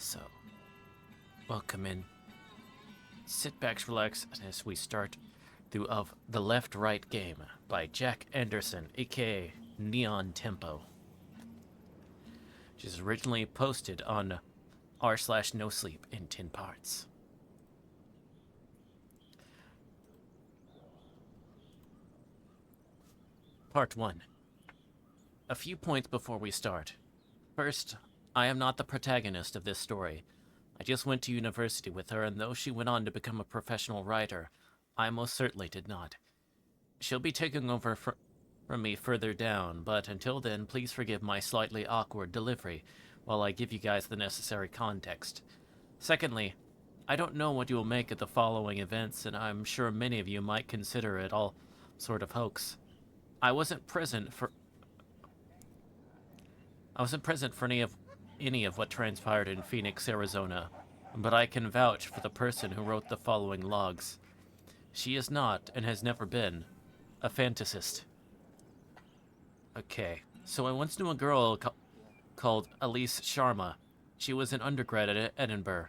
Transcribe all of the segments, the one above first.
So, welcome in. Sit back, relax, as we start through of The Left Right Game by Jack Anderson, aka Neon Tempo, which is originally posted on r/no sleep in 10 parts. Part 1. A few points before we start. First, I am not the protagonist of this story. I just went to university with her, and though she went on to become a professional writer, I most certainly did not. She'll be taking over from me further down, but until then, please forgive my slightly awkward delivery while I give you guys the necessary context. Secondly, I don't know what you will make of the following events, and I'm sure many of you might consider it all sort of hoax. I wasn't present for any of what transpired in Phoenix, Arizona, but I can vouch for the person who wrote the following logs. She is not, and has never been, a fantasist. Okay, so I once knew a girl called Elise Sharma. She was an undergrad at Edinburgh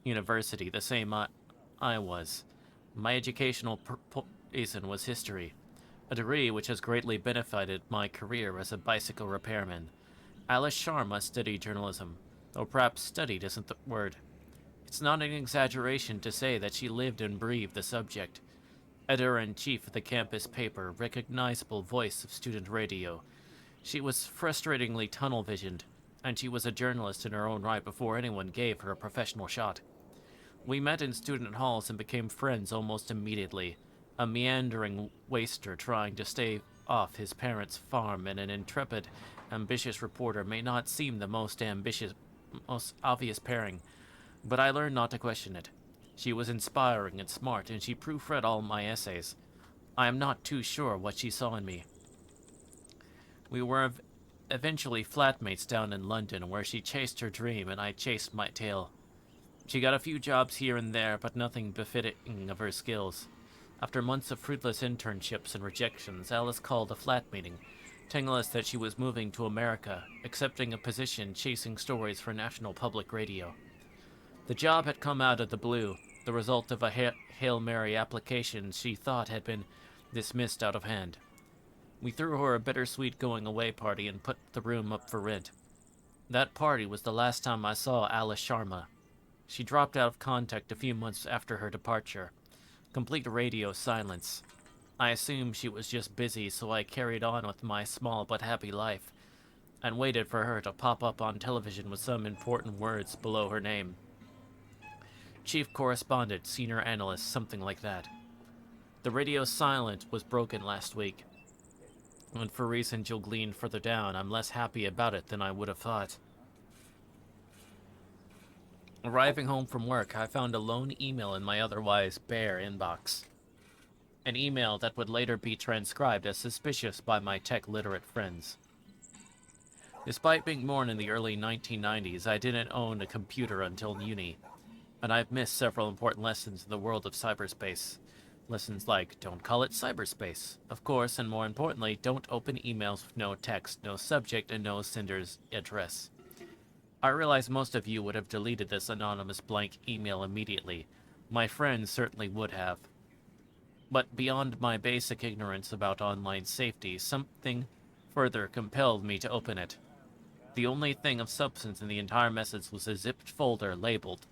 University, the same I was. My educational reason was history, a degree which has greatly benefited my career as a bicycle repairman. Alice Sharma studied journalism, though perhaps studied isn't the word. It's not an exaggeration to say that she lived and breathed the subject. Editor-in-chief of the campus paper, recognizable voice of student radio. She was frustratingly tunnel-visioned, and she was a journalist in her own right before anyone gave her a professional shot. We met in student halls and became friends almost immediately, a meandering waster trying to stay off his parents' farm, and an intrepid, ambitious reporter may not seem the most obvious pairing, but I learned not to question it. She was inspiring and smart, and she proofread all my essays. I am not too sure what she saw in me. We were eventually flatmates down in London, where she chased her dream and I chased my tail. She got a few jobs here and there, but nothing befitting of her skills. After months of fruitless internships and rejections, Alice called a flat meeting, telling us that she was moving to America, accepting a position chasing stories for National Public Radio. The job had come out of the blue, the result of a Hail Mary application she thought had been dismissed out of hand. We threw her a bittersweet going-away party and put the room up for rent. That party was the last time I saw Alice Sharma. She dropped out of contact a few months after her departure. Complete radio silence. I assumed she was just busy, so I carried on with my small but happy life, and waited for her to pop up on television with some important words below her name. Chief correspondent, senior analyst, something like that. The radio silence was broken last week, and for reasons you'll glean further down, I'm less happy about it than I would have thought. Arriving home from work, I found a lone email in my otherwise bare inbox. An email that would later be transcribed as suspicious by my tech-literate friends. Despite being born in the early 1990s, I didn't own a computer until uni, and I've missed several important lessons in the world of cyberspace. Lessons like, don't call it cyberspace, of course, and more importantly, don't open emails with no text, no subject, and no sender's address. I realize most of you would have deleted this anonymous blank email immediately. My friends certainly would have. But beyond my basic ignorance about online safety, something further compelled me to open it. The only thing of substance in the entire message was a zipped folder labeled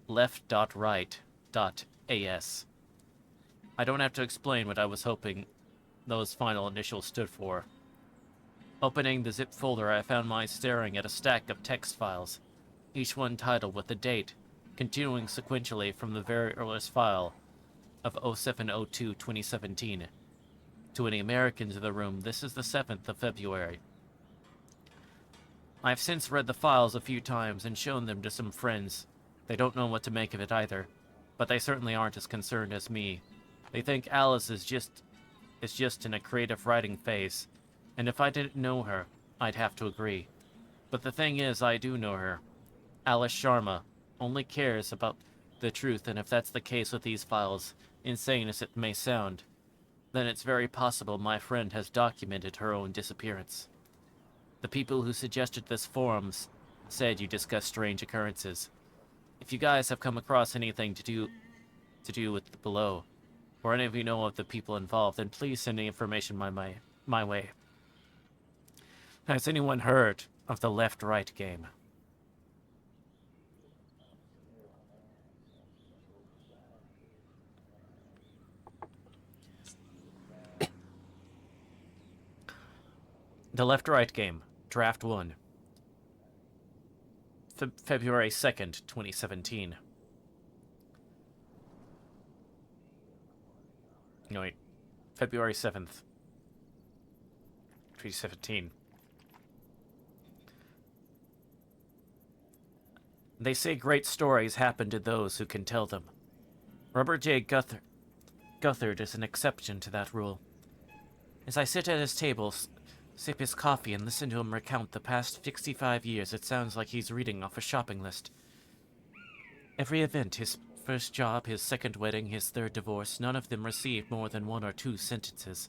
left.right.as. I don't have to explain what I was hoping those final initials stood for. Opening the zip folder, I found myself staring at a stack of text files, each one titled with a date, continuing sequentially from the very earliest file of 07/02/2017. To any Americans in the room, this is the 7th of February. I've since read the files a few times and shown them to some friends. They don't know what to make of it either, but they certainly aren't as concerned as me. They think Alice is just in a creative writing phase, and if I didn't know her, I'd have to agree. But the thing is, I do know her. Alice Sharma only cares about the truth, and if that's the case with these files, insane as it may sound, then it's very possible my friend has documented her own disappearance. The people who suggested this said you discussed strange occurrences. If you guys have come across anything to do with the below, or any of you know of the people involved, then please send any information my way. Has anyone heard of the left-right game? The left-right game, Draft 1. February 2nd, 2017. No, wait. February 7th, 2017. They say great stories happen to those who can tell them. Robert J. Guthard is an exception to that rule. As I sit at his table, sip his coffee, and listen to him recount the past 65 years, it sounds like he's reading off a shopping list. Every event, his first job, his second wedding, his third divorce, none of them received more than 1 or 2 sentences.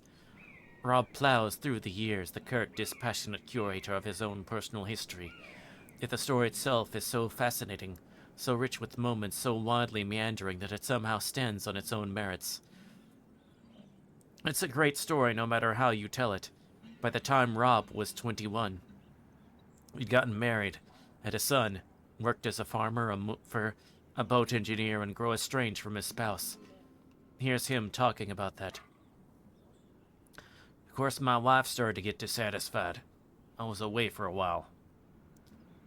Rob plows through the years, the curt, dispassionate curator of his own personal history. Yet the story itself is so fascinating, so rich with moments, so wildly meandering that it somehow stands on its own merits. It's a great story no matter how you tell it. By the time Rob was 21, he'd gotten married, had a son, worked as a farmer, a boat engineer, and grew estranged from his spouse. Here's him talking about that. Of course, my wife started to get dissatisfied. I was away for a while.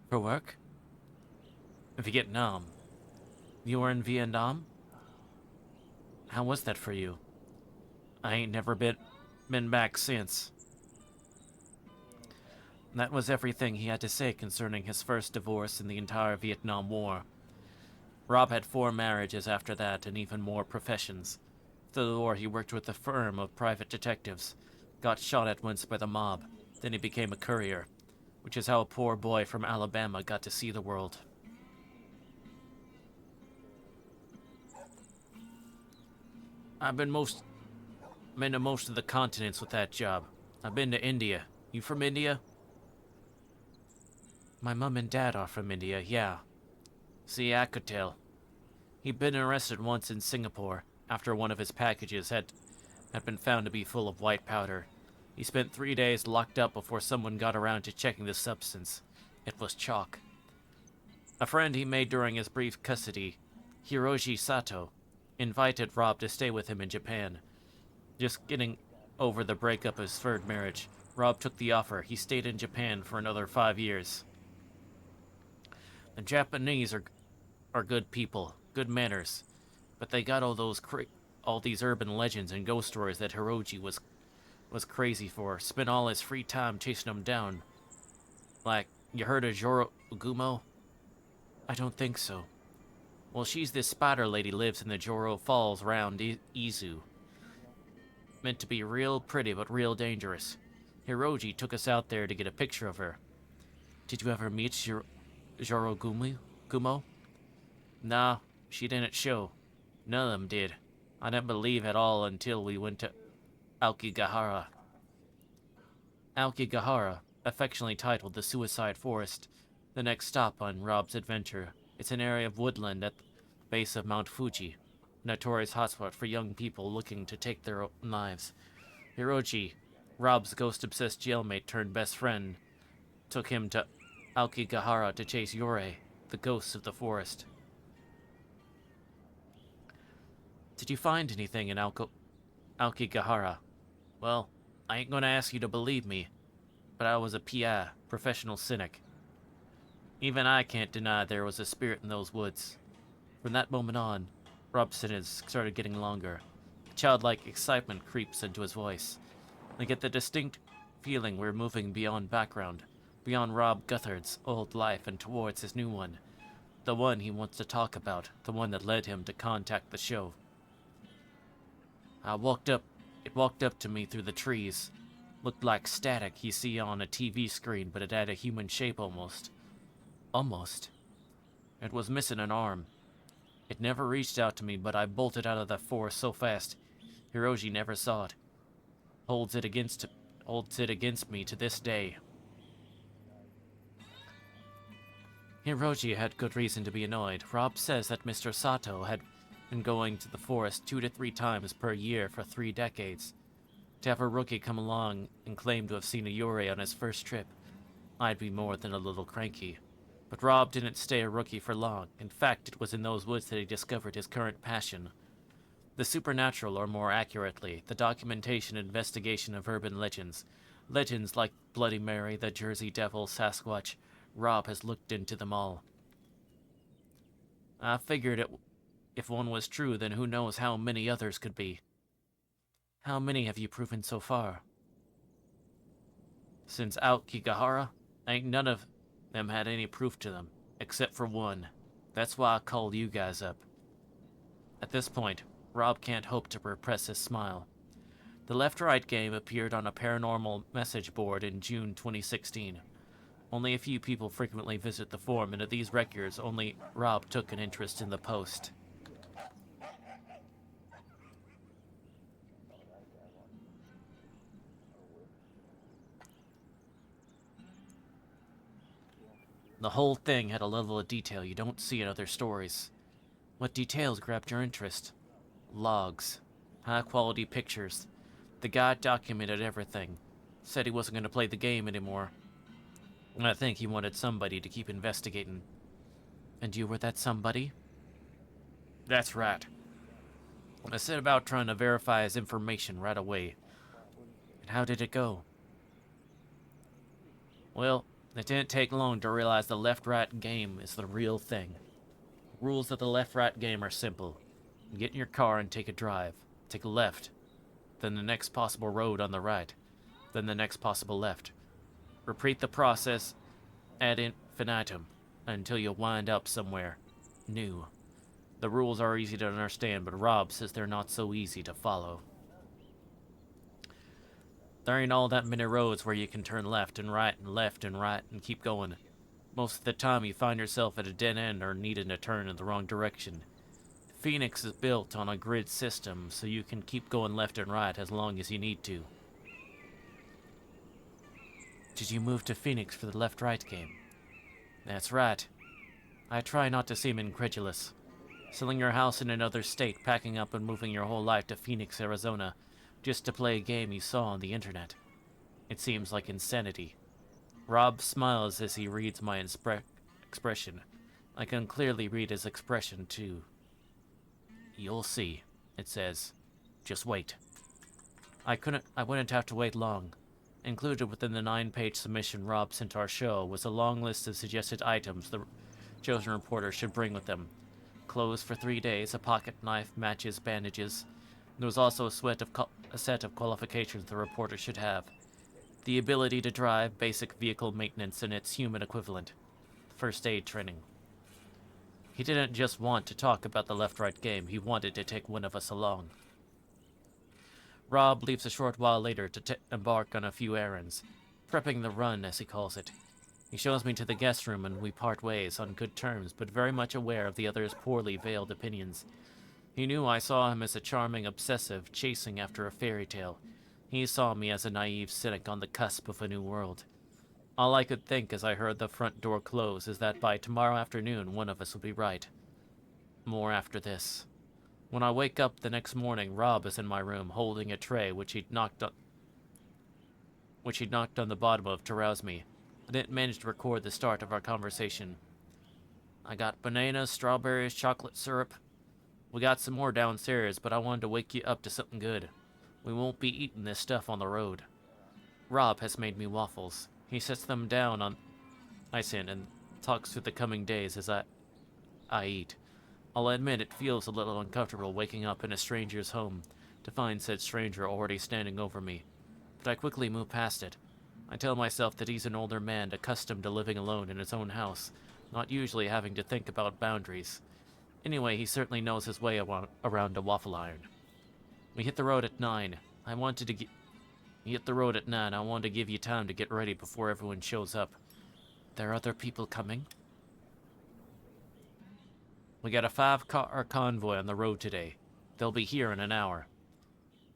For work? Vietnam. You were in Vietnam? How was that for you? I ain't never been back since. That was everything he had to say concerning his first divorce in the entire Vietnam War. Rob had 4 marriages after that and even more professions. Through the war, he worked with a firm of private detectives, got shot at once by the mob, then he became a courier, which is how a poor boy from Alabama got to see the world. I've been to most of the continents with that job. I've been to India. You from India? My mom and dad are from India, yeah. See, I could tell. He'd been arrested once in Singapore after one of his packages had been found to be full of white powder. He spent 3 days locked up before someone got around to checking the substance. It was chalk. A friend he made during his brief custody, Hiroji Sato, invited Rob to stay with him in Japan. Just getting over the breakup of his third marriage, Rob took the offer. He stayed in Japan for another 5 years. The Japanese are good people, good manners, but they got all these urban legends and ghost stories that Hiroji was crazy for. Spent all his free time chasing them down. Like, you heard of Joro Ugumo? I don't think so. Well, she's this spider lady lives in the Joro Falls round Izu. Meant to be real pretty, but real dangerous. Hiroji took us out there to get a picture of her. Did you ever meet Joro Gumo? Nah, she didn't show. None of them did. I didn't believe at all until we went to Aokigahara. Aokigahara, affectionately titled the Suicide Forest, the next stop on Rob's adventure. It's an area of woodland at the base of Mount Fuji, a notorious hotspot for young people looking to take their own lives. Hiroji, Rob's ghost-obsessed jailmate turned best friend, took him to Aokigahara to chase Yurei, the ghosts of the forest. Did you find anything in Aokigahara? Well, I ain't gonna ask you to believe me, but I was a PI, professional cynic. Even I can't deny there was a spirit in those woods. From that moment on, Rob's sentence started getting longer. A childlike excitement creeps into his voice. I get the distinct feeling we're moving beyond background, beyond Rob Guthard's old life and towards his new one. The one he wants to talk about, the one that led him to contact the show. It walked up to me through the trees. Looked like static you see on a TV screen, but it had a human shape almost. Almost. It was missing an arm. It never reached out to me, but I bolted out of the forest so fast, Hiroji never saw it. Holds it against me to this day. Hiroji had good reason to be annoyed. Rob says that Mr. Sato had been going to the forest 2 to 3 times per year for 3 decades. To have a rookie come along and claim to have seen a Yuri on his first trip, I'd be more than a little cranky. But Rob didn't stay a rookie for long. In fact, it was in those woods that he discovered his current passion. The supernatural, or more accurately, the documentation and investigation of urban legends. Legends like Bloody Mary, the Jersey Devil, Sasquatch. Rob has looked into them all. I figured if one was true, then who knows how many others could be. How many have you proven so far? Since Aokigahara, ain't none of them had any proof to them, except for one. That's why I called you guys up. At this point, Rob can't hope to repress his smile. The Left-Right game appeared on a paranormal message board in June 2016. Only a few people frequently visit the forum, and of these records, only Rob took an interest in the post. The whole thing had a level of detail you don't see in other stories. What details grabbed your interest? Logs. High-quality pictures. The guy documented everything. Said he wasn't going to play the game anymore. I think he wanted somebody to keep investigating. And you were that somebody? That's right. I set about trying to verify his information right away. And how did it go? Well, it didn't take long to realize the left-right game is the real thing. Rules of the left-right game are simple. Get in your car and take a drive. Take a left. Then the next possible road on the right. Then the next possible left. Repeat the process ad infinitum until you wind up somewhere new. The rules are easy to understand, but Rob says they're not so easy to follow. There ain't all that many roads where you can turn left and right and keep going. Most of the time you find yourself at a dead end or needing to turn in the wrong direction. Phoenix is built on a grid system, so you can keep going left and right as long as you need to. Did you move to Phoenix for the left-right game? That's right. I try not to seem incredulous. Selling your house in another state, packing up and moving your whole life to Phoenix, Arizona, just to play a game you saw on the internet. It seems like insanity. Rob smiles as he reads my expression. I can clearly read his expression, too. You'll see, it says. Just wait. I wouldn't have to wait long. Included within the 9-page submission Rob sent our show was a long list of suggested items the chosen reporter should bring with them. Clothes for 3 days, a pocket knife, matches, bandages. There was also a set of qualifications the reporter should have. The ability to drive, basic vehicle maintenance, and its human equivalent. First aid training. He didn't just want to talk about the left-right game, he wanted to take one of us along. Rob leaves a short while later to embark on a few errands, prepping the run, as he calls it. He shows me to the guest room and we part ways on good terms, but very much aware of the other's poorly veiled opinions. He knew I saw him as a charming obsessive chasing after a fairy tale. He saw me as a naive cynic on the cusp of a new world. All I could think as I heard the front door close is that by tomorrow afternoon one of us would be right. More after this. When I wake up the next morning, Rob is in my room holding a tray which he'd knocked on the bottom of to rouse me. I didn't manage to record the start of our conversation. I got bananas, strawberries, chocolate syrup. We got some more downstairs, but I wanted to wake you up to something good. We won't be eating this stuff on the road. Rob has made me waffles. He sets them down on ice and talks through the coming days as I eat. I'll admit it feels a little uncomfortable waking up in a stranger's home to find said stranger already standing over me, but I quickly move past it. I tell myself that he's an older man accustomed to living alone in his own house, not usually having to think about boundaries. Anyway, he certainly knows his way around a waffle iron. We hit the road at 9. I wanted to give you time to get ready before everyone shows up. There are other people coming? We got a 5-car convoy on the road today. They'll be here in an hour.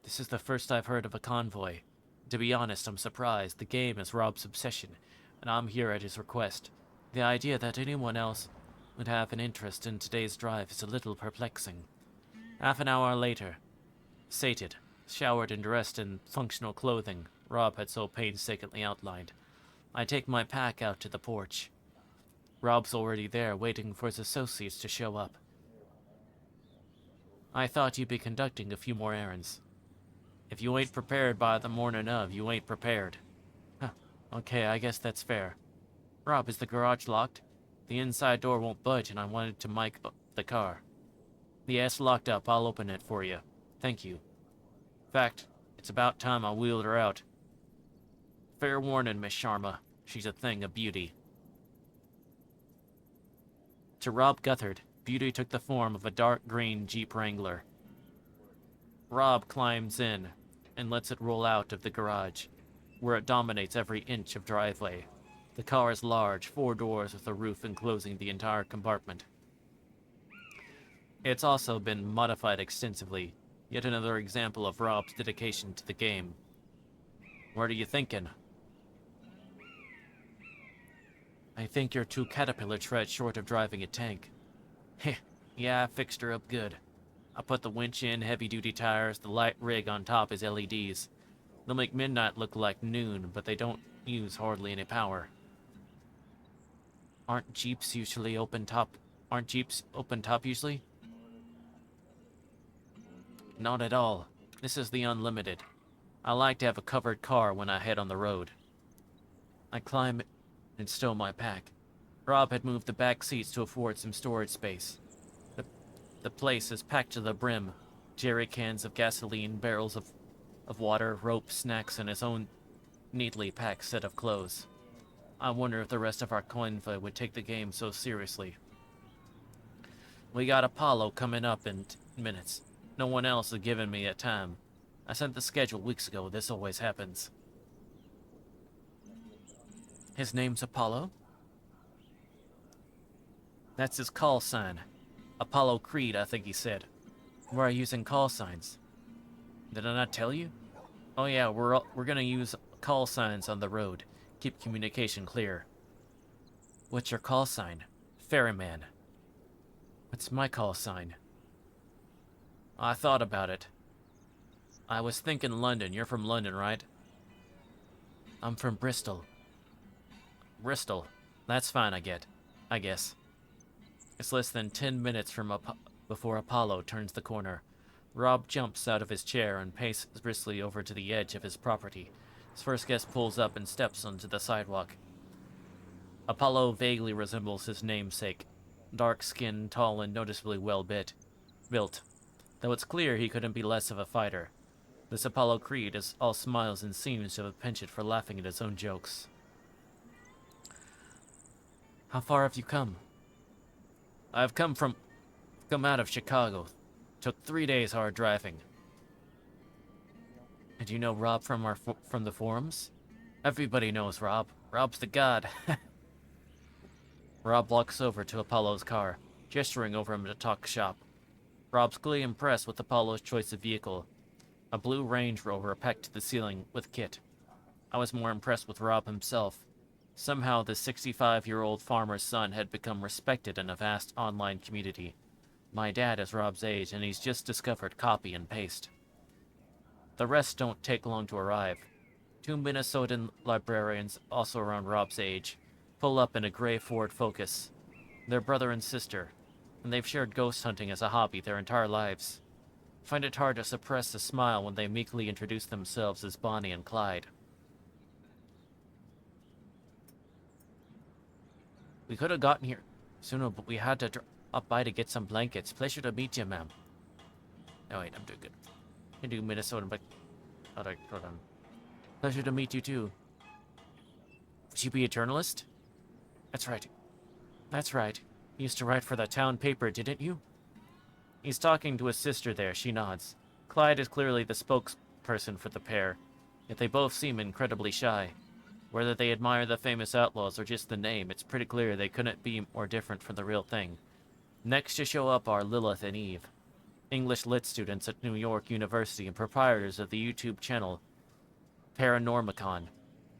This is the first I've heard of a convoy. To be honest, I'm surprised. The game is Rob's obsession, and I'm here at his request. The idea that anyone else would have an interest in today's drive is a little perplexing. Half an hour later, sated, showered and dressed in functional clothing Rob had so painstakingly outlined, I take my pack out to the porch. Rob's already there, waiting for his associates to show up. I thought you'd be conducting a few more errands. If you ain't prepared by the morning of, you ain't prepared. Huh, okay, I guess that's fair. Rob, is the garage locked? The inside door won't budge and I wanted to mic up the car. Yes, locked up. I'll open it for you. Thank you. In fact, it's about time I wheeled her out. Fair warning, Miss Sharma. She's a thing of beauty. To Rob Guthard, beauty took the form of a dark green Jeep Wrangler. Rob climbs in and lets it roll out of the garage, where it dominates every inch of driveway. The car is large, 4 doors with a roof enclosing the entire compartment. It's also been modified extensively, yet another example of Rob's dedication to the game. What are you thinking? I think you're 2 Caterpillar treads short of driving a tank. Heh, yeah, I fixed her up good. I put the winch in, heavy-duty tires, the light rig on top is LEDs. They'll make midnight look like noon, but they don't use hardly any power. Aren't Jeeps open top usually? Not at all. This is the Unlimited. I like to have a covered car when I head on the road. I climb and stow my pack. Rob had moved the back seats to afford some storage space. The place is packed to the brim. Jerry cans of gasoline, barrels of water, rope, snacks, and his own neatly packed set of clothes. I wonder if the rest of our convoy would take the game so seriously. We got Apollo coming up in minutes. No one else has given me a time. I sent the schedule weeks ago. This always happens. His name's Apollo? That's his call sign. Apollo Creed, I think he said. We're using call signs. Did I not tell you? Oh yeah, we're gonna use call signs on the road. Keep communication clear. What's your call sign? Ferryman. What's my call sign? I thought about it. I was thinking London. You're from London, right? I'm from Bristol. Bristol. That's fine, I guess. It's less than 10 minutes from before Apollo turns the corner. Rob jumps out of his chair and paces briskly over to the edge of his property. His first guest pulls up and steps onto the sidewalk. Apollo vaguely resembles his namesake. Dark-skinned, tall, and noticeably well-built. Though it's clear he couldn't be less of a fighter. This Apollo Creed is all smiles and seems to have a penchant for laughing at his own jokes. How far have you come? I've come out of Chicago. Took 3 days hard driving. And you know Rob from the forums? Everybody knows Rob. Rob's the god. Rob walks over to Apollo's car, gesturing over him to talk shop. Rob's clearly impressed with Apollo's choice of vehicle. A blue Range Rover packed to the ceiling with kit. I was more impressed with Rob himself. Somehow the 65-year-old farmer's son had become respected in a vast online community. My dad is Rob's age, and he's just discovered copy and paste. The rest don't take long to arrive. 2 Minnesotan librarians, also around Rob's age, pull up in a gray Ford Focus. They're brother and sister, and they've shared ghost hunting as a hobby their entire lives. Find it hard to suppress a smile when they meekly introduce themselves as Bonnie and Clyde. We could have gotten here sooner, but we had to up by to get some blankets. Pleasure to meet you, ma'am. Oh wait, I'm doing good. I do Minnesota, but hold on. Pleasure to meet you too. Would you be a journalist? That's right. That's right. You used to write for the town paper, didn't you? He's talking to his sister there. She nods. Clyde is clearly the spokesperson for the pair, yet they both seem incredibly shy. Whether they admire the famous outlaws or just the name, it's pretty clear they couldn't be more different from the real thing. Next to show up are Lilith and Eve, English Lit students at New York University and proprietors of the YouTube channel Paranormicon.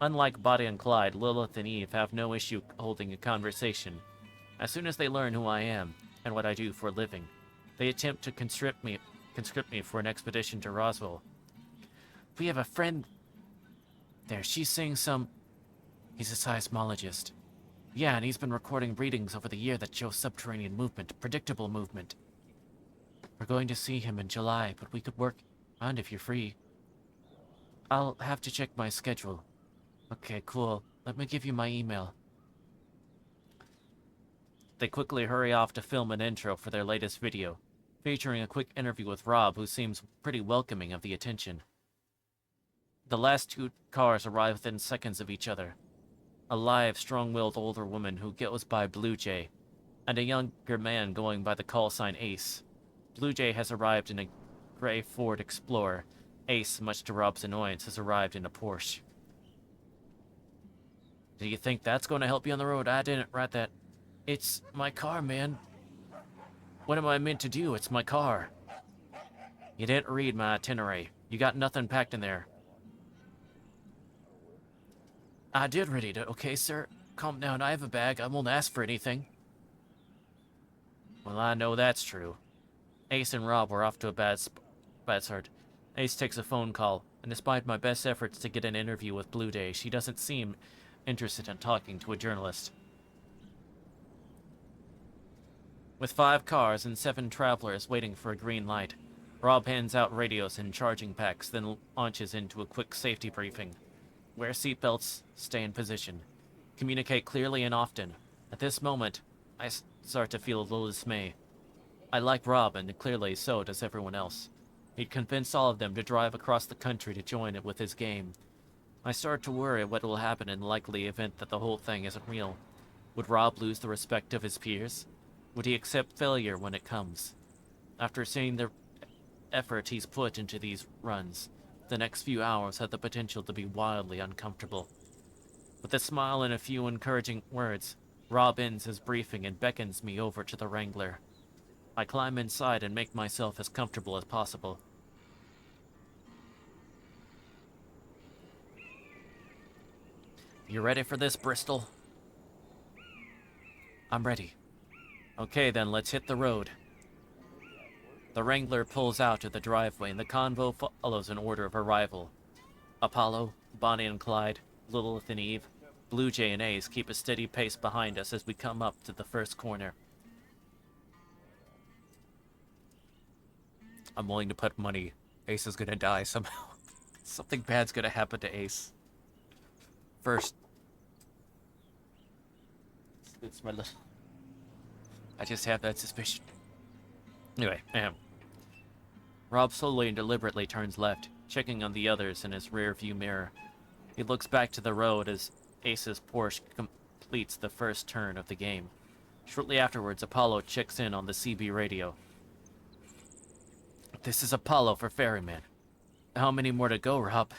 Unlike Bonnie and Clyde, Lilith and Eve have no issue holding a conversation. As soon as they learn who I am and what I do for a living, they attempt to conscript me for an expedition to Roswell. We have a friend there. She's saying he's a seismologist. Yeah, and he's been recording readings over the year that show subterranean movement, predictable movement. We're going to see him in July, but we could work around if you're free. I'll have to check my schedule. Okay, cool. Let me give you my email. They quickly hurry off to film an intro for their latest video, featuring a quick interview with Rob, who seems pretty welcoming of the attention. The last two cars arrive within seconds of each other. A live, strong-willed older woman who goes by Blue Jay, and a younger man going by the call sign Ace. Blue Jay has arrived in a gray Ford Explorer. Ace, much to Rob's annoyance, has arrived in a Porsche. Do you think that's going to help you on the road? I didn't write that. It's my car, man. What am I meant to do? It's my car. You didn't read my itinerary. You got nothing packed in there. I did read it, okay, sir? Calm down, I have a bag. I won't ask for anything. Well, I know that's true. Ace and Rob were off to a bad start. Ace takes a phone call, and despite my best efforts to get an interview with Blue Jay, she doesn't seem interested in talking to a journalist. With 5 cars and 7 travelers waiting for a green light, Rob hands out radios and charging packs, then launches into a quick safety briefing. Wear seatbelts, stay in position. Communicate clearly and often. At this moment, I start to feel a little dismay. I like Rob, and clearly so does everyone else. He'd convinced all of them to drive across the country to join it with his game. I start to worry what will happen in the likely event that the whole thing isn't real. Would Rob lose the respect of his peers? Would he accept failure when it comes? After seeing the effort he's put into these runs, the next few hours had the potential to be wildly uncomfortable. With a smile and a few encouraging words, Rob ends his briefing and beckons me over to the Wrangler. I climb inside and make myself as comfortable as possible. You ready for this, Bristol? I'm ready. Okay then, let's hit the road. The Wrangler pulls out of the driveway and the convo follows in order of arrival. Apollo, Bonnie and Clyde, Lilith and Eve, Blue Jay and Ace keep a steady pace behind us as we come up to the first corner. I'm willing to put money. Ace is gonna die somehow. Something bad's gonna happen to Ace. First. It's my little... I just have that suspicion. Anyway, Rob slowly and deliberately turns left, checking on the others in his rear view mirror. He looks back to the road as Ace's Porsche completes the first turn of the game. Shortly afterwards, Apollo checks in on the CB radio. This is Apollo for Ferryman. How many more to go, Rob?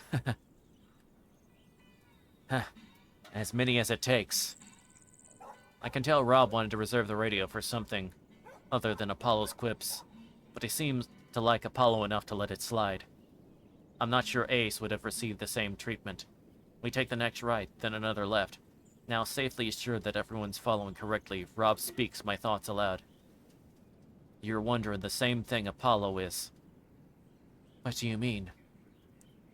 As many as it takes. I can tell Rob wanted to reserve the radio for something other than Apollo's quips, but he seems to like Apollo enough to let it slide. I'm not sure Ace would have received the same treatment. We take the next right, then another left. Now safely assured that everyone's following correctly, Rob speaks my thoughts aloud. You're wondering the same thing Apollo is. What do you mean?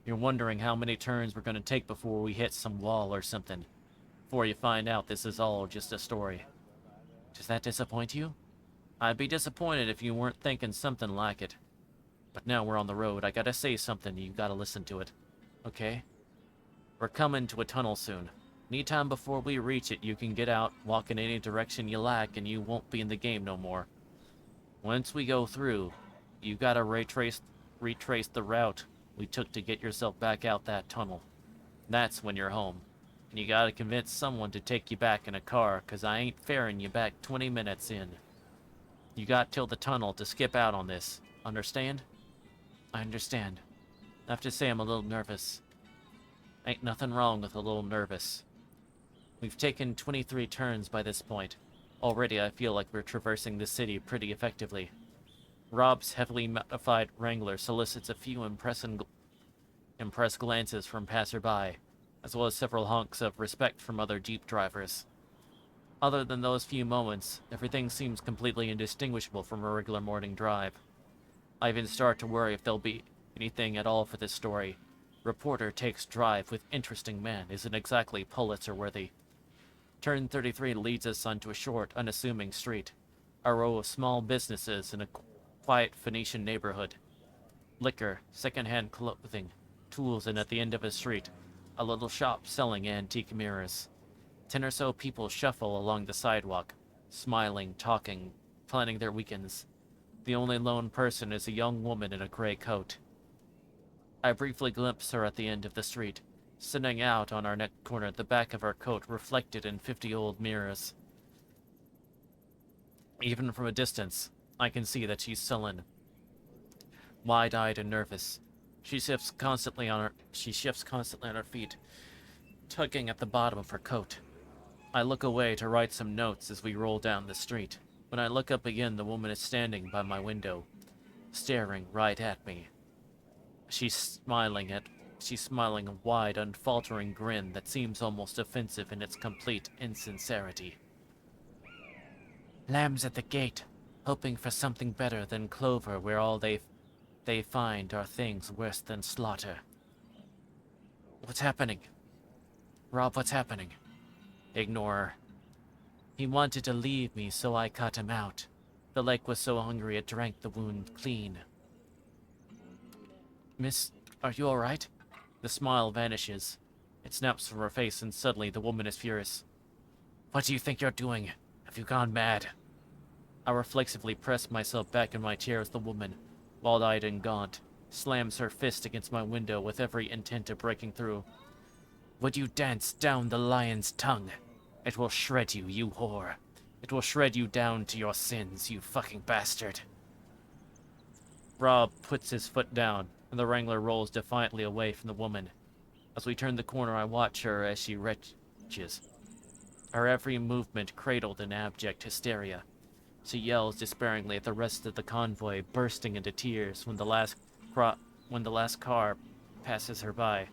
You're wondering how many turns we're gonna take before we hit some wall or something. Before you find out this is all just a story. Does that disappoint you? I'd be disappointed if you weren't thinking something like it. But now we're on the road, I gotta say something, you gotta listen to it. Okay? We're coming to a tunnel soon. Anytime before we reach it, you can get out, walk in any direction you like, and you won't be in the game no more. Once we go through, you gotta retrace the route we took to get yourself back out that tunnel. That's when you're home. And you gotta convince someone to take you back in a car, 'cause I ain't ferrying you back 20 minutes in. You got till the tunnel to skip out on this. Understand? I understand. I have to say I'm a little nervous. Ain't nothing wrong with a little nervous. We've taken 23 turns by this point. Already I feel like we're traversing the city pretty effectively. Rob's heavily modified Wrangler solicits a few impressed glances from passerby, as well as several honks of respect from other Jeep drivers. Other than those few moments, everything seems completely indistinguishable from a regular morning drive. I even start to worry if there'll be anything at all for this story. Reporter takes drive with interesting man isn't exactly Pulitzer-worthy. Turn 33 leads us onto a short, unassuming street. A row of small businesses in a quiet Phoenician neighborhood. Liquor, second-hand clothing, tools, and at the end of a street, a little shop selling antique mirrors. 10 or so people shuffle along the sidewalk, smiling, talking, planning their weekends. The only lone person is a young woman in a gray coat. I briefly glimpse her at the end of the street, sitting out on our next corner, the back of her coat reflected in 50 old mirrors. Even from a distance, I can see that she's sullen, wide-eyed and nervous. She shifts constantly on her feet, tugging at the bottom of her coat. I look away to write some notes as we roll down the street. When I look up again, the woman is standing by my window, staring right at me. She's smiling a wide, unfaltering grin that seems almost offensive in its complete insincerity. Lambs at the gate, hoping for something better than clover where all they find are things worse than slaughter. What's happening? Rob, what's happening? Ignore her. He wanted to leave me, so I cut him out. The lake was so hungry it drank the wound clean. Miss, are you all right? The smile vanishes. It snaps from her face, and suddenly the woman is furious. What do you think you're doing? Have you gone mad? I reflexively press myself back in my chair as the woman, wide-eyed and gaunt, slams her fist against my window with every intent of breaking through. Would you dance down the lion's tongue? It will shred you, you whore. It will shred you down to your sins, you fucking bastard. Rob puts his foot down, and the Wrangler rolls defiantly away from the woman. As we turn the corner, I watch her as she retches, her every movement cradled in abject hysteria. She yells despairingly at the rest of the convoy, bursting into tears when the last car passes her by.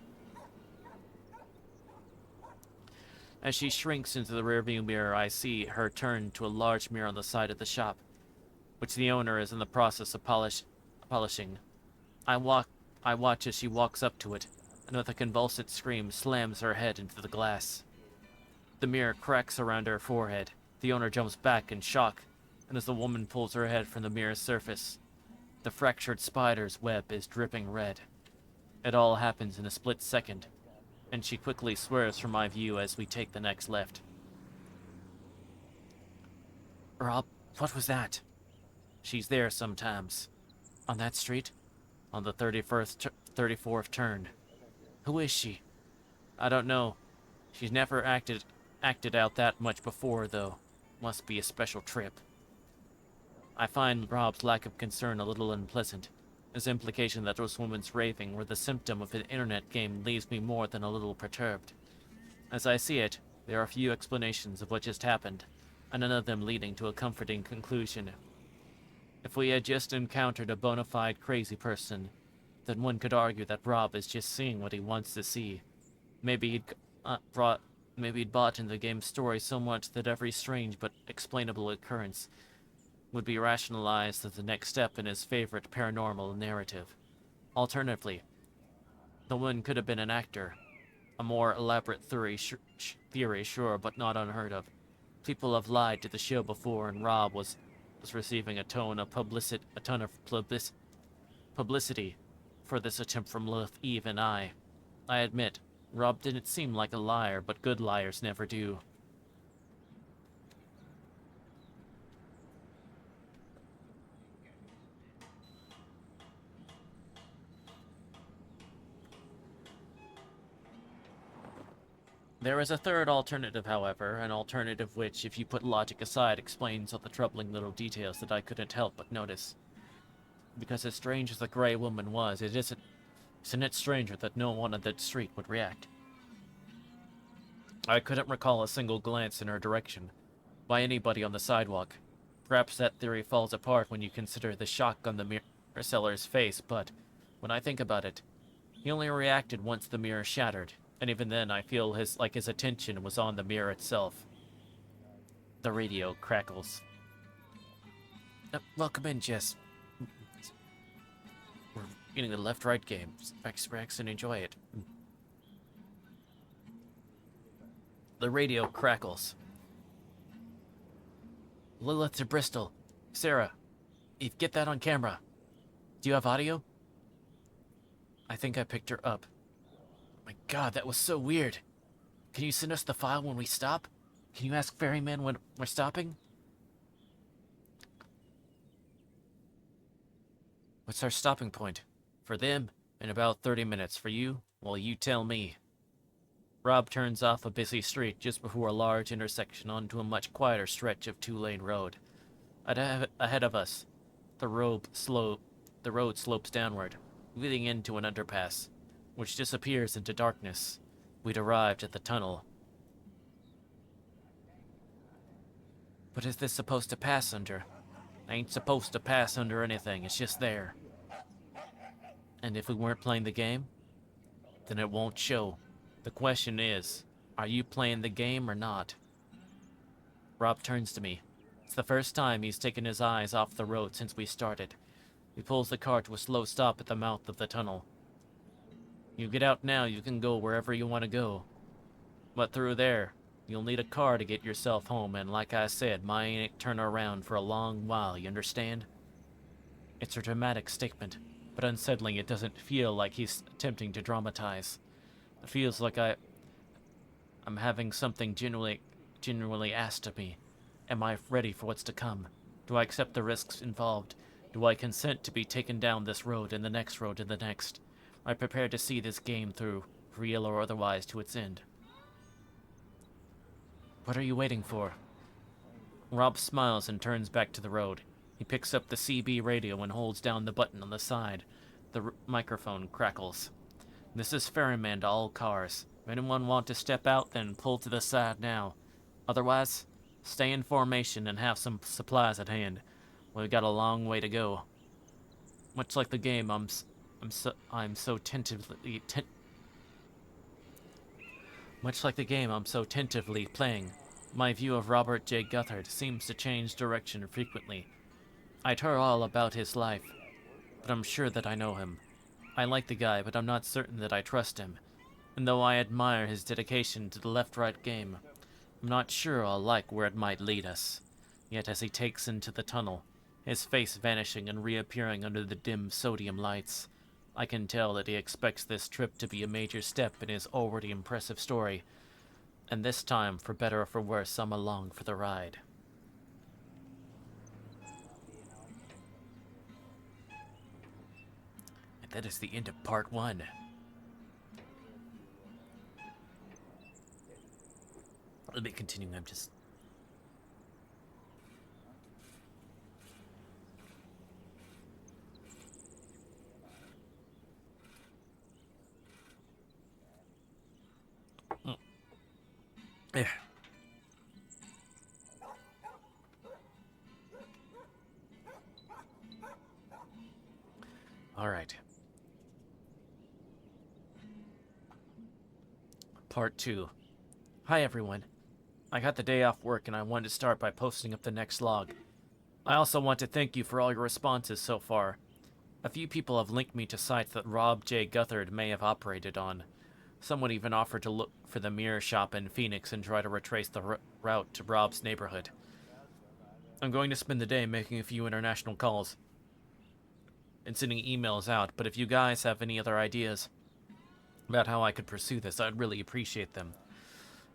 As she shrinks into the rearview mirror, I see her turn to a large mirror on the side of the shop, which the owner is in the process of polishing. I watch as she walks up to it, and with a convulsive scream slams her head into the glass. The mirror cracks around her forehead. The owner jumps back in shock, and as the woman pulls her head from the mirror's surface, the fractured spider's web is dripping red. It all happens in a split second, and she quickly swerves from my view as we take the next left. Rob, what was that? She's there sometimes. On that street? On the 34th turn. Who is she? I don't know. She's never acted out that much before, though. Must be a special trip. I find Rob's lack of concern a little unpleasant. His implication that this woman's raving were the symptom of an internet game leaves me more than a little perturbed. As I see it, there are few explanations of what just happened, and none of them leading to a comforting conclusion. If we had just encountered a bona fide crazy person, then one could argue that Rob is just seeing what he wants to see. Maybe he'd bought into the game's story so much that every strange but explainable occurrence would be rationalized as the next step in his favorite paranormal narrative. Alternatively, the woman could have been an actor. A more elaborate theory, sure, but not unheard of. People have lied to the show before, and Rob was receiving a ton of publicity for this attempt from Lilith, Eve, and I. I admit, Rob didn't seem like a liar, but good liars never do. There is a third alternative, however, an alternative which, if you put logic aside, explains all the troubling little details that I couldn't help but notice. Because as strange as the Grey Woman was, isn't it stranger that no one on that street would react? I couldn't recall a single glance in her direction by anybody on the sidewalk. Perhaps that theory falls apart when you consider the shock on the mirror seller's face, but when I think about it, he only reacted once the mirror shattered, And even then, I feel his attention was on the mirror itself. The radio crackles. Welcome in, Jess. We're getting the left-right game. Rex and enjoy it. The radio crackles. Lilith to Bristol. Sarah, you get that on camera. Do you have audio? I think I picked her up. My god, that was so weird. Can you send us the file when we stop? Can you ask Ferryman when we're stopping? What's our stopping point? For them, in about 30 minutes. For you, well, you tell me. Rob turns off a busy street just before a large intersection onto a much quieter stretch of two-lane road. Ahead of us, the road slopes downward, leading into an underpass, which disappears into darkness. We'd arrived at the tunnel. What is this supposed to pass under? I ain't supposed to pass under anything, it's just there. And if we weren't playing the game, then it won't show. The question is, are you playing the game or not? Rob turns to me. It's the first time he's taken his eyes off the road since we started. He pulls the car to a slow stop at the mouth of the tunnel. You get out now, you can go wherever you want to go. But through there, you'll need a car to get yourself home, and like I said, mine ain't turn around for a long while, you understand? It's a dramatic statement, but unsettling. It doesn't feel like he's attempting to dramatize. It feels like I'm having something genuinely asked of me. Am I ready for what's to come? Do I accept the risks involved? Do I consent to be taken down this road and the next road and the next? Am I prepared to see this game through, real or otherwise, to its end? What are you waiting for? Rob smiles and turns back to the road. He picks up the CB radio and holds down the button on the side. The microphone crackles. This is Ferryman to all cars. If anyone want to step out, then pull to the side now. Otherwise, stay in formation and have some supplies at hand. We've got a long way to go. Much like the game, I'm so tentatively playing. My view of Robert J. Guthard seems to change direction frequently. I'd heard all about his life, but I'm sure that I know him. I like the guy, but I'm not certain that I trust him. And though I admire his dedication to the left-right game, I'm not sure I'll like where it might lead us. Yet as he takes into the tunnel, his face vanishing and reappearing under the dim sodium lights, I can tell that he expects this trip to be a major step in his already impressive story. And this time, for better or for worse, I'm along for the ride. And that is the end of part 1. Let me continue, I'm just... Yeah. All right. Part 2. Hi everyone. I got the day off work and I wanted to start by posting up the next log. I also want to thank you for all your responses so far. A few people have linked me to sites that Rob J. Guthard may have operated on. Someone even offered to look for the mirror shop in Phoenix and try to retrace the route to Rob's neighborhood. I'm going to spend the day making a few international calls and sending emails out, but if you guys have any other ideas about how I could pursue this, I'd really appreciate them.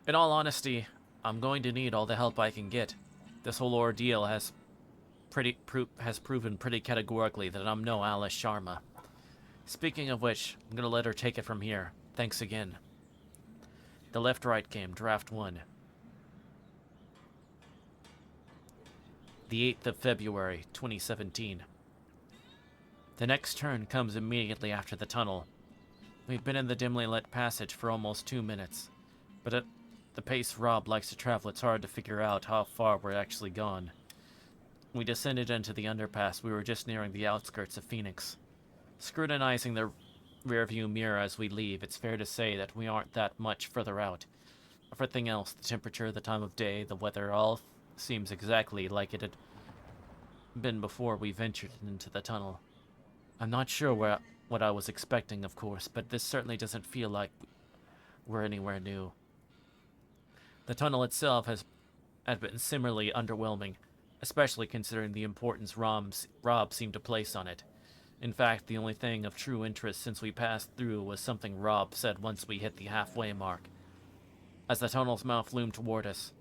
In all honesty, I'm going to need all the help I can get. This whole ordeal has proven pretty categorically that I'm no Alice Sharma. Speaking of which, I'm gonna let her take it from here. Thanks again. The Left-Right Game, Draft 1. The 8th of February, 2017. The next turn comes immediately after the tunnel. We've been in the dimly lit passage for almost 2 minutes, but at the pace Rob likes to travel, it's hard to figure out how far we're actually gone. We descended into the underpass. We were just nearing the outskirts of Phoenix. Scrutinizing the rearview mirror as we leave, it's fair to say that we aren't that much further out. Everything else, the temperature, the time of day, the weather, all seems exactly like it had been before we ventured into the tunnel. I'm not sure what I was expecting, of course, but this certainly doesn't feel like we're anywhere new. The tunnel itself had been similarly underwhelming, especially considering the importance Rob seemed to place on it. In fact, the only thing of true interest since we passed through was something Rob said once we hit the halfway mark. As the tunnel's mouth loomed toward us,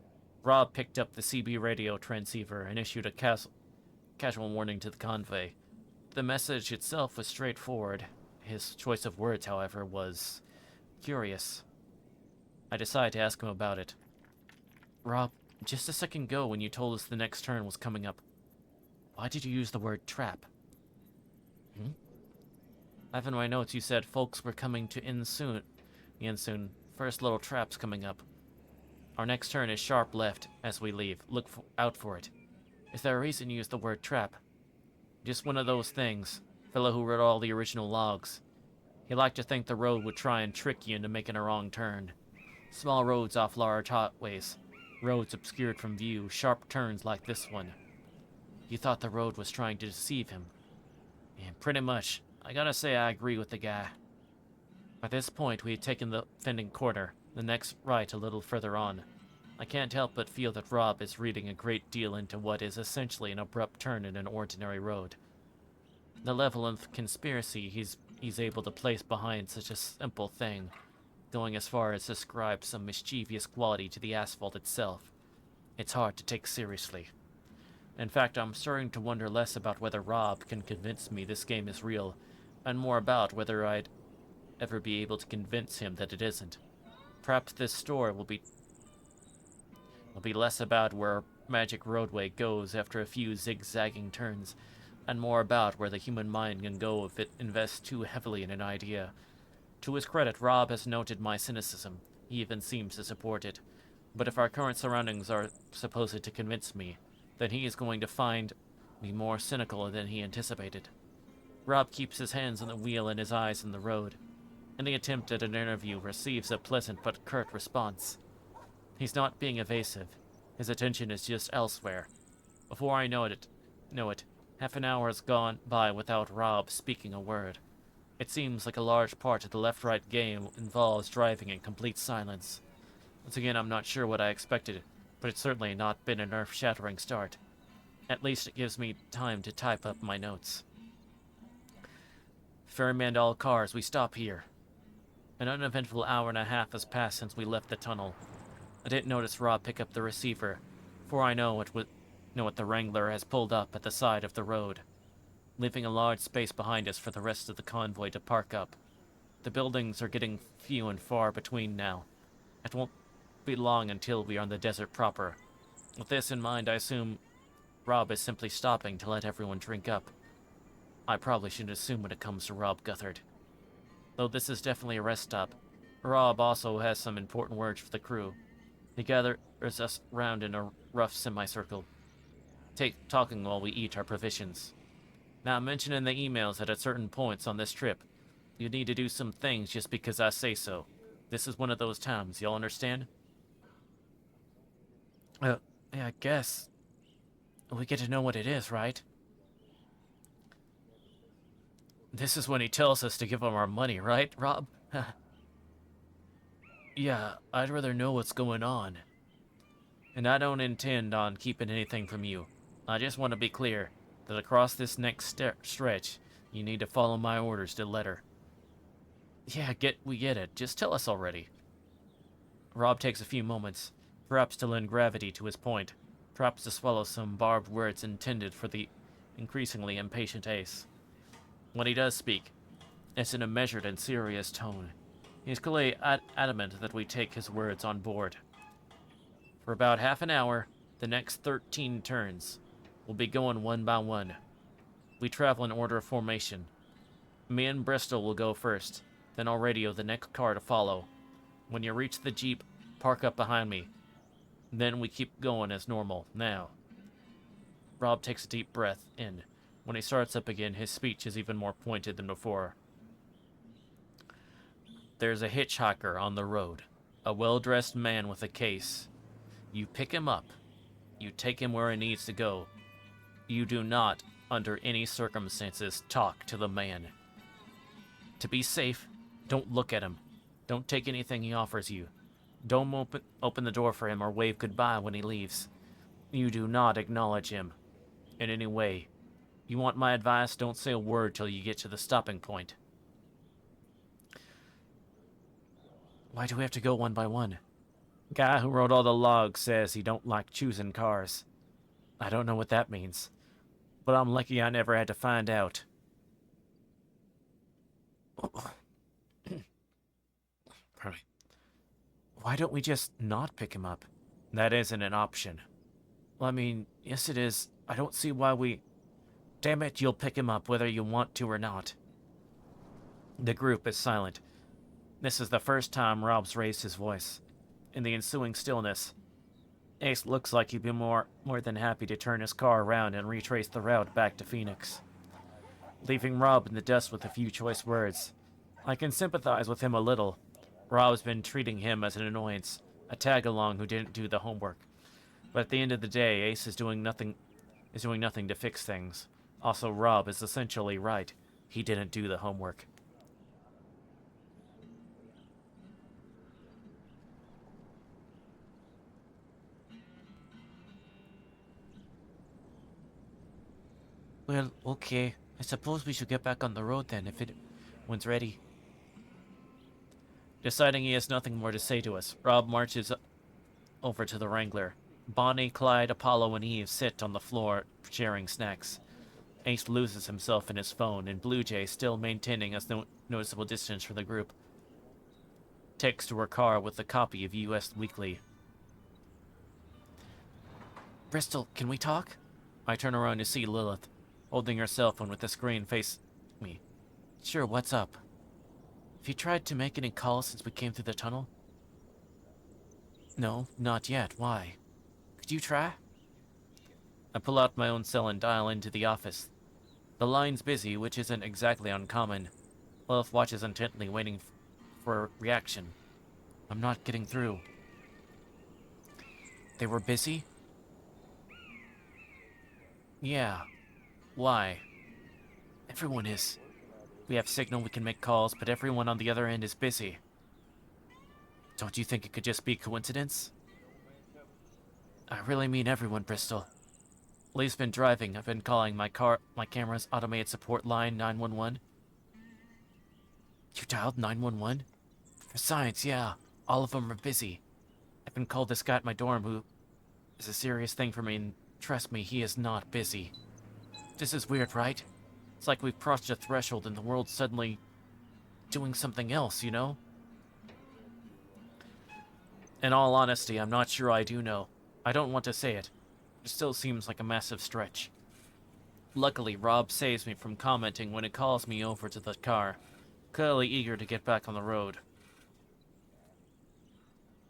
Rob picked up the CB radio transceiver and issued a casual warning to the convoy. The message itself was straightforward. His choice of words, however, was curious. I decided to ask him about it. Rob, just a second ago when you told us the next turn was coming up, why did you use the word trap? I have in my notes you said folks were coming to in soon. First little trap's coming up. Our next turn is sharp left as we leave. Look out for it. Is there a reason you used the word trap? Just one of those things. Fellow who wrote all the original logs. He liked to think the road would try and trick you into making a wrong turn. Small roads off large highways. Roads obscured from view. Sharp turns like this one. You thought the road was trying to deceive him. Yeah, pretty much. I gotta say I agree with the guy. At this point, we had taken the offending corner, the next right a little further on. I can't help but feel that Rob is reading a great deal into what is essentially an abrupt turn in an ordinary road. The level of conspiracy he's able to place behind such a simple thing, going as far as to ascribe some mischievous quality to the asphalt itself. It's hard to take seriously. In fact, I'm starting to wonder less about whether Rob can convince me this game is real, and more about whether I'd ever be able to convince him that it isn't. Perhaps this story will be less about where magic roadway goes after a few zigzagging turns, and more about where the human mind can go if it invests too heavily in an idea. To his credit, Rob has noted my cynicism. He even seems to support it. But if our current surroundings are supposed to convince me, then he is going to find me more cynical than he anticipated. Rob keeps his hands on the wheel and his eyes on the road. Any attempt at an interview receives a pleasant but curt response. He's not being evasive. His attention is just elsewhere. Before I know it, half an hour has gone by without Rob speaking a word. It seems like a large part of the left-right game involves driving in complete silence. Once again, I'm not sure what I expected, but it's certainly not been an earth-shattering start. At least it gives me time to type up my notes. Ferryman to all cars, we stop here. An uneventful hour and a half has passed since we left the tunnel. I didn't notice Rob pick up the receiver, for I know what the Wrangler has pulled up at the side of the road, leaving a large space behind us for the rest of the convoy to park up. The buildings are getting few and far between now. It won't be long until we are in the desert proper. With this in mind, I assume Rob is simply stopping to let everyone drink up. I probably shouldn't assume when it comes to Rob Guthard. Though this is definitely a rest stop, Rob also has some important words for the crew. He gathers us round in a rough semicircle, talking while we eat our provisions. Now, mention in the emails that at certain points on this trip, you need to do some things just because I say so. This is one of those times, y'all understand? Yeah, I guess. We get to know what it is, right? This is when he tells us to give him our money, right, Rob? Yeah, I'd rather know what's going on. And I don't intend on keeping anything from you. I just want to be clear that across this next stretch, you need to follow my orders to the letter. Yeah, we get it. Just tell us already. Rob takes a few moments, perhaps to lend gravity to his point, perhaps to swallow some barbed words intended for the increasingly impatient Ace. When he does speak, it's in a measured and serious tone. He is clearly adamant that we take his words on board. For about half an hour, the next 13 turns, we'll be going one by one. We travel in order of formation. Me and Bristol will go first, then I'll radio the next car to follow. When you reach the Jeep, park up behind me. Then we keep going as normal. Now. Rob takes a deep breath in. When he starts up again, his speech is even more pointed than before. There's a hitchhiker on the road, a well-dressed man with a case. You pick him up. You take him where he needs to go. You do not, under any circumstances, talk to the man. To be safe, don't look at him. Don't take anything he offers you. Don't open the door for him or wave goodbye when he leaves. You do not acknowledge him in any way. You want my advice? Don't say a word till you get to the stopping point. Why do we have to go one by one? Guy who wrote all the logs says he don't like choosing cars. I don't know what that means, but I'm lucky I never had to find out. Pardon me. Why don't we just not pick him up? That isn't an option. Well, I mean, yes it is. I don't see why we... Damn it, you'll pick him up whether you want to or not. The group is silent. This is the first time Rob's raised his voice. In the ensuing stillness, Ace looks like he'd be more than happy to turn his car around and retrace the route back to Phoenix, leaving Rob in the dust with a few choice words. I can sympathize with him a little. Rob's been treating him as an annoyance, a tag-along who didn't do the homework. But at the end of the day, Ace is doing nothing to fix things. Also, Rob is essentially right. He didn't do the homework. Well, okay. I suppose we should get back on the road then, if one's ready. Deciding he has nothing more to say to us, Rob marches over to the Wrangler. Bonnie, Clyde, Apollo, and Eve sit on the floor, sharing snacks. Ace loses himself in his phone, and Blue Jay, still maintaining a noticeable distance from the group, takes to her car with a copy of U.S. Weekly. Bristol, can we talk? I turn around to see Lilith, holding her cell phone with the screen face me. Sure, what's up? Have you tried to make any calls since we came through the tunnel? No, not yet. Why? Could you try? I pull out my own cell and dial into the office. The line's busy, which isn't exactly uncommon. Lilith watches intently, waiting for a reaction. I'm not getting through. They were busy? Yeah. Why? Everyone is. We have signal, we can make calls, but everyone on the other end is busy. Don't you think it could just be coincidence? I really mean everyone, Bristol. Lee's been driving. I've been calling my camera's automated support line 911. You dialed 911? For science, yeah. All of them are busy. I've been called this guy at my dorm who is a serious thing for me, and trust me, he is not busy. This is weird, right? It's like we've crossed a threshold and the world's suddenly doing something else, you know? In all honesty, I'm not sure I do know. I don't want to say it. It still seems like a massive stretch. Luckily, Rob saves me from commenting when he calls me over to the car, clearly eager to get back on the road.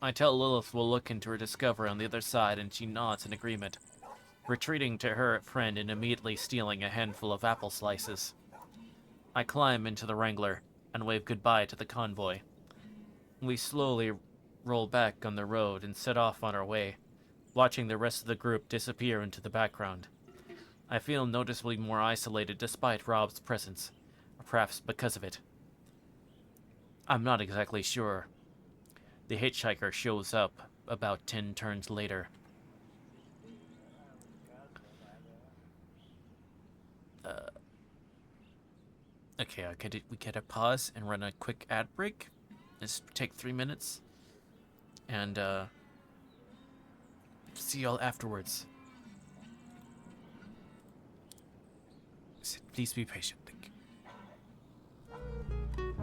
I tell Lilith we'll look into her discovery on the other side, and she nods in agreement, retreating to her friend and immediately stealing a handful of apple slices. I climb into the Wrangler and wave goodbye to the convoy. We slowly roll back on the road and set off on our way, watching the rest of the group disappear into the background. I feel noticeably more isolated despite Rob's presence, or perhaps because of it. I'm not exactly sure. The hitchhiker shows up about 10 turns later. Okay, we get a pause and run a quick ad break. Just take 3 minutes. And, see y'all afterwards. Please be patient. Thank you.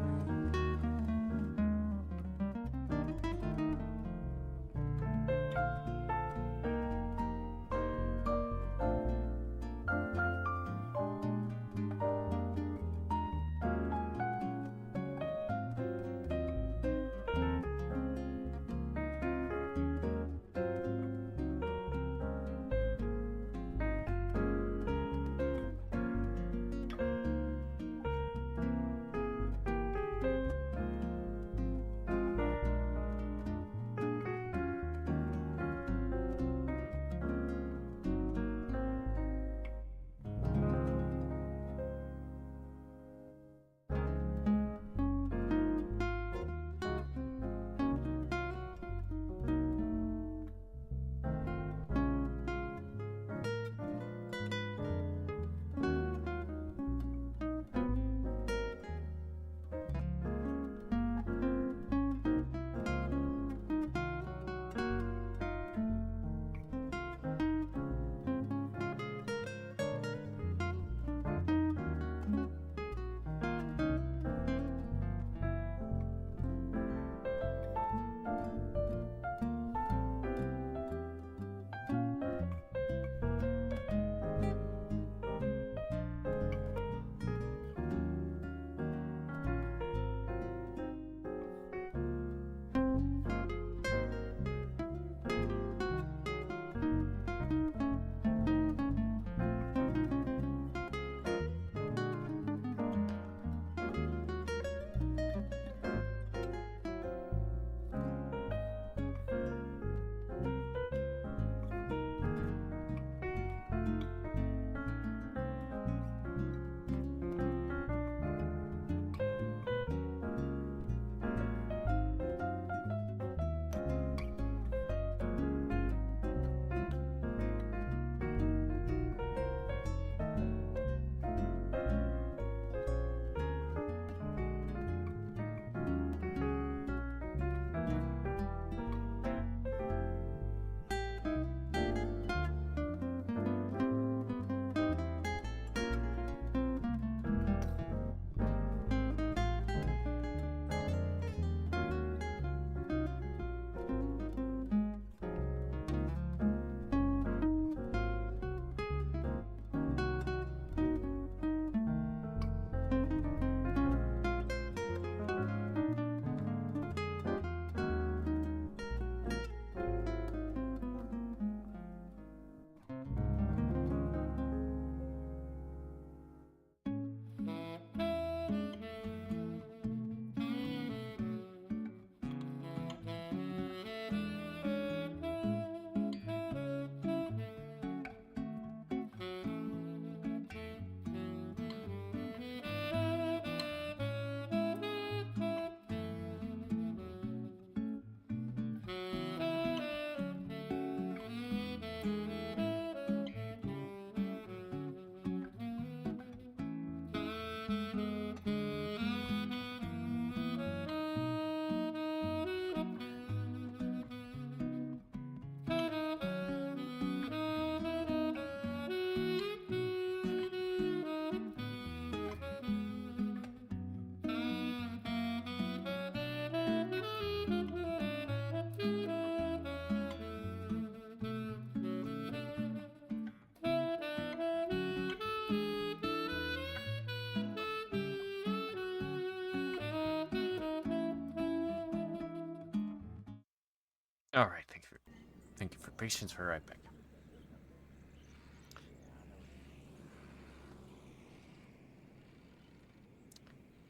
All right, thank you for patience. We're right back.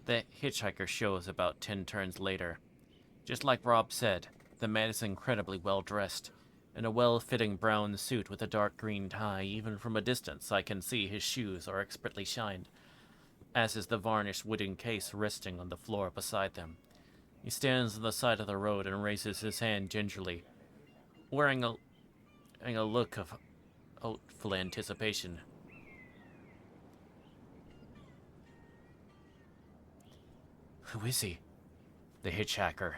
The hitchhiker shows about 10 turns later. Just like Rob said, the man is incredibly well dressed. In a well-fitting brown suit with a dark green tie, even from a distance I can see his shoes are expertly shined, as is the varnished wooden case resting on the floor beside them. He stands on the side of the road and raises his hand gingerly, wearing a look of hopeful anticipation. Who is he? The hitchhiker.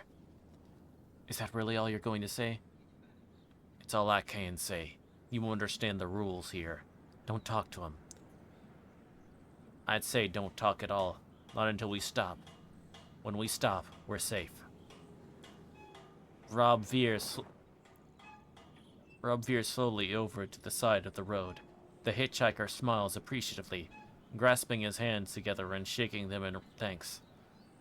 Is that really all you're going to say? It's all I can say. You understand the rules here. Don't talk to him. I'd say don't talk at all. Not until we stop. When we stop, we're safe. Rob veers slowly over to the side of the road. The hitchhiker smiles appreciatively, grasping his hands together and shaking them in thanks.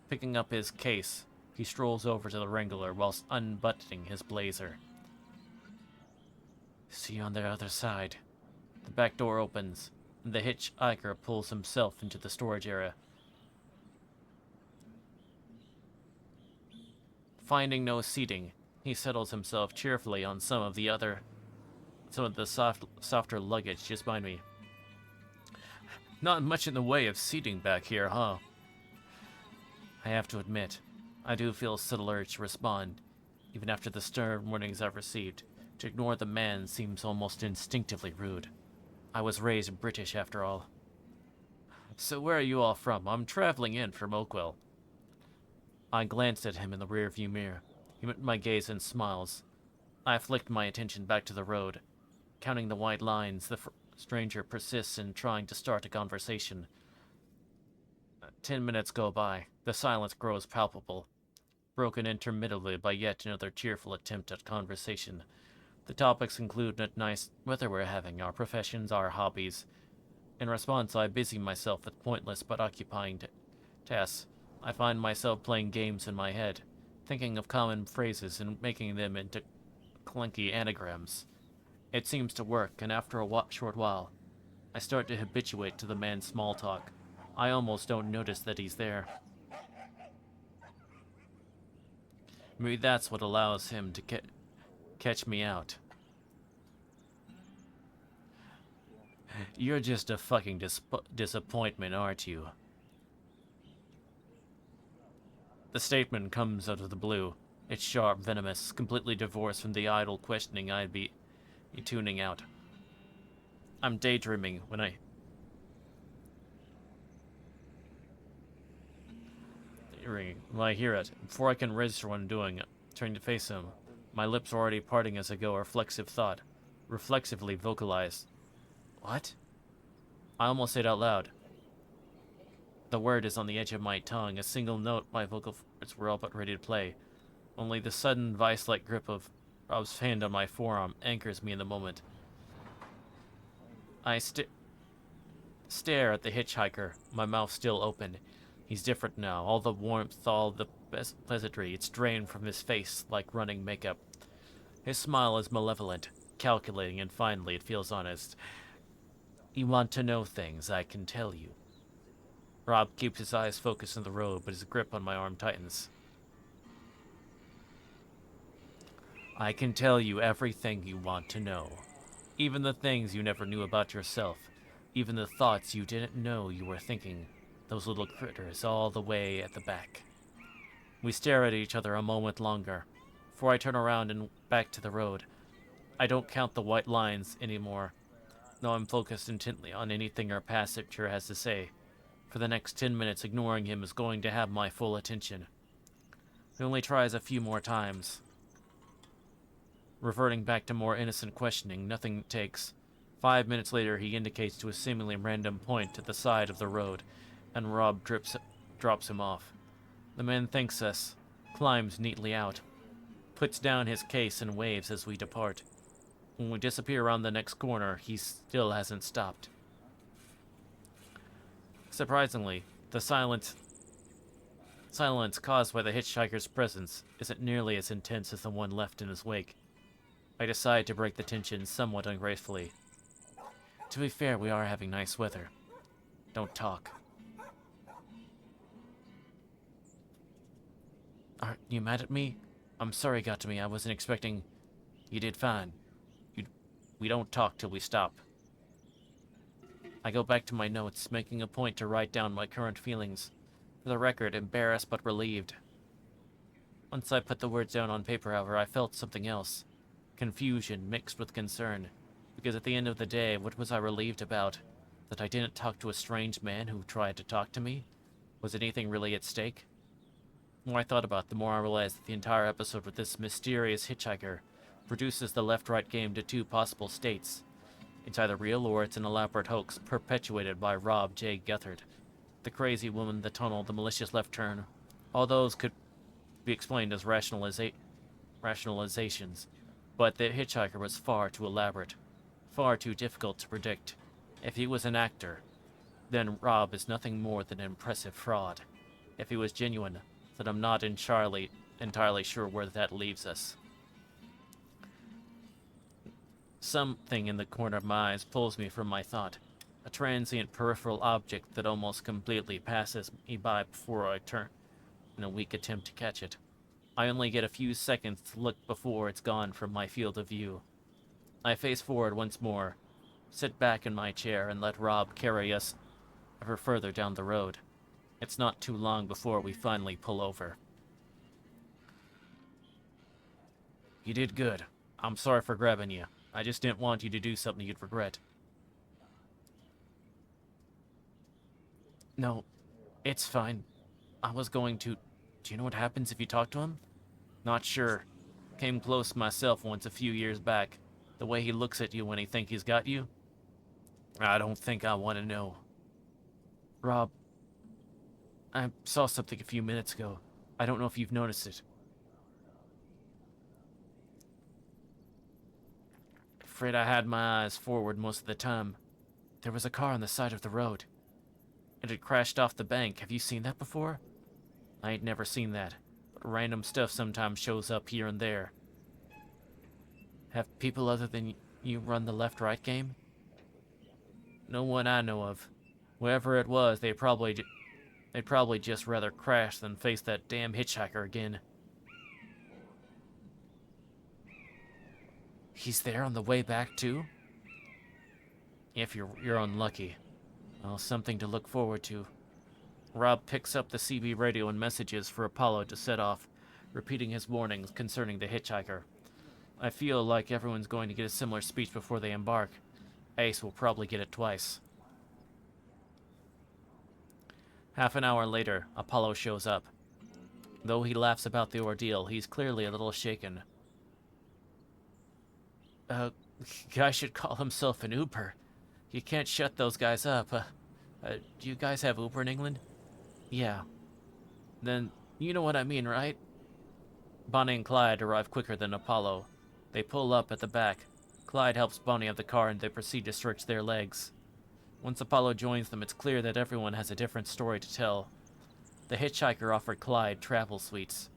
Picking up his case, he strolls over to the Wrangler whilst unbuttoning his blazer. See you on the other side. The back door opens, and the hitchhiker pulls himself into the storage area. Finding no seating, he settles himself cheerfully on some of the softer luggage just behind me. Not much in the way of seating back here, huh? I have to admit, I do feel a subtle urge to respond, even after the stern warnings I've received. To ignore the man seems almost instinctively rude. I was raised British, after all. So where are you all from? I'm traveling in from Oakwell. I glanced at him in the rearview mirror. He met my gaze and smiles. I flicked my attention back to the road. Counting the white lines, the stranger persists in trying to start a conversation. 10 minutes go by. The silence grows palpable, broken intermittently by yet another cheerful attempt at conversation. The topics include what nice weather we're having, our professions, our hobbies. In response, I busy myself with pointless but occupying tasks. I find myself playing games in my head, thinking of common phrases and making them into clunky anagrams. It seems to work, and after a short while, I start to habituate to the man's small talk. I almost don't notice that he's there. Maybe that's what allows him to catch me out. You're just a fucking disappointment, aren't you? The statement comes out of the blue. It's sharp, venomous, completely divorced from the idle questioning I'd be tuning out. I'm daydreaming when I hear it. Before I can register what I'm doing, turning to face him, my lips are already parting as I go, a reflexive thought. Reflexively vocalized. What? I almost say it out loud. The word is on the edge of my tongue, a single note my vocal cords were all but ready to play. Only the sudden vice-like grip of Rob's hand on my forearm anchors me in the moment. I stare at the hitchhiker, my mouth still open. He's different now. All the warmth, all the pleasantry, it's drained from his face like running makeup. His smile is malevolent, calculating, and finally it feels honest. You want to know things, I can tell you. Rob keeps his eyes focused on the road, but his grip on my arm tightens. I can tell you everything you want to know. Even the things you never knew about yourself. Even the thoughts you didn't know you were thinking. Those little critters all the way at the back. We stare at each other a moment longer, before I turn around and back to the road. I don't count the white lines anymore. No, I'm focused intently on anything our passenger has to say. For the next 10 minutes, ignoring him is going to have my full attention. He only tries a few more times. Reverting back to more innocent questioning, nothing takes. 5 minutes later, he indicates to a seemingly random point to the side of the road, and Rob drops him off. The man thanks us, climbs neatly out, puts down his case and waves as we depart. When we disappear around the next corner, he still hasn't stopped. Surprisingly, the silence Silence caused by the hitchhiker's presence isn't nearly as intense as the one left in his wake. I decide to break the tension somewhat ungracefully. To be fair, we are having nice weather. Don't talk. Aren't you mad at me? I'm sorry it got to me. I wasn't expecting... You did fine. We don't talk till we stop. I go back to my notes, making a point to write down my current feelings. For the record, embarrassed but relieved. Once I put the words down on paper, however, I felt something else. Confusion mixed with concern. Because at the end of the day, what was I relieved about? That I didn't talk to a strange man who tried to talk to me? Was anything really at stake? The more I thought about it, the more I realized that the entire episode with this mysterious hitchhiker reduces the left-right game to two possible states. It's either real or it's an elaborate hoax perpetuated by Rob J. Guthert. The crazy woman, the tunnel, the malicious left turn. All those could be explained as rationalizations. But the hitchhiker was far too elaborate. Far too difficult to predict. If he was an actor, then Rob is nothing more than an impressive fraud. If he was genuine, then I'm not entirely sure where that leaves us. Something in the corner of my eyes pulls me from my thought. A transient peripheral object that almost completely passes me by before I turn in a weak attempt to catch it. I only get a few seconds to look before it's gone from my field of view. I face forward once more, sit back in my chair, and let Rob carry us ever further down the road. It's not too long before we finally pull over. You did good. I'm sorry for grabbing you. I just didn't want you to do something you'd regret. No, it's fine. I was going to... Do you know what happens if you talk to him? Not sure. Came close myself once a few years back. The way he looks at you when he thinks he's got you? I don't think I want to know. Rob, I saw something a few minutes ago. I don't know if you've noticed it. Afraid I had my eyes forward most of the time. There was a car on the side of the road. It had crashed off the bank. Have you seen that before? I ain't never seen that, but random stuff sometimes shows up here and there. Have people other than you run the left-right game? No one I know of. Whoever it was, they'd probably just rather crash than face that damn hitchhiker again. He's there on the way back, too? If you're unlucky. Well, something to look forward to. Rob picks up the CB radio and messages for Apollo to set off, repeating his warnings concerning the hitchhiker. I feel like everyone's going to get a similar speech before they embark. Ace will probably get it twice. Half an hour later, Apollo shows up. Though he laughs about the ordeal, he's clearly a little shaken. Guy should call himself an Uber. You can't shut those guys up. Do you guys have Uber in England? Yeah. Then, you know what I mean, right? Bonnie and Clyde arrive quicker than Apollo. They pull up at the back. Clyde helps Bonnie out the car and they proceed to stretch their legs. Once Apollo joins them, it's clear that everyone has a different story to tell. The hitchhiker offered Clyde travel suites,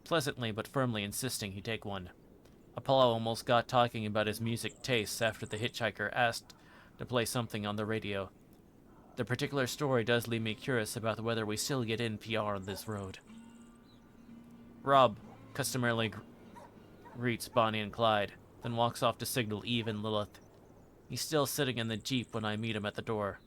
pleasantly but firmly insisting he take one. Apollo almost got talking about his music tastes after the hitchhiker asked to play something on the radio. The particular story does leave me curious about whether we still get NPR on this road. Rob customarily greets Bonnie and Clyde, then walks off to signal Eve and Lilith. He's still sitting in the Jeep when I meet him at the door.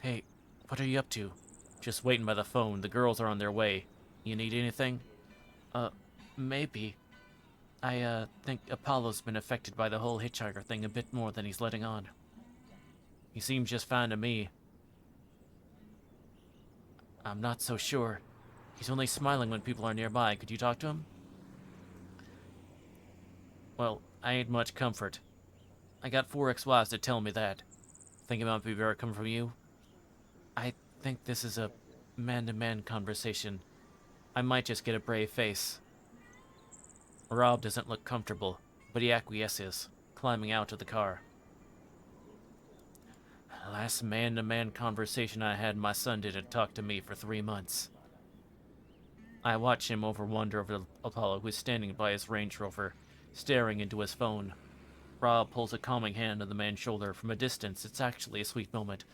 Hey, what are you up to? Just waiting by the phone. The girls are on their way. You need anything? Maybe. I think Apollo's been affected by the whole hitchhiker thing a bit more than he's letting on. He seems just fine to me. I'm not so sure. He's only smiling when people are nearby. Could you talk to him? Well, I ain't much comfort. I got 4 ex-wives to tell me that. Think it might be better coming from you? I think this is a man-to-man conversation. I might just get a brave face. Rob doesn't look comfortable, but he acquiesces, climbing out of the car. The last man-to-man conversation I had, my son didn't talk to me for 3 months. I watch him wander over to Apollo, who is standing by his Range Rover, staring into his phone. Rob pulls a calming hand on the man's shoulder. From a distance, it's actually a sweet moment.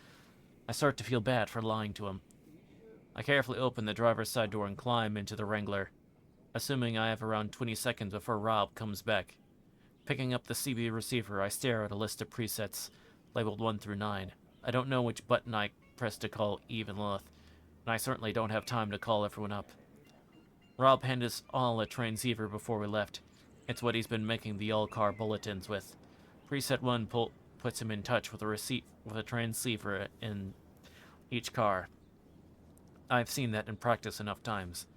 I start to feel bad for lying to him. I carefully open the driver's side door and climb into the Wrangler, assuming I have around 20 seconds before Rob comes back. Picking up the CB receiver, I stare at a list of presets, labeled 1 through 9. I don't know which button I press to call Eve and Lilith, and I certainly don't have time to call everyone up. Rob handed us all a transceiver before we left. It's what he's been making the all-car bulletins with. Preset 1 puts him in touch with a transceiver in each car. I've seen that in practice enough times.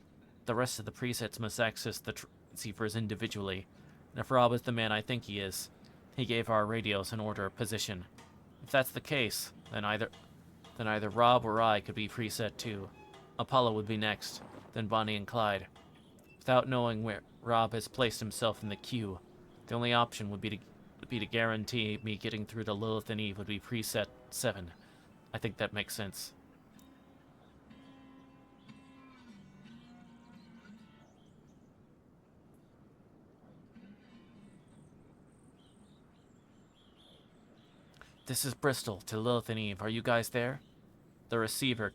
The rest of the presets must access the transceivers individually, and if Rob is the man I think he is, he gave our radios an order of position. If that's the case, then either Rob or I could be preset 2. Apollo would be next, then Bonnie and Clyde. Without knowing where Rob has placed himself in the queue, the only option would be to guarantee me getting through to Lilith and Eve would be preset 7. I think that makes sense. This is Bristol, to Lilith and Eve. Are you guys there? The receiver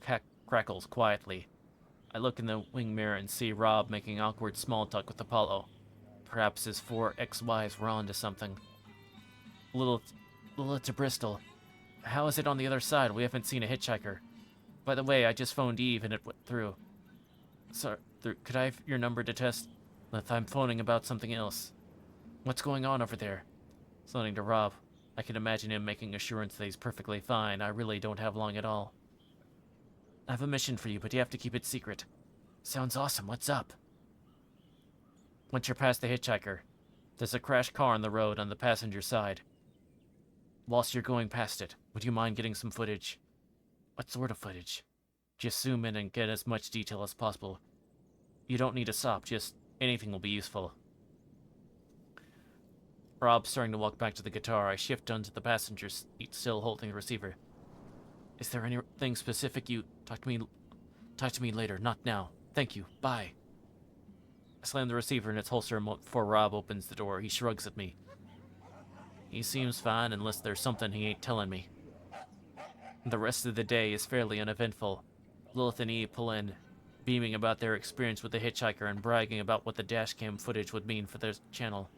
crackles quietly. I look in the wing mirror and see Rob making awkward small talk with Apollo. Perhaps his 4 ex-wives were onto something. Lilith to Bristol. How is it on the other side? We haven't seen a hitchhiker. By the way, I just phoned Eve and it went through. Sorry, could I have your number to test? Lilith, I'm phoning about something else. What's going on over there? Listening to Rob, I can imagine him making assurance that he's perfectly fine. I really don't have long at all. I have a mission for you, but you have to keep it secret. Sounds awesome. What's up? Once you're past the hitchhiker, there's a crashed car on the road on the passenger side. Whilst you're going past it, would you mind getting some footage? What sort of footage? Just zoom in and get as much detail as possible. You don't need to stop, just anything will be useful. Rob's starting to walk back to the guitar. I shift onto the passenger seat, still holding the receiver. Is there anything specific you... Talk to me later, not now. Thank you. Bye. I slam the receiver in its holster before Rob opens the door. He shrugs at me. He seems fine unless there's something he ain't telling me. The rest of the day is fairly uneventful. Lilith and Eve pull in, beaming about their experience with the hitchhiker and bragging about what the dashcam footage would mean for their channel.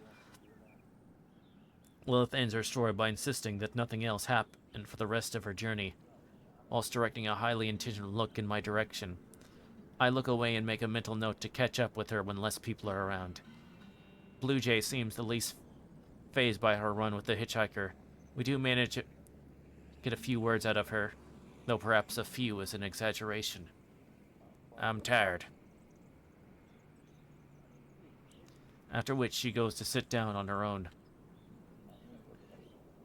Lilith ends her story by insisting that nothing else happened for the rest of her journey, whilst directing a highly intentional look in my direction. I look away and make a mental note to catch up with her when less people are around. Blue Jay seems the least fazed by her run with the hitchhiker. We do manage to get a few words out of her, though perhaps a few is an exaggeration. I'm tired. After which she goes to sit down on her own.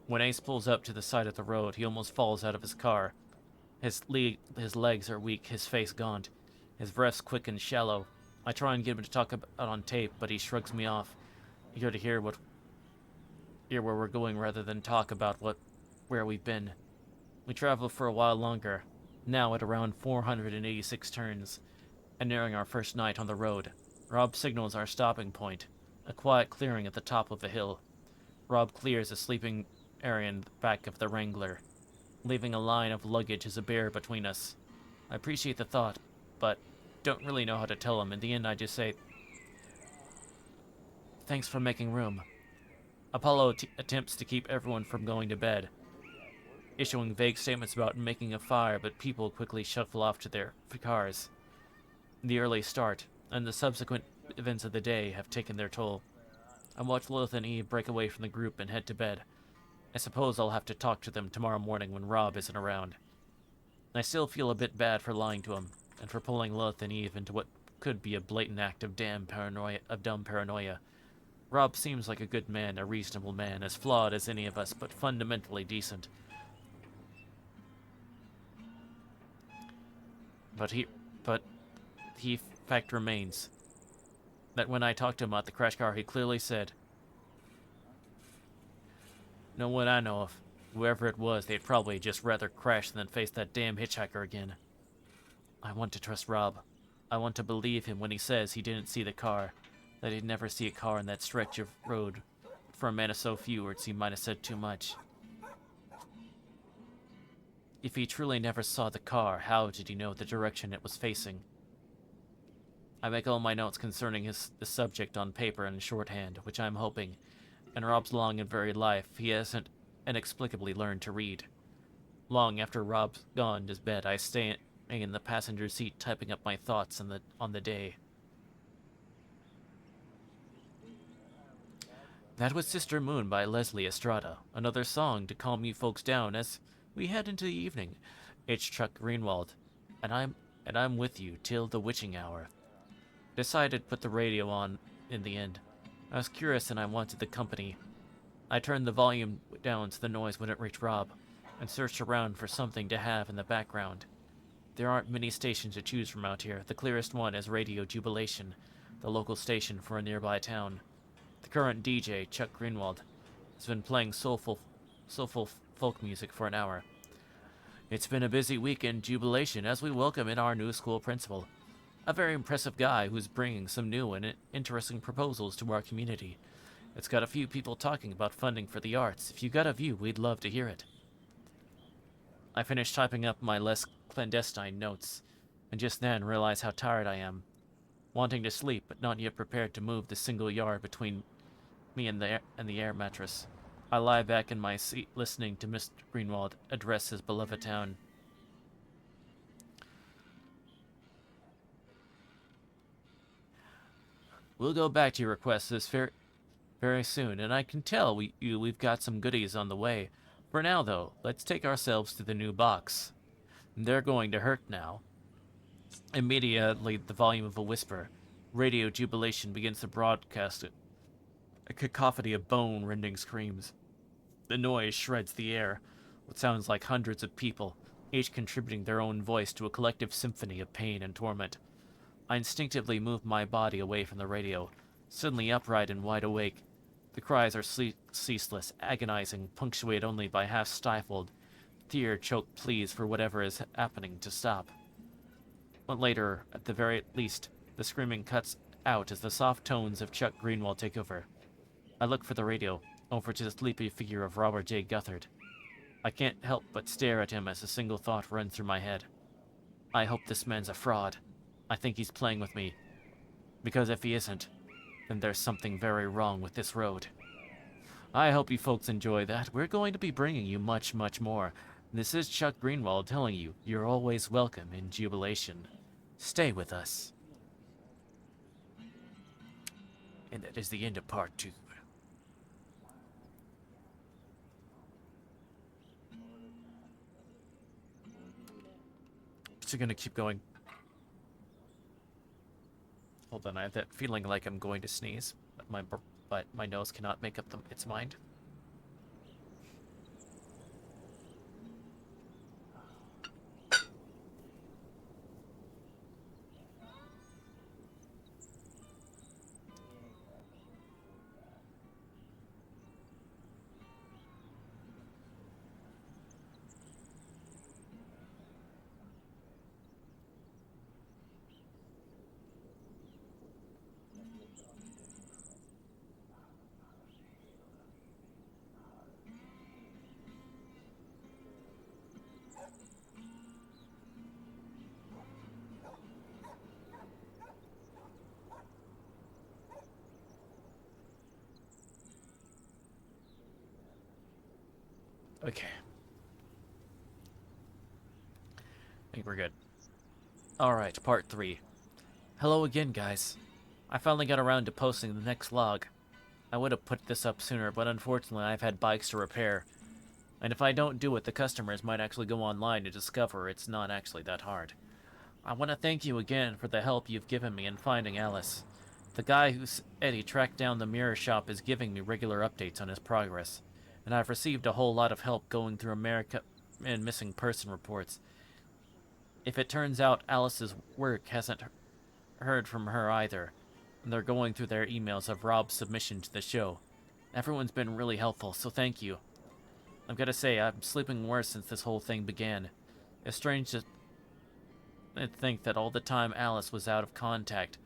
When Ace pulls up to the side of the road, he almost falls out of his car. His legs are weak, his face gaunt, his breath's quick and shallow. I try and get him to talk about on tape, but he shrugs me off, eager to hear where we're going rather than talk about where we've been. We travel for a while longer, now at around 486 turns, and nearing our first night on the road. Rob signals our stopping point, a quiet clearing at the top of a hill. Rob clears a sleeping area in the back of the Wrangler, leaving a line of luggage as a barrier between us. I appreciate the thought, but don't really know how to tell him. In the end, I just say, thanks for making room. Apollo attempts to keep everyone from going to bed, issuing vague statements about making a fire, but people quickly shuffle off to their cars. The early start and the subsequent events of the day have taken their toll. I watch Lilith and Eve break away from the group and head to bed. I suppose I'll have to talk to them tomorrow morning when Rob isn't around. I still feel a bit bad for lying to him, and for pulling Lilith and Eve into what could be a blatant act of dumb paranoia. Rob seems like a good man, a reasonable man, as flawed as any of us, but fundamentally decent. But fact remains that when I talked to him about the crash car, he clearly said, "No one I know of. Whoever it was, they'd probably just rather crash than face that damn hitchhiker again. I want to trust Rob. I want to believe him when he says he didn't see the car, that he'd never see a car in that stretch of road. For a man of so few words, he might have said too much. If he truly never saw the car, how did he know the direction it was facing? I make all my notes concerning the subject on paper in shorthand, which I'm hoping, in Rob's long and varied life, he hasn't inexplicably learned to read. Long after Rob's gone to bed, I stay in the passenger seat typing up my thoughts on the day. That was Sister Moon by Leslie Estrada, another song to calm you folks down as we head into the evening. It's Chuck Greenwald, and I'm with you till the witching hour. Decided to put the radio on in the end. I was curious and I wanted the company. I turned the volume down so the noise wouldn't reach Rob, and searched around for something to have in the background. There aren't many stations to choose from out here. The clearest one is Radio Jubilation, the local station for a nearby town. The current DJ, Chuck Greenwald, has been playing soulful folk music for an hour. It's been a busy week in Jubilation as we welcome in our new school principal. A very impressive guy who's bringing some new and interesting proposals to our community. It's got a few people talking about funding for the arts. If you got a view, we'd love to hear it. I finished typing up my less clandestine notes, and just then realized how tired I am. Wanting to sleep, but not yet prepared to move the single yard between me and the air mattress. I lie back in my seat listening to Mr. Greenwald address his beloved town. We'll go back to your request this very soon, and I can tell we've got some goodies on the way. For now, though, let's take ourselves to the new box. They're going to hurt now. Immediately, the volume of a whisper. Radio Jubilation begins to broadcast it. A cacophony of bone-rending screams. The noise shreds the air. What sounds like hundreds of people, each contributing their own voice to a collective symphony of pain and torment. I instinctively move my body away from the radio, suddenly upright and wide awake. The cries are ceaseless, agonizing, punctuated only by half-stifled, tear-choked pleas for whatever is happening to stop. But later, at the very least, the screaming cuts out as the soft tones of Chuck Greenwald take over. I look for the radio, over to the sleepy figure of Robert J. Guthard. I can't help but stare at him as a single thought runs through my head. I hope this man's a fraud. I think he's playing with me. Because if he isn't, then there's something very wrong with this road. I hope you folks enjoy that. We're going to be bringing you much, much more. This is Chuck Greenwald telling you you're always welcome in Jubilation. Stay with us. And that is the end of part 2. So gonna keep going. Hold on, I have that feeling like I'm going to sneeze, but my nose cannot make up its mind. Okay. I think we're good. Alright, part 3. Hello again, guys. I finally got around to posting the next log. I would have put this up sooner, but unfortunately I've had bikes to repair. And if I don't do it, the customers might actually go online to discover it's not actually that hard. I want to thank you again for the help you've given me in finding Alice. The guy who said he tracked down the mirror shop is giving me regular updates on his progress. And I've received a whole lot of help going through America and missing person reports. If it turns out Alice's work hasn't heard from her either, and they're going through their emails of Rob's submission to the show. Everyone's been really helpful, so thank you. I've got to say, I'm sleeping worse since this whole thing began. It's strange to think that all the time Alice was out of contact,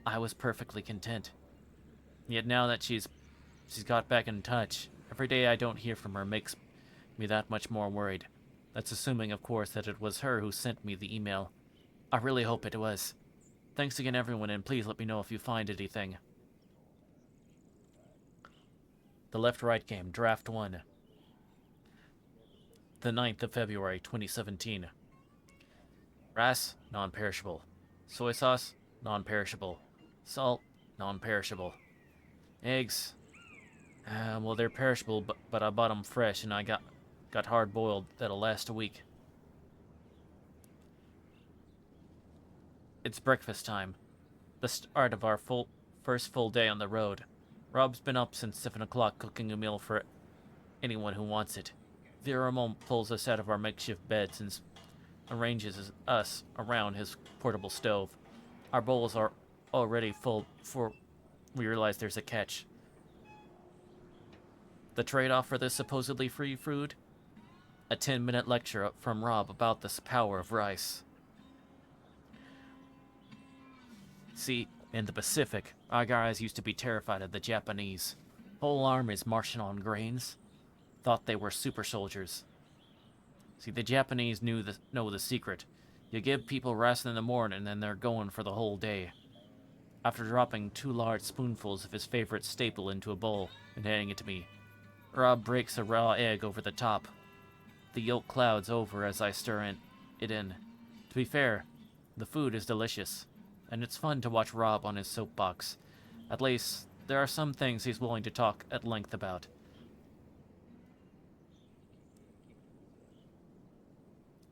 I was perfectly content. Yet now that she's got back in touch, every day I don't hear from her makes me that much more worried. That's assuming, of course, that it was her who sent me the email. I really hope it was. Thanks again, everyone, and please let me know if you find anything. The Left-Right Game, Draft 1. The 9th of February, 2017. Rice, non-perishable. Soy sauce, non-perishable. Salt, non-perishable. Eggs, well, they're perishable, but I bought them fresh, and I got hard-boiled that'll last a week. It's breakfast time. The start of our first full day on the road. Rob's been up since 7 o'clock cooking a meal for anyone who wants it. Viramon pulls us out of our makeshift beds and arranges us around his portable stove. Our bowls are already full before we realize there's a catch. The trade-off for this supposedly free food? A 10-minute lecture from Rob about the power of rice. See, in the Pacific, our guys used to be terrified of the Japanese. Whole armies marching on grains. Thought they were super soldiers. See, the Japanese know the secret. You give people rice in the morning and they're going for the whole day. After dropping 2 large spoonfuls of his favorite staple into a bowl and handing it to me, Rob breaks a raw egg over the top. The yolk clouds over as I stir it in. To be fair, the food is delicious, and it's fun to watch Rob on his soapbox. At least, there are some things he's willing to talk at length about.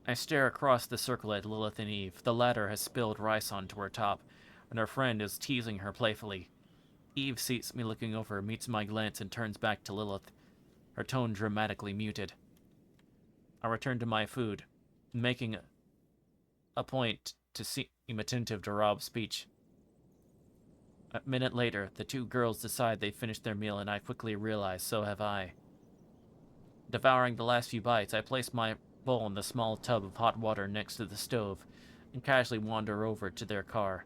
I stare across the circle at Lilith and Eve. The latter has spilled rice onto her top, and her friend is teasing her playfully. Eve sees me looking over, meets my glance, and turns back to Lilith, her tone dramatically muted. I return to my food, making a point to seem attentive to Rob's speech. A minute later, the 2 girls decide they've finished their meal, and I quickly realize so have I. Devouring the last few bites, I place my bowl in the small tub of hot water next to the stove and casually wander over to their car.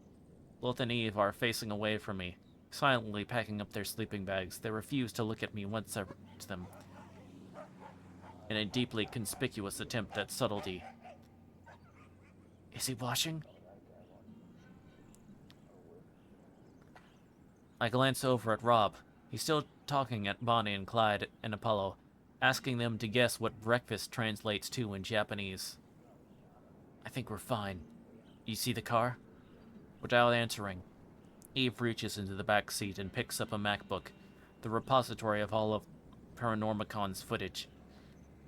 Lilith and Eve are facing away from me, silently packing up their sleeping bags. They refuse to look at me once I reach them, in a deeply conspicuous attempt at subtlety. Is he washing? I glance over at Rob. He's still talking at Bonnie and Clyde and Apollo, asking them to guess what breakfast translates to in Japanese. I think we're fine. You see the car? Without answering, Eve reaches into the back seat and picks up a MacBook, the repository of all of Paranormicon's footage.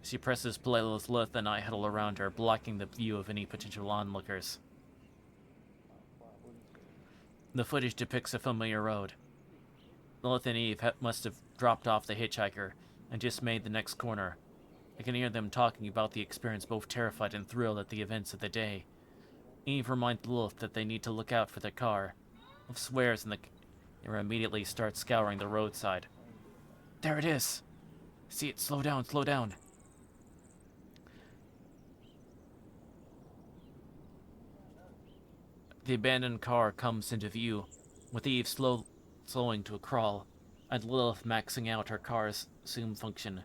She presses play as Lilith and I huddle around her, blocking the view of any potential onlookers. The footage depicts a familiar road. Lilith and Eve must have dropped off the hitchhiker and just made the next corner. I can hear them talking about the experience, both terrified and thrilled at the events of the day. Eve reminds Lilith that they need to look out for the car. Lilith swears and the camera immediately starts scouring the roadside. There it is! See it, slow down, slow down. The abandoned car comes into view, with Eve slowing to a crawl, and Lilith maxing out her car's zoom function.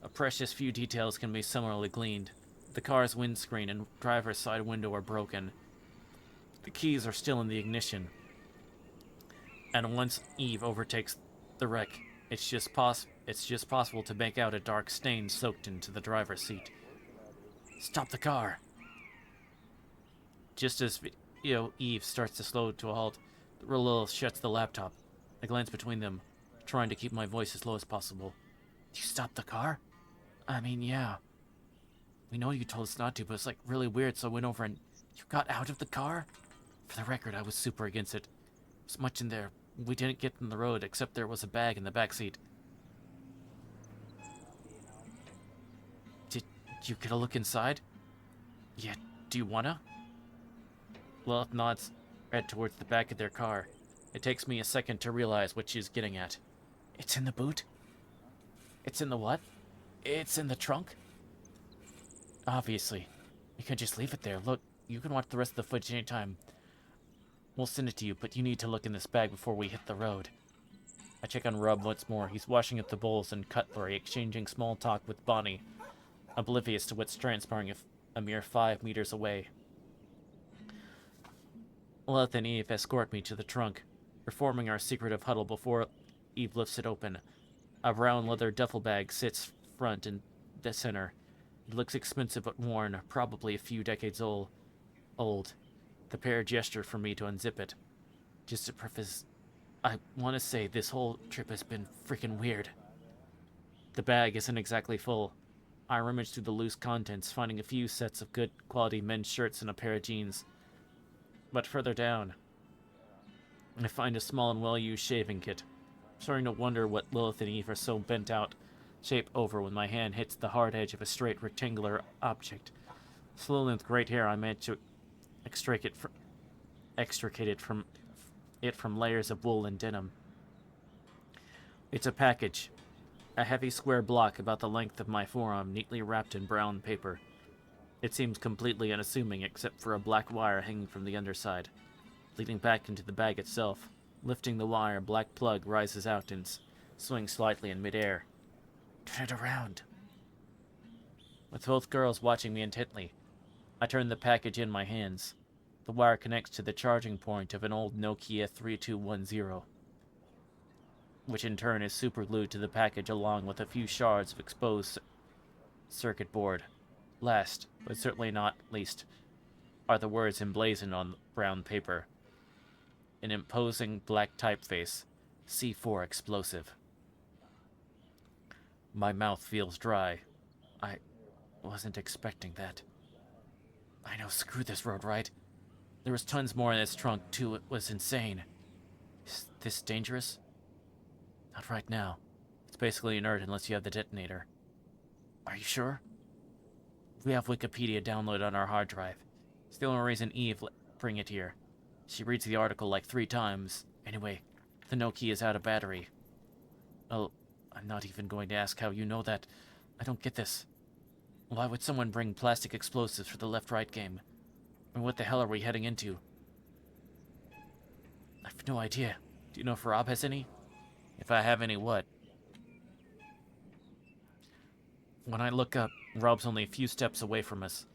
A precious few details can be similarly gleaned. The car's windscreen and driver's side window are broken. The keys are still in the ignition. And once Eve overtakes the wreck, it's just possible to make out a dark stain soaked into the driver's seat. Stop the car! Just as Eve starts to slow to a halt, Lilith shuts the laptop. I glance between them, trying to keep my voice as low as possible. You stopped the car? I mean, yeah. We know you told us not to, but it's like really weird, so I went over and... You got out of the car? For the record, I was super against it. There's much in there. We didn't get in the road, except there was a bag in the back seat. Did you get a look inside? Yeah, do you wanna? Lilith nods right towards the back of their car. It takes me a second to realize what she's getting at. It's in the boot? It's in the what? It's in the trunk? Obviously. You can't just leave it there. Look, you can watch the rest of the footage anytime. We'll send it to you, but you need to look in this bag before we hit the road. I check on Rob once more. He's washing up the bowls and cutlery, exchanging small talk with Bonnie, oblivious to what's transpiring a mere 5 meters away. Lilith and Eve escort me to the trunk, performing our secretive huddle before Eve lifts it open. A brown leather duffel bag sits front and the center. It looks expensive but worn, probably a few decades old. The pair gesture for me to unzip it. Just to preface, I want to say this whole trip has been freaking weird. The bag isn't exactly full. I rummage through the loose contents, finding a few sets of good quality men's shirts and a pair of jeans. But further down, I find a small and well-used shaving kit. I'm starting to wonder what Lilith and Eve are so bent out shape over when my hand hits the hard edge of a straight rectangular object. Slowly with great hair, I manage to extricate it from layers of wool and denim. It's a package. A heavy square block about the length of my forearm, neatly wrapped in brown paper. It seems completely unassuming except for a black wire hanging from the underside. Leading back into the bag itself. Lifting the wire, a black plug rises out and swings slightly in midair. Turn it around. With both girls watching me intently, I turn the package in my hands. The wire connects to the charging point of an old Nokia 3210, which in turn is superglued to the package along with a few shards of exposed circuit board. Last, but certainly not least, are the words emblazoned on brown paper. An imposing black typeface, C4 explosive. My mouth feels dry. I wasn't expecting that. I know, screw this road, right? There was tons more in this trunk, too. It was insane. Is this dangerous? Not right now. It's basically inert unless you have the detonator. Are you sure? We have Wikipedia downloaded on our hard drive. It's the only reason Eve bring it here. She reads the article like 3 times. Anyway, the Nokia is out of battery. Well, I'm not even going to ask how you know that. I don't get this. Why would someone bring plastic explosives for the left-right game? And what the hell are we heading into? I have no idea. Do you know if Rob has any? If I have any, what? When I look up, Rob's only a few steps away from us.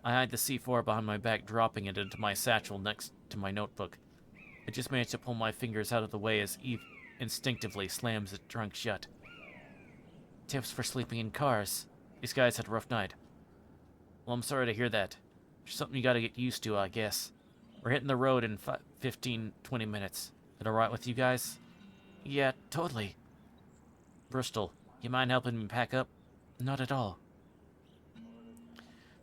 I hide the C4 behind my back, dropping it into my satchel next to my notebook. I just managed to pull my fingers out of the way as Eve instinctively slams the trunk shut. Tips for sleeping in cars. These guys had a rough night. Well, I'm sorry to hear that. There's something you gotta get used to, I guess. We're hitting the road in 15, 20 minutes. That alright with you guys? Yeah, totally. Bristol, you mind helping me pack up? Not at all.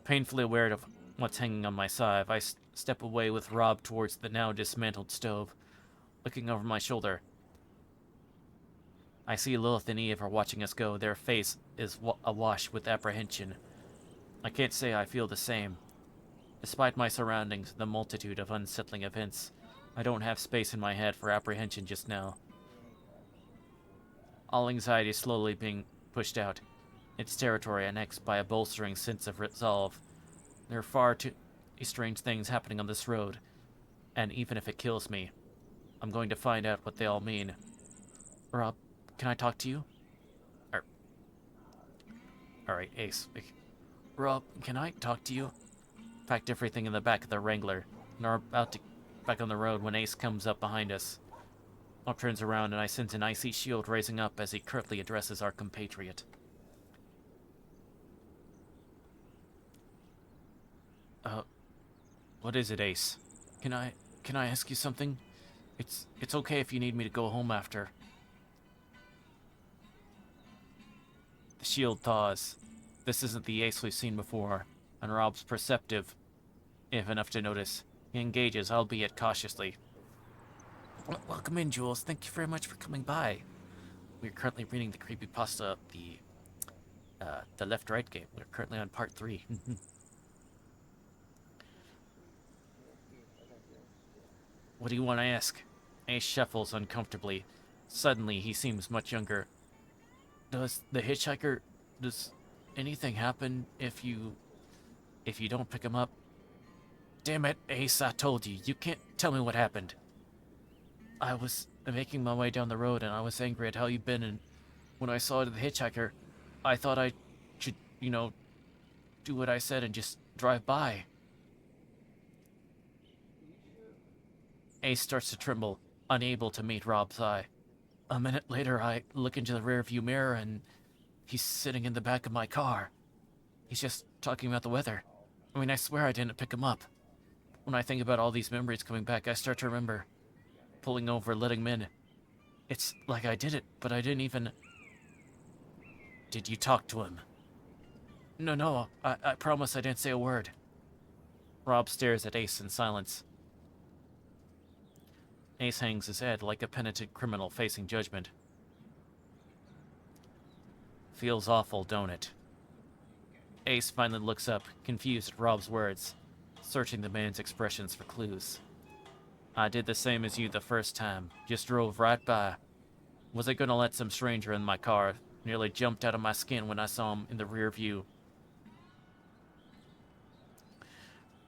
Painfully aware of what's hanging on my side, I step away with Rob towards the now dismantled stove. Looking over my shoulder, I see Lilith and Eve are watching us go. Their face is awash with apprehension. I can't say I feel the same. Despite my surroundings and the multitude of unsettling events, I don't have space in my head for apprehension just now. All anxiety is slowly being pushed out, its territory annexed by a bolstering sense of resolve. There are far too strange things happening on this road, and even if it kills me, I'm going to find out what they all mean. Rob, can I talk to you? Alright, Ace. Rob, can I talk to you? Packed everything in the back of the Wrangler, and are about to back on the road when Ace comes up behind us. Rob turns around and I sense an icy shield raising up as he curtly addresses our compatriot. What is it, Ace? Can I ask you something? It's okay if you need me to go home after. The shield thaws. This isn't the Ace we've seen before, and Rob's perceptive, if enough to notice. He engages, albeit cautiously. Welcome in, Jules. Thank you very much for coming by. We're currently reading the creepypasta, the left-right game. We're currently on part 3. What do you want to ask? Ace shuffles uncomfortably. Suddenly, he seems much younger. Does anything happen if you don't pick him up? Damn it, Ace, I told you. You can't tell me what happened. I was making my way down the road and I was angry at how you've been, and when I saw the hitchhiker, I thought I should, do what I said and just drive by. Ace starts to tremble, unable to meet Rob's eye. A minute later, I look into the rearview mirror and he's sitting in the back of my car. He's just talking about the weather. I mean, I swear I didn't pick him up. When I think about all these memories coming back, I start to remember pulling over, letting him in. It's like I did it, but I didn't even... Did you talk to him? No, I promise I didn't say a word. Rob stares at Ace in silence. Ace hangs his head like a penitent criminal facing judgment. Feels awful, don't it? Ace finally looks up, confused at Rob's words, searching the man's expressions for clues. I did the same as you the first time, just drove right by. Was I gonna let some stranger in my car? Nearly jumped out of my skin when I saw him in the rear view.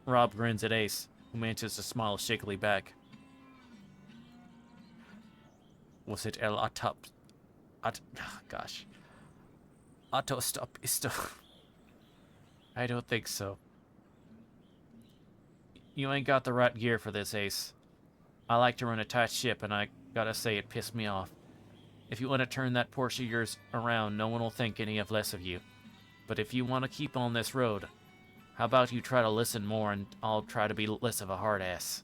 Rob grins at Ace, who manages to smile shakily back. Was it el autostopisto? I don't think so. You ain't got the right gear for this, Ace. I like to run a tight ship, and I gotta say it pissed me off. If you want to turn that Porsche of yours around, no one will think any of less of you. But if you want to keep on this road, how about you try to listen more and I'll try to be less of a hard ass.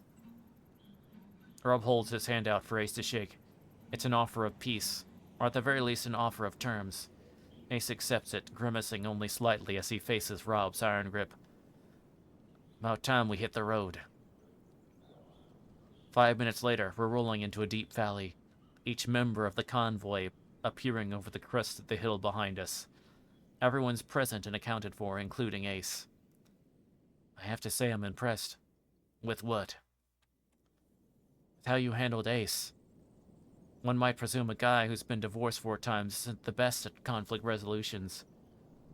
Rob holds his hand out for Ace to shake. It's an offer of peace, or at the very least an offer of terms. Ace accepts it, grimacing only slightly as he faces Rob's iron grip. About time we hit the road. 5 minutes later, we're rolling into a deep valley, each member of the convoy appearing over the crest of the hill behind us. Everyone's present and accounted for, including Ace. I have to say I'm impressed. With what? With how you handled Ace. One might presume a guy who's been divorced 4 times isn't the best at conflict resolutions.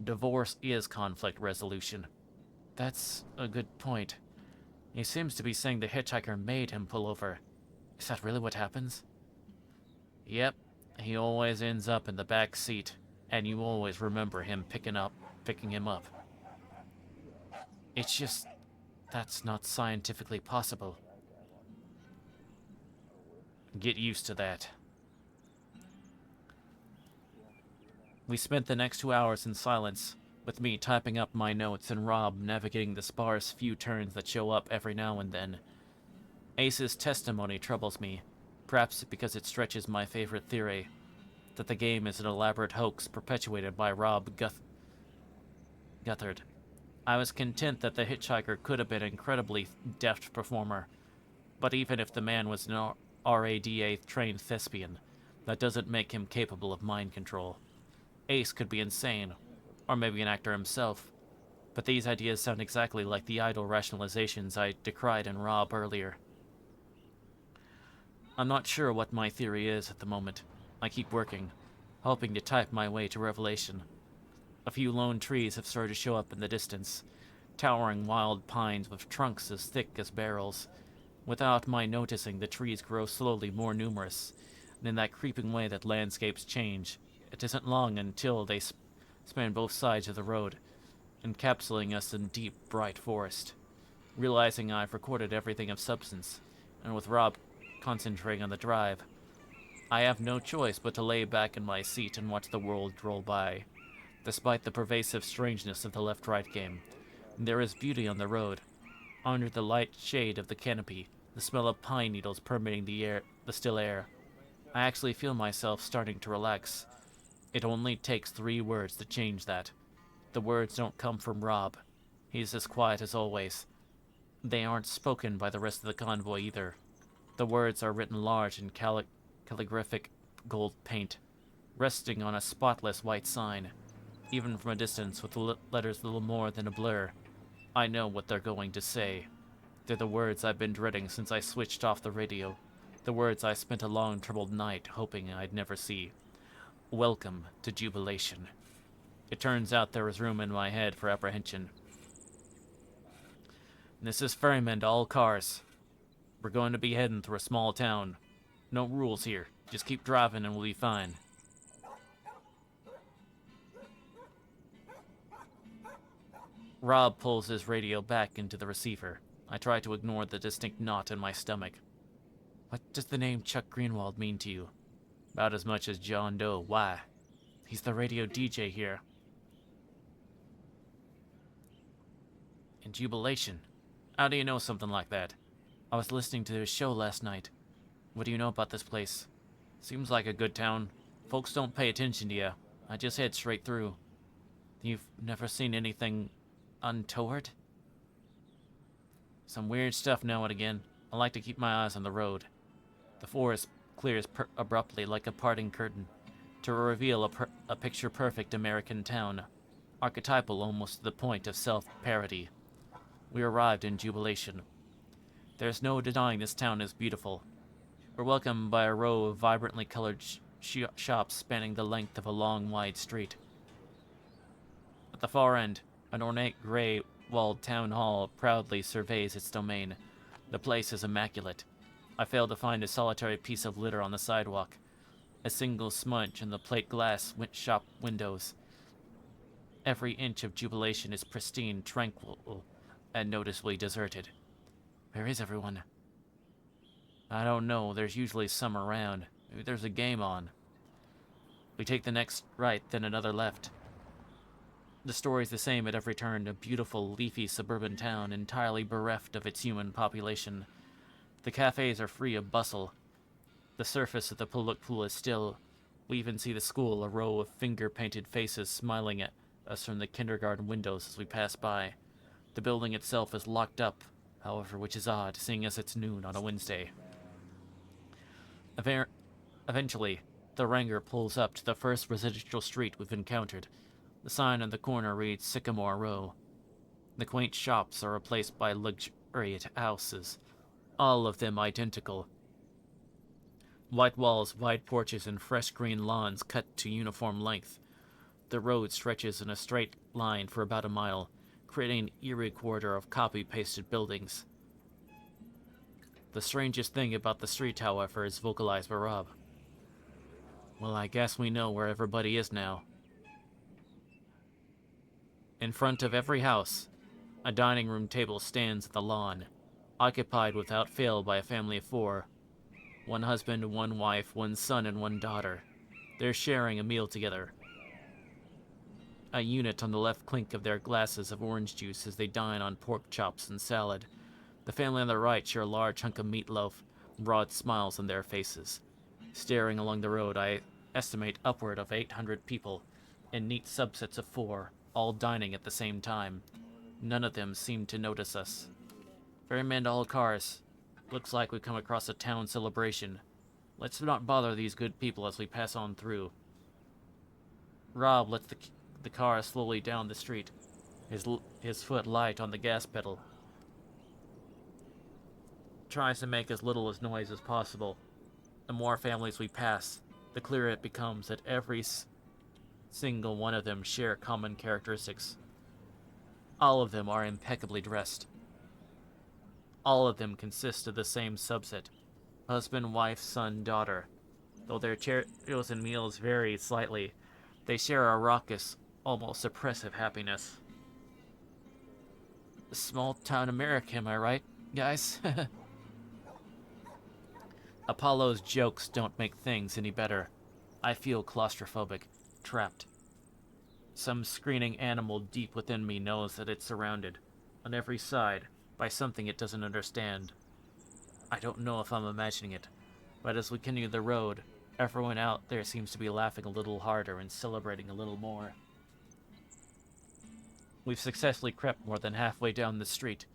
Divorce is conflict resolution. That's a good point. He seems to be saying the hitchhiker made him pull over. Is that really what happens? Yep, he always ends up in the back seat, and you always remember him picking him up. It's just, that's not scientifically possible. Get used to that. We spent the next 2 hours in silence, with me typing up my notes and Rob navigating the sparse few turns that show up every now and then. Ace's testimony troubles me, perhaps because it stretches my favorite theory, that the game is an elaborate hoax perpetuated by Rob Guthard. I was content that the hitchhiker could have been an incredibly deft performer, but even if the man was an RADA-trained thespian, that doesn't make him capable of mind control. Ace could be insane, or maybe an actor himself, but these ideas sound exactly like the idle rationalizations I decried in Rob earlier. I'm not sure what my theory is at the moment. I keep working, hoping to type my way to revelation. A few lone trees have started to show up in the distance, towering wild pines with trunks as thick as barrels. Without my noticing, the trees grow slowly more numerous, and in that creeping way that landscapes change, it isn't long until they span both sides of the road, encapsulating us in deep, bright forest. Realizing I've recorded everything of substance, and with Rob concentrating on the drive, I have no choice but to lay back in my seat and watch the world roll by. Despite the pervasive strangeness of the left-right game, there is beauty on the road. Under the light shade of the canopy, the smell of pine needles permeating the still air. I actually feel myself starting to relax. It only takes 3 words to change that. The words don't come from Rob. He's as quiet as always. They aren't spoken by the rest of the convoy either. The words are written large in calligraphic gold paint, resting on a spotless white sign. Even from a distance, with the letters little more than a blur, I know what they're going to say. They're the words I've been dreading since I switched off the radio. The words I spent a long, troubled night hoping I'd never see. Welcome to Jubilation. It turns out there was room in my head for apprehension. This is Ferryman to all cars. We're going to be heading through a small town. No rules here. Just keep driving and we'll be fine. Rob pulls his radio back into the receiver. I try to ignore the distinct knot in my stomach. What does the name Chuck Greenwald mean to you? About as much as John Doe. Why? He's the radio DJ here. In Jubilation. How do you know something like that? I was listening to his show last night. What do you know about this place? Seems like a good town. Folks don't pay attention to you. I just head straight through. You've never seen anything untoward? Some weird stuff now and again. I like to keep my eyes on the road. The forest clears abruptly like a parting curtain to reveal a picture-perfect American town, archetypal almost to the point of self-parody. We arrived in Jubilation. There's no denying this town is beautiful. We're welcomed by a row of vibrantly colored shops spanning the length of a long, wide street. At the far end, an ornate gray-walled town hall proudly surveys its domain. The place is immaculate. I failed to find a solitary piece of litter on the sidewalk, a single smudge in the plate glass shop windows. Every inch of Jubilation is pristine, tranquil, and noticeably deserted. Where is everyone? I don't know. There's usually some around. Maybe there's a game on. We take the next right, then another left. The story's the same at every turn, a beautiful, leafy suburban town entirely bereft of its human population. The cafes are free of bustle. The surface of the public pool is still. We even see the school, a row of finger-painted faces smiling at us from the kindergarten windows as we pass by. The building itself is locked up, however, which is odd, seeing as it's noon on a Wednesday. Eventually, the Ranger pulls up to the first residential street we've encountered. The sign on the corner reads Sycamore Row. The quaint shops are replaced by luxuriant houses, all of them identical. White walls, wide porches, and fresh green lawns cut to uniform length. The road stretches in a straight line for about a mile, creating an eerie corridor of copy-pasted buildings. The strangest thing about the street, however, is vocalized by Rob. Well, I guess we know where everybody is now. In front of every house, a dining room table stands at the lawn, occupied without fail by a family of 4. One husband, one wife, one son, and one daughter. They're sharing a meal together. A unit on the left clink of their glasses of orange juice as they dine on pork chops and salad. The family on the right share a large hunk of meatloaf, broad smiles on their faces. Staring along the road, I estimate upward of 800 people, in neat subsets of 4, all dining at the same time. None of them seem to notice us. Ferryman to all cars. Looks like we've come across a town celebration. Let's not bother these good people as we pass on through. Rob lets the car slowly down the street, his foot light on the gas pedal. Tries to make as little as noise as possible. The more families we pass, the clearer it becomes that every single one of them share common characteristics. All of them are impeccably dressed. All of them consist of the same subset: husband, wife, son, daughter. Though their chosen meals vary slightly, they share a raucous, almost oppressive happiness. Small-town America, am I right, guys? Apollo's jokes don't make things any better. I feel claustrophobic, trapped. Some screaming animal deep within me knows that it's surrounded, on every side, by something it doesn't understand. I don't know if I'm imagining it, but as we continue the road, everyone out there seems to be laughing a little harder and celebrating a little more. We've successfully crept more than halfway down the street,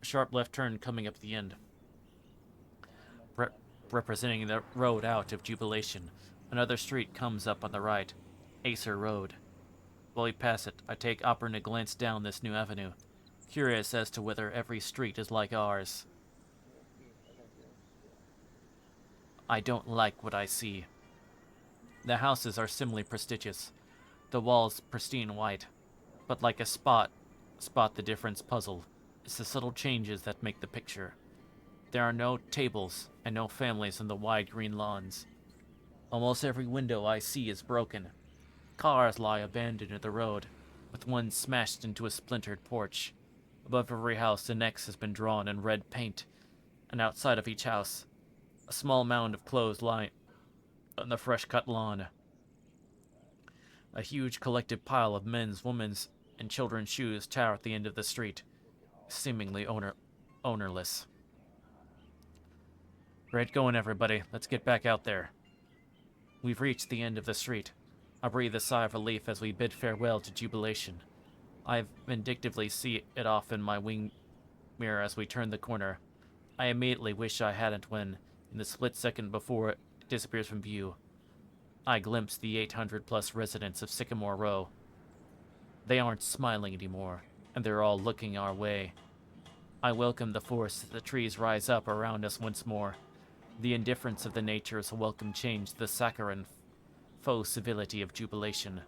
a sharp left turn coming up the end. Representing the road out of Jubilation, another street comes up on the right, Acer Road. While we pass it, I take Opera to glance down this new avenue, curious as to whether every street is like ours. I don't like what I see. The houses are similarly prestigious. The walls pristine white, but like a spot the difference puzzle. It's the subtle changes that make the picture. There are no tables and no families on the wide green lawns. Almost every window I see is broken. Cars lie abandoned at the road, with one smashed into a splintered porch. Above every house, an X has been drawn in red paint, and outside of each house, a small mound of clothes lie on the fresh-cut lawn. A huge collective pile of men's, women's, and children's shoes tower at the end of the street, seemingly ownerless. Great going, everybody. Let's get back out there. We've reached the end of the street. I breathe a sigh of relief as we bid farewell to Jubilation. I vindictively see it off in my wing mirror as we turn the corner. I immediately wish I hadn't when, in the split second before it disappears from view, I glimpse the 800-plus residents of Sycamore Row. They aren't smiling anymore, and they're all looking our way. I welcome the force that the trees rise up around us once more. The indifference of the nature is a welcome change to the saccharine, faux civility of Jubilation.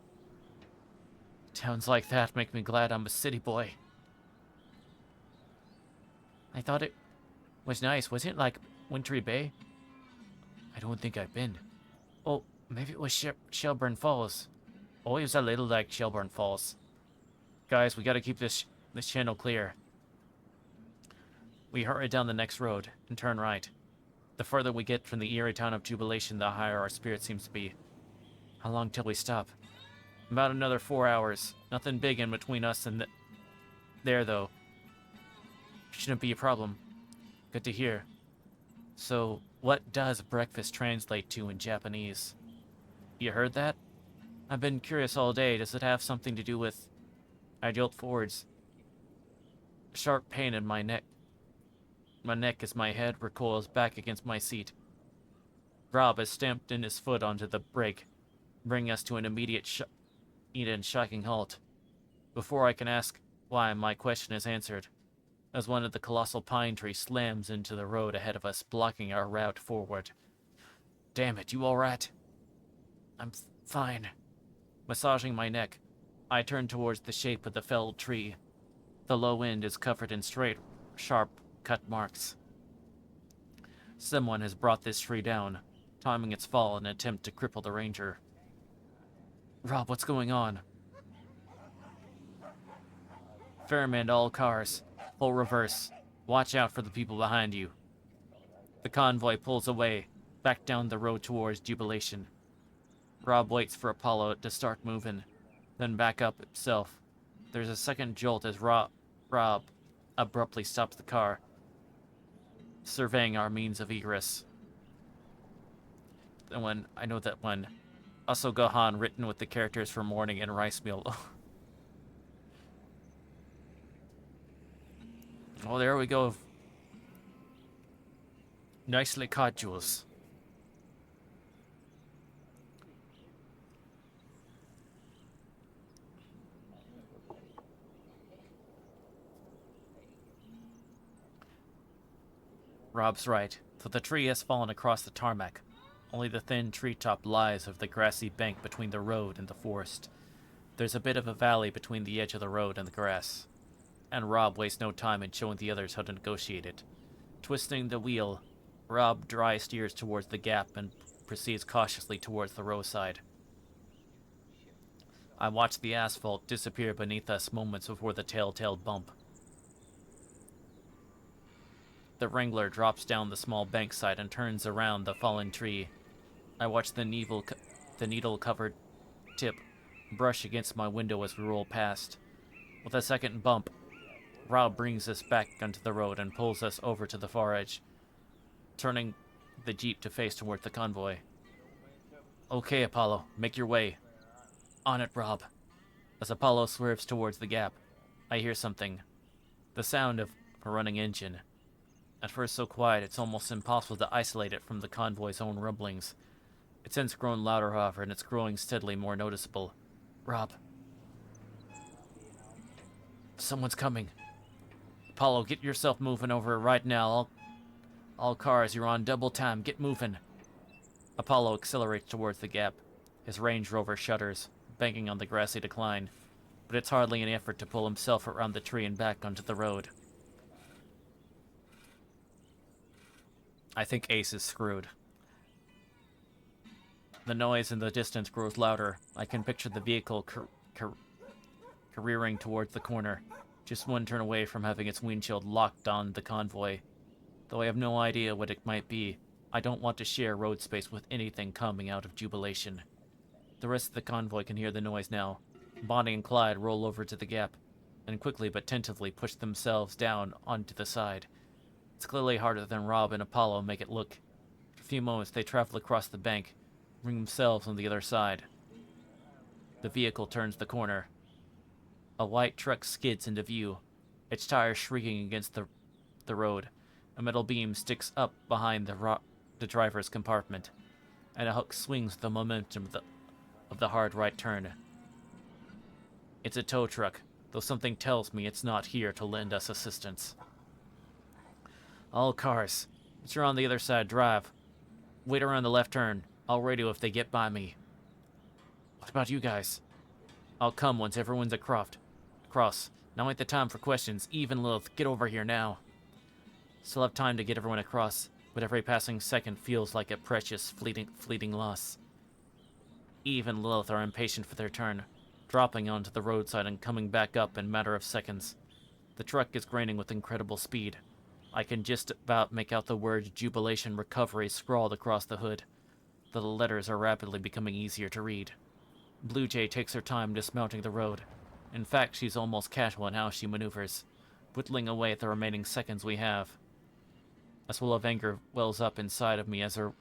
Towns like that make me glad I'm a city boy. I thought it was nice. Wasn't it like Wintry Bay? I don't think I've been. Oh, maybe it was Shelburne Falls. Always a little like Shelburne Falls. Guys, we gotta keep this channel clear. We hurry down the next road and turn right. The further we get from the eerie town of Jubilation, the higher our spirit seems to be. How long till we stop? About another 4 hours. Nothing big in between us and there, though. Shouldn't be a problem. Good to hear. So, what does breakfast translate to in Japanese? You heard that? I've been curious all day. Does it have something to do with... I jolt forwards. Sharp pain in my neck. My neck as my head recoils back against my seat. Rob has stamped in his foot onto the brake, bringing us to an immediate shocking halt. Before I can ask why, my question is answered, as one of the colossal pine trees slams into the road ahead of us, blocking our route forward. Damn it, you alright? I'm fine. Massaging my neck, I turn towards the shape of the felled tree. The low end is covered in straight, sharp cut marks. Someone has brought this tree down, timing its fall in an attempt to cripple the ranger. Rob, what's going on? Fairman to all cars. Full reverse. Watch out for the people behind you. The convoy pulls away, back down the road towards Jubilation. Rob waits for Apollo to start moving, then back up himself. There's a second jolt as Rob abruptly stops the car, surveying our means of egress. And I know that when also Gohan written with the characters for morning and rice meal. Oh, there we go. Nicely caught, Jules. Rob's right. So the tree has fallen across the tarmac. Only the thin treetop lies over the grassy bank between the road and the forest. There's a bit of a valley between the edge of the road and the grass, and Rob wastes no time in showing the others how to negotiate it. Twisting the wheel, Rob dry steers towards the gap and proceeds cautiously towards the roadside. I watch the asphalt disappear beneath us moments before the telltale bump. The Wrangler drops down the small bankside and turns around the fallen tree. I watch the needle-covered tip brush against my window as we roll past. With a second bump, Rob brings us back onto the road and pulls us over to the far edge, turning the Jeep to face toward the convoy. Okay, Apollo, make your way. On it, Rob. As Apollo swerves towards the gap, I hear something. The sound of a running engine. At first so quiet, it's almost impossible to isolate it from the convoy's own rumblings. It's since grown louder, however, and it's growing steadily more noticeable. Rob. Someone's coming. Apollo, get yourself moving over right now. All cars, you're on double time. Get moving. Apollo accelerates towards the gap. His Range Rover shudders, banking on the grassy decline, but it's hardly an effort to pull himself around the tree and back onto the road. I think Ace is screwed. The noise in the distance grows louder. I can picture the vehicle careering towards the corner, just one turn away from having its windshield locked on the convoy. Though I have no idea what it might be, I don't want to share road space with anything coming out of Jubilation. The rest of the convoy can hear the noise now. Bonnie and Clyde roll over to the gap, and quickly but tentatively push themselves down onto the side. It's clearly harder than Rob and Apollo make it look. For a few moments they travel across the bank, bring themselves on the other side. The vehicle turns the corner. A white truck skids into view, its tires shrieking against the road. A metal beam sticks up behind the driver's compartment, and a hook swings with the momentum of the hard right turn. It's a tow truck, though something tells me it's not here to lend us assistance. All cars, once you're on the other side, drive. Wait around the left turn. I'll radio if they get by me. What about you guys? I'll come once everyone's across. Now ain't the time for questions. Eve and Lilith, get over here now. Still have time to get everyone across, but every passing second feels like a precious, fleeting loss. Eve and Lilith are impatient for their turn, dropping onto the roadside and coming back up in a matter of seconds. The truck is graining with incredible speed. I can just about make out the word Jubilation Recovery scrawled across the hood. The letters are rapidly becoming easier to read. Blue Jay takes her time dismounting the road. In fact, she's almost casual in how she maneuvers, whittling away at the remaining seconds we have. A swell of anger wells up inside of me as her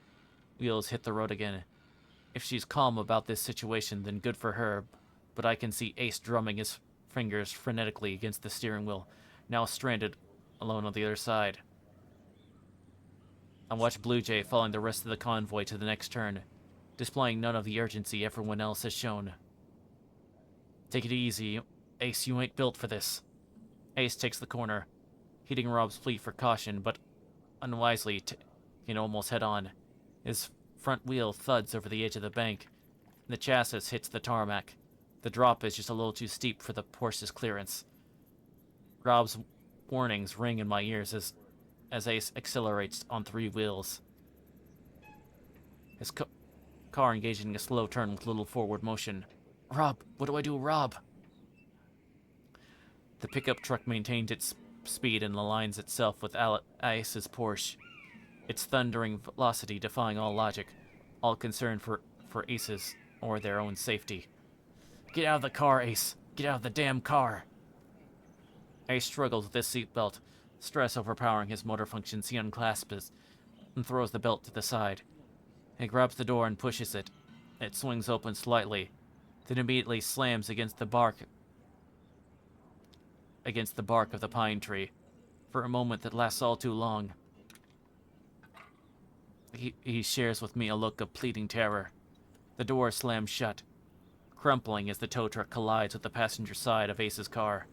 wheels hit the road again. If she's calm about this situation, then good for her, but I can see Ace drumming his fingers frenetically against the steering wheel, now stranded alone on the other side. I watch Blue Jay following the rest of the convoy to the next turn, displaying none of the urgency everyone else has shown. Take it easy, Ace, you ain't built for this. Ace takes the corner, heeding Rob's plea for caution, but unwisely almost head on. His front wheel thuds over the edge of the bank, and the chassis hits the tarmac. The drop is just a little too steep for the Porsche's clearance. Rob's warnings ring in my ears as Ace accelerates on three wheels. His car engaging a slow turn with little forward motion. Rob, what do I do, Rob? The pickup truck maintains its speed and aligns itself with Ace's Porsche, its thundering velocity defying all logic, all concern for Ace's or their own safety. Get out of the car, Ace! Get out of the damn car! Ace struggles with his seatbelt, stress overpowering his motor functions. He unclasps it and throws the belt to the side. He grabs the door and pushes it. It swings open slightly, then immediately slams against the bark of the pine tree, for a moment that lasts all too long. He shares with me a look of pleading terror. The door slams shut, crumpling as the tow truck collides with the passenger side of Ace's car.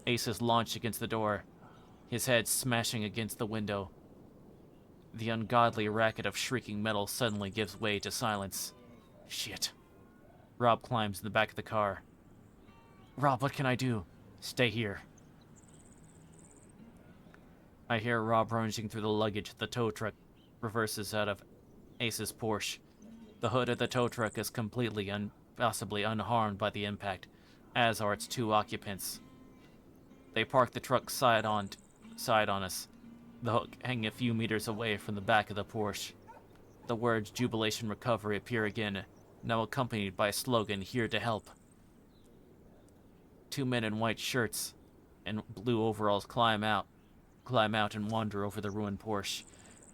Ace is launched against the door, his head smashing against the window. The ungodly racket of shrieking metal suddenly gives way to silence. Shit. Rob climbs in the back of the car. Rob, what can I do? Stay here. I hear Rob rummaging through the luggage. The tow truck reverses out of Ace's Porsche. The hood of the tow truck is completely possibly unharmed by the impact, as are its two occupants. They park the truck side on us, the hook hanging a few meters away from the back of the Porsche. The words Jubilation Recovery appear again, now accompanied by a slogan, Here to Help. Two men in white shirts and blue overalls climb out and wander over the ruined Porsche.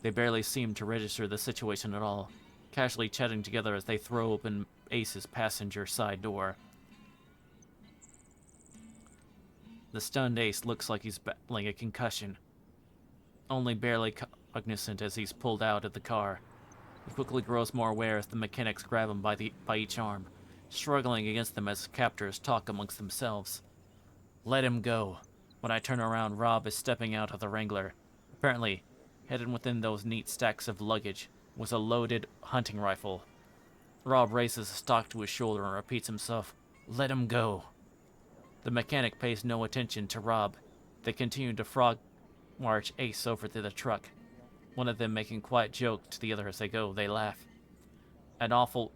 They barely seem to register the situation at all, casually chatting together as they throw open Ace's passenger side door. The stunned Ace looks like he's battling a concussion, only barely cognizant as he's pulled out of the car. He quickly grows more aware as the mechanics grab him by each arm, struggling against them as captors talk amongst themselves. Let him go. When I turn around, Rob is stepping out of the Wrangler. Apparently, hidden within those neat stacks of luggage was a loaded hunting rifle. Rob raises the stock to his shoulder and repeats himself, "Let him go." The mechanic pays no attention to Rob. They continue to frog march Ace over to the truck. One of them making quiet joke to the other as they go. They laugh. An awful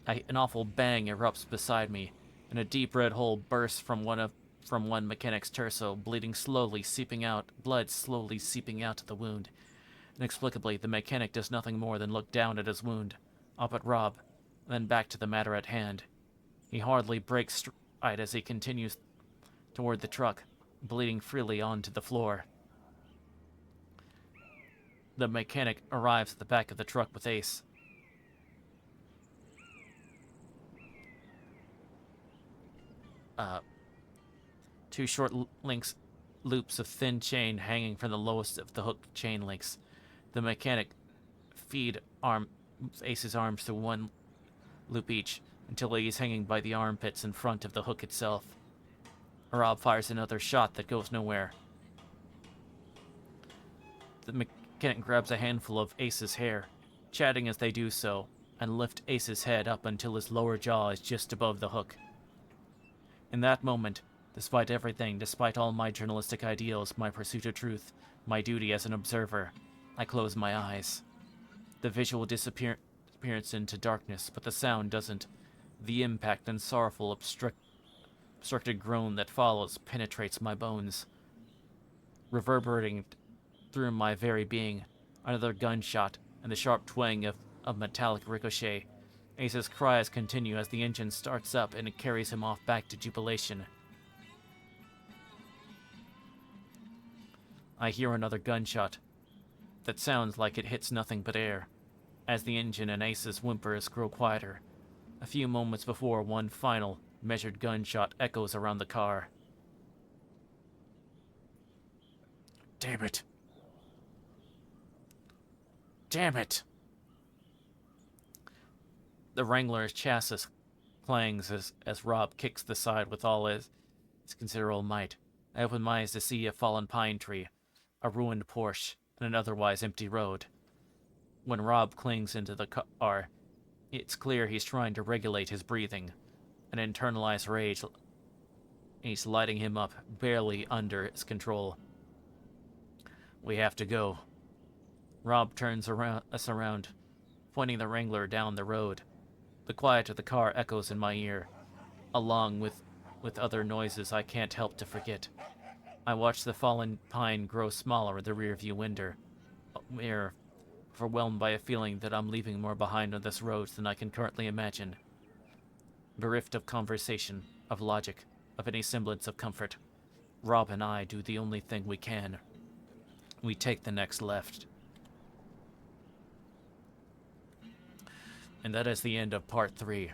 bang erupts beside me, and a deep red hole bursts from one mechanic's torso, blood slowly seeping out of the wound. Inexplicably, the mechanic does nothing more than look down at his wound, up at Rob, then back to the matter at hand. He hardly breaks stride as he continues toward the truck, bleeding freely onto the floor. The mechanic arrives at the back of the truck with Ace. Two short loops of thin chain hanging from the lowest of the hooked chain links. The mechanic feed Ace's arms through one loop each, until he's hanging by the armpits in front of the hook itself. Rob fires another shot that goes nowhere. The mechanic grabs a handful of Ace's hair, chatting as they do so, and lift Ace's head up until his lower jaw is just above the hook. In that moment, despite everything, despite all my journalistic ideals, my pursuit of truth, my duty as an observer, I close my eyes. The visual disappears into darkness, but the sound doesn't. The impact and sorrowful, obstructed groan that follows penetrates my bones, reverberating through my very being. Another gunshot, and the sharp twang of metallic ricochet. Ace's cries continue as the engine starts up and it carries him off back to jubilation. I hear another gunshot that sounds like it hits nothing but air, as the engine and Ace's whimpers grow quieter. A few moments before one final, measured gunshot echoes around the car. Damn it. Damn it! The Wrangler's chassis clangs as Rob kicks the side with all his considerable might. I open my eyes to see a fallen pine tree, a ruined Porsche, and an otherwise empty road. When Rob clings into the car, it's clear he's trying to regulate his breathing. An internalized rage is lighting him up, barely under his control. We have to go. Rob turns us around, pointing the Wrangler down the road. The quiet of the car echoes in my ear, along with other noises I can't help to forget. I watch the fallen pine grow smaller in the rearview mirror, overwhelmed by a feeling that I'm leaving more behind on this road than I can currently imagine. Bereft of conversation, of logic, of any semblance of comfort, Rob and I do the only thing we can. We take the next left. And that is the end of part 3.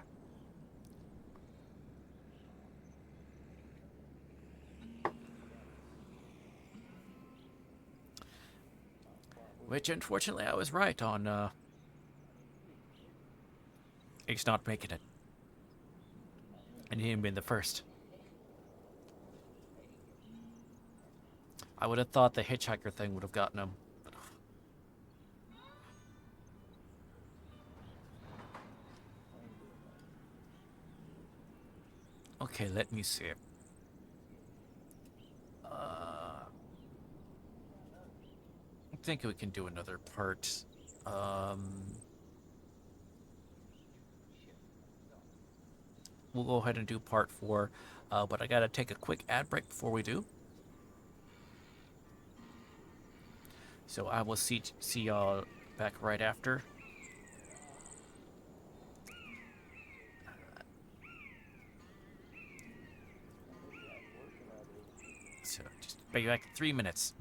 Which, unfortunately, I was right on, Ace not making it. And him being the first. I would have thought the hitchhiker thing would have gotten him. Okay, let me see. I think we can do another part. We'll go ahead and do part 4, but I gotta take a quick ad break before we do. So I will see y'all back right after. So just be back in 3 minutes.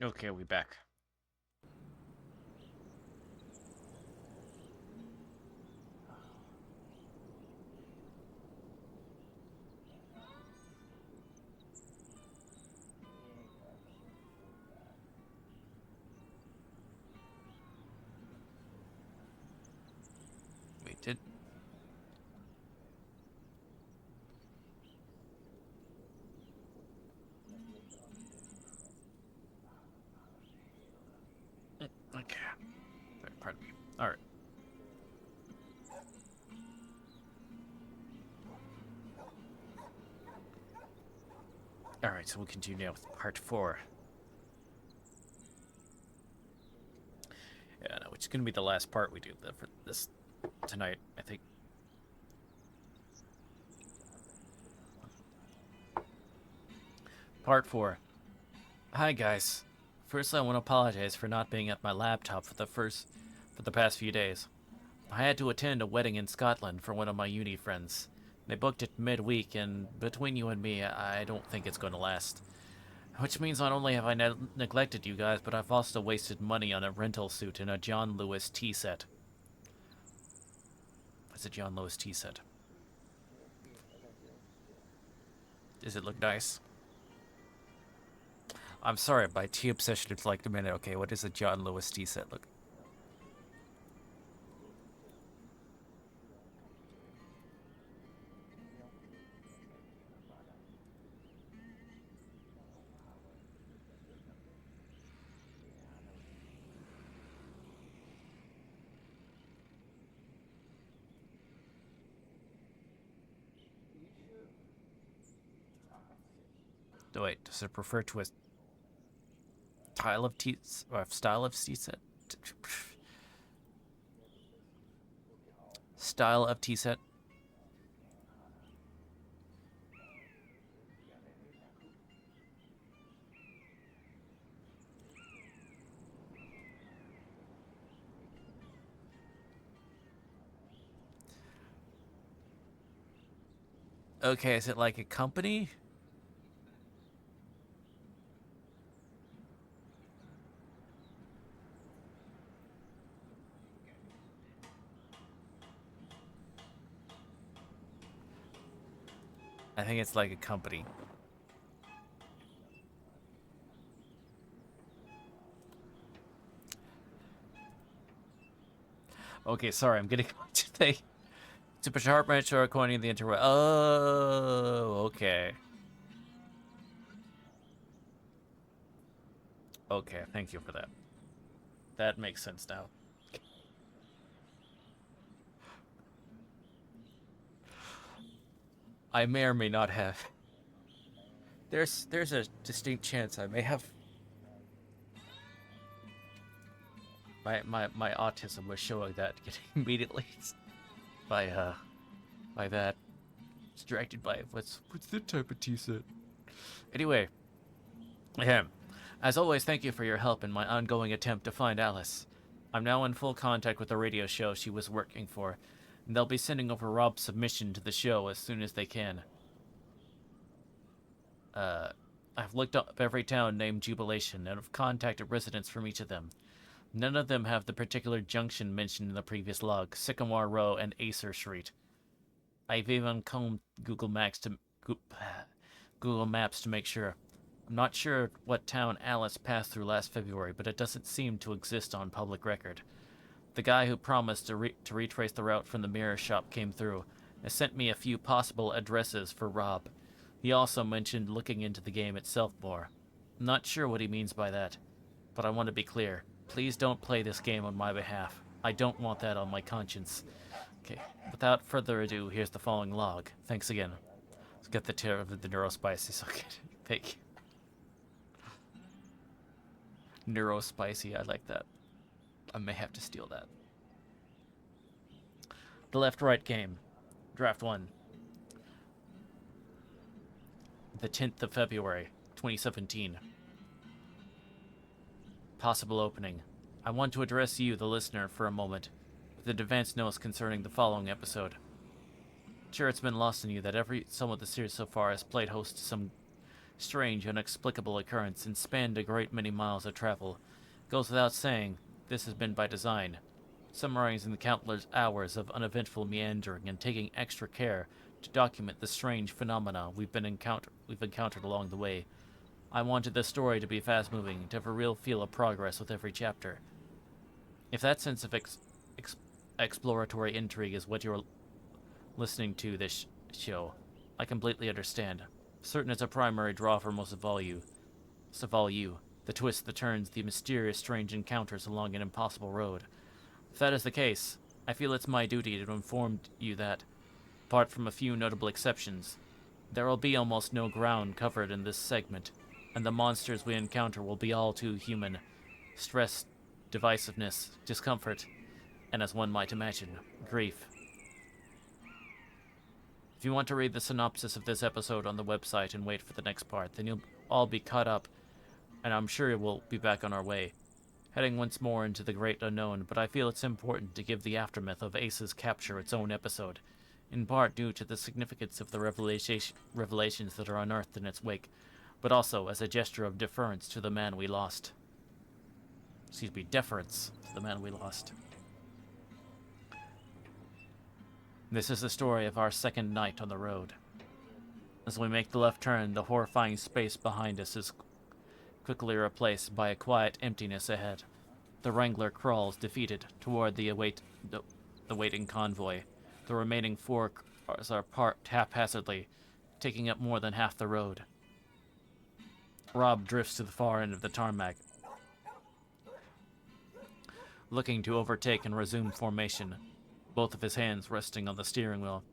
Okay, we back. Wait, did... Okay. Pardon me. Alright. Alright, so we'll continue now with part 4. Yeah, no, which is going to be the last part we do for this tonight, I think. Part 4. Hi guys. First I want to apologize for not being at my laptop for the past few days. I had to attend a wedding in Scotland for one of my uni friends. They booked it midweek, and between you and me, I don't think it's going to last. Which means not only have I neglected you guys, but I've also wasted money on a rental suit and a John Lewis tea set. What's a John Lewis tea set? Does it look nice? I'm sorry, my tea obsession is like a minute. Okay, what does a John Lewis tea set look? Oh, wait, does it refer to a style of tea set? Style of tea set? Okay, is it like a company? I think it's like a company. Okay, sorry, I'm getting to the Super Sharp Metro according to the interweb. Oh, okay. Okay, thank you for that. That makes sense now. I may or may not have. There's a distinct chance I may have. My autism was showing that getting immediately by that. Distracted by what's the type of tea set? Anyway, ahem. As always, thank you for your help in my ongoing attempt to find Alice. I'm now in full contact with the radio show she was working for, and they'll be sending over Rob's submission to the show as soon as they can. I've looked up every town named Jubilation and have contacted residents from each of them. None of them have the particular junction mentioned in the previous log, Sycamore Row and Acer Street. I've even combed Google Maps to make sure. I'm not sure what town Alice passed through last February, but it doesn't seem to exist on public record. The guy who promised to retrace the route from the mirror shop came through and sent me a few possible addresses for Rob. He also mentioned looking into the game itself more. I'm not sure what he means by that, but I want to be clear. Please don't play this game on my behalf. I don't want that on my conscience. Okay, without further ado, here's the following log. Thanks again. Let's get the tear of the neurospices. Okay, thank you. Neurospicy, I like that. I may have to steal that. The left-right game. Draft 1. The 10th of February, 2017. Possible opening. I want to address you, the listener, for a moment, with an advance notice concerning the following episode. Sure, it's been lost on you that some of the series so far has played host to some strange, inexplicable occurrence and spanned a great many miles of travel. Goes without saying, this has been by design, summarizing the countless hours of uneventful meandering and taking extra care to document the strange phenomena we've encountered along the way. I wanted the story to be fast-moving, to have a real feel of progress with every chapter. If that sense of exploratory intrigue is what you're listening to this show, I completely understand. Certain it's a primary draw for most of all you. The twists, the turns, the mysterious, strange encounters along an impossible road. If that is the case, I feel it's my duty to inform you that, apart from a few notable exceptions, there will be almost no ground covered in this segment, and the monsters we encounter will be all too human. Stress, divisiveness, discomfort, and as one might imagine, grief. If you want to read the synopsis of this episode on the website and wait for the next part, then you'll all be caught up, and I'm sure we'll be back on our way, heading once more into the great unknown, but I feel it's important to give the aftermath of Ace's capture its own episode, in part due to the significance of the revelations that are unearthed in its wake, but also as a gesture of deference to the man we lost. Deference to the man we lost. This is the story of our second night on the road. As we make the left turn, the horrifying space behind us is quickly replaced by a quiet emptiness ahead. The Wrangler crawls, defeated, toward the waiting convoy. The remaining four cars are parked haphazardly, taking up more than half the road. Rob drifts to the far end of the tarmac, looking to overtake and resume formation, both of his hands resting on the steering wheel,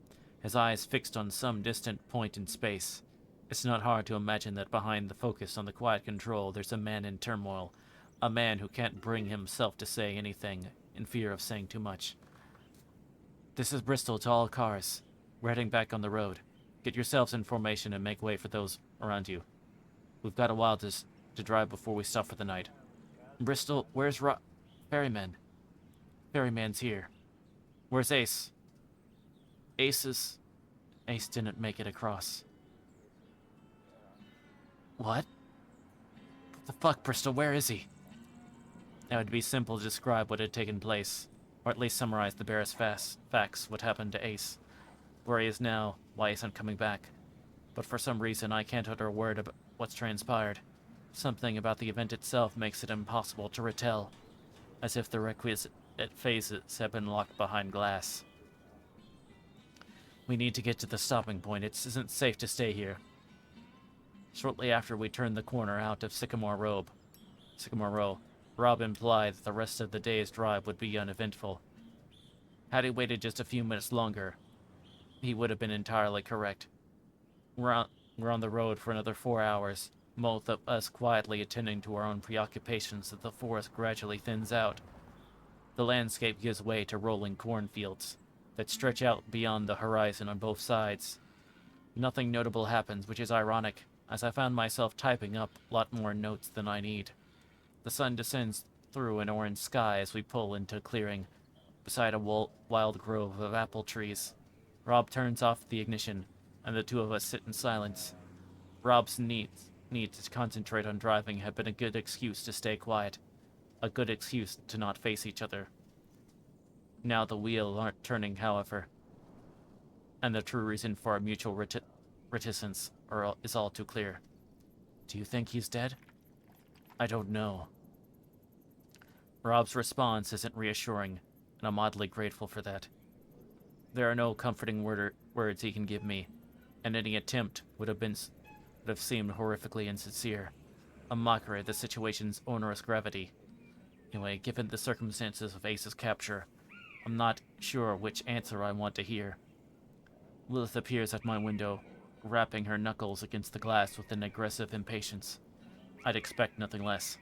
his eyes fixed on some distant point in space. It's not hard to imagine that behind the focus on the quiet control there's a man in turmoil, a man who can't bring himself to say anything in fear of saying too much. This is Bristol to all cars. We're heading back on the road. Get yourselves in formation and make way for those around you. We've got a while to drive before we stop for the night. Bristol, where's Ferryman? Ferryman's here. Where's Ace? Ace didn't make it across. What? What the fuck, Bristol? Where is he? It would be simple to describe what had taken place, or at least summarize the barest facts, what happened to Ace, where he is now, why he isn't coming back. But for some reason, I can't utter a word about what's transpired. Something about the event itself makes it impossible to retell, as if the requisite phases have been locked behind glass. We need to get to the stopping point. It isn't safe to stay here. Shortly after we turned the corner out of Sycamore Row, Rob implied that the rest of the day's drive would be uneventful. Had he waited just a few minutes longer, he would have been entirely correct. We're on the road for another 4 hours, both of us quietly attending to our own preoccupations as the forest gradually thins out. The landscape gives way to rolling cornfields that stretch out beyond the horizon on both sides. Nothing notable happens, which is ironic, as I found myself typing up a lot more notes than I need. The sun descends through an orange sky as we pull into a clearing beside a wild grove of apple trees. Rob turns off the ignition, and the two of us sit in silence. Rob's need to concentrate on driving had been a good excuse to stay quiet, a good excuse to not face each other. Now the wheels aren't turning, however, and the true reason for our mutual reticence is all too clear. Do you think he's dead? I don't know. Rob's response isn't reassuring, and I'm oddly grateful for that. There are no comforting words he can give me, and any attempt would have seemed horrifically insincere, a mockery of the situation's onerous gravity. Anyway, given the circumstances of Ace's capture, I'm not sure which answer I want to hear. Lilith appears at my window, rapping her knuckles against the glass with an aggressive impatience. I'd expect nothing less.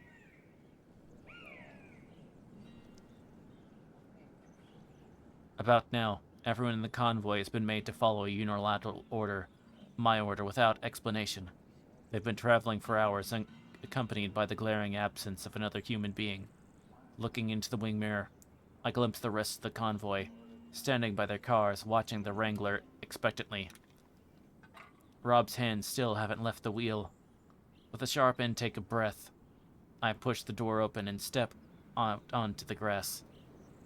About now, everyone in the convoy has been made to follow a unilateral order, my order, without explanation. They've been traveling for hours, accompanied by the glaring absence of another human being. Looking into the wing mirror, I glimpse the rest of the convoy, standing by their cars, watching the Wrangler expectantly. Rob's hands still haven't left the wheel. With a sharp intake of breath, I push the door open and step out onto the grass.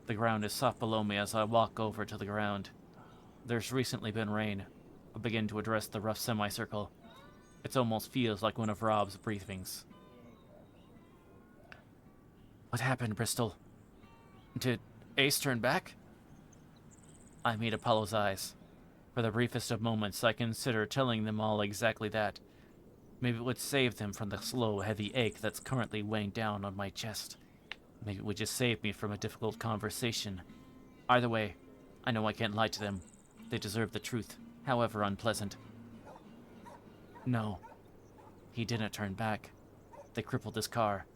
The ground is soft below me as I walk over to the ground. There's recently been rain. I begin to address the rough semicircle. It almost feels like one of Rob's briefings. What happened, Bristol? Did Ace turn back? I meet Apollo's eyes. For the briefest of moments, I consider telling them all exactly that. Maybe it would save them from the slow, heavy ache that's currently weighing down on my chest. Maybe it would just save me from a difficult conversation. Either way, I know I can't lie to them. They deserve the truth, however unpleasant. No, he didn't turn back. They crippled his car.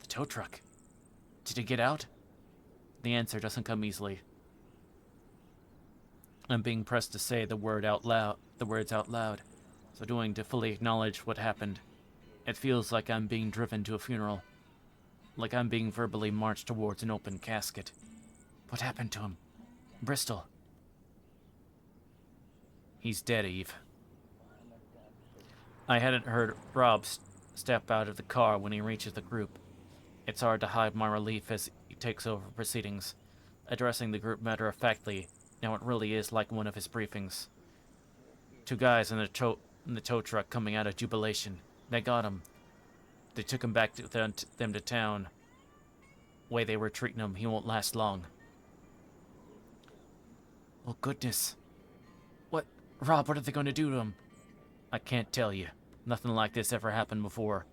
The tow truck. Did he get out? The answer doesn't come easily. I'm being pressed to say the words out loud, so doing to fully acknowledge what happened. It feels like I'm being driven to a funeral. Like I'm being verbally marched towards an open casket. What happened to him? Bristol. He's dead, Eve. I hadn't heard Rob step out of the car when he reaches the group. It's hard to hide my relief as he takes over proceedings, addressing the group matter-of-factly. Now it really is like one of his briefings. Two guys in the tow truck coming out of Jubilation. They got him. They took him back to them to town. Way they were treating him, he won't last long. Oh, goodness. Rob, what are they going to do to him? I can't tell you. Nothing like this ever happened before.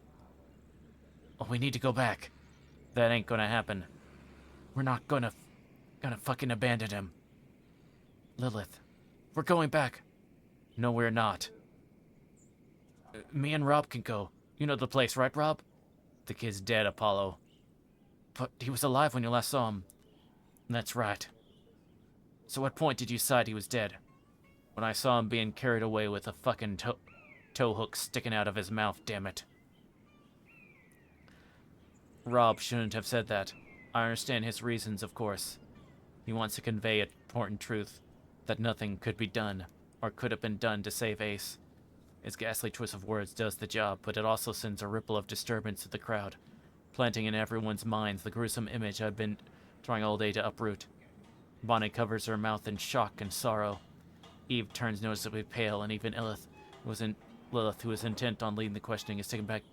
Oh, we need to go back. That ain't gonna happen. We're not gonna fucking abandon him. Lilith, we're going back. No, we're not. Me and Rob can go. You know the place, right, Rob? The kid's dead, Apollo. But he was alive when you last saw him. That's right. So what point did you decide he was dead? When I saw him being carried away with a fucking tow hook sticking out of his mouth, damn it. Rob shouldn't have said that. I understand his reasons, of course. He wants to convey an important truth, that nothing could be done, or could have been done to save Ace. His ghastly choice of words does the job, but it also sends a ripple of disturbance to the crowd, planting in everyone's minds the gruesome image I've been trying all day to uproot. Bonnie covers her mouth in shock and sorrow. Eve turns noticeably pale, and even Lilith, who was intent on leading the questioning, is taken back.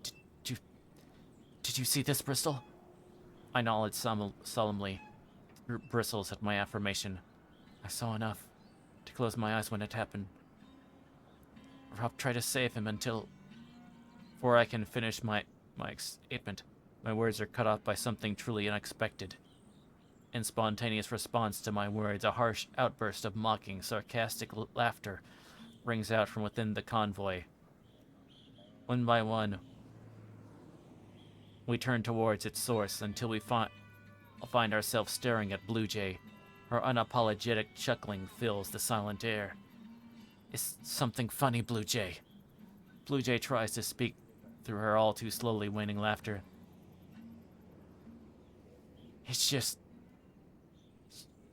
Did you see this, Bristol? I nodded solemnly. Group bristles at my affirmation. I saw enough to close my eyes when it happened. Rob tried to save him until... Before I can finish my statement, my words are cut off by something truly unexpected. In spontaneous response to my words, a harsh outburst of mocking, sarcastic laughter rings out from within the convoy. One by one, we turn towards its source until we find ourselves staring at Blue Jay. Her unapologetic chuckling fills the silent air. It's something funny, Blue Jay. Blue Jay tries to speak through her all too slowly waning laughter. It's just...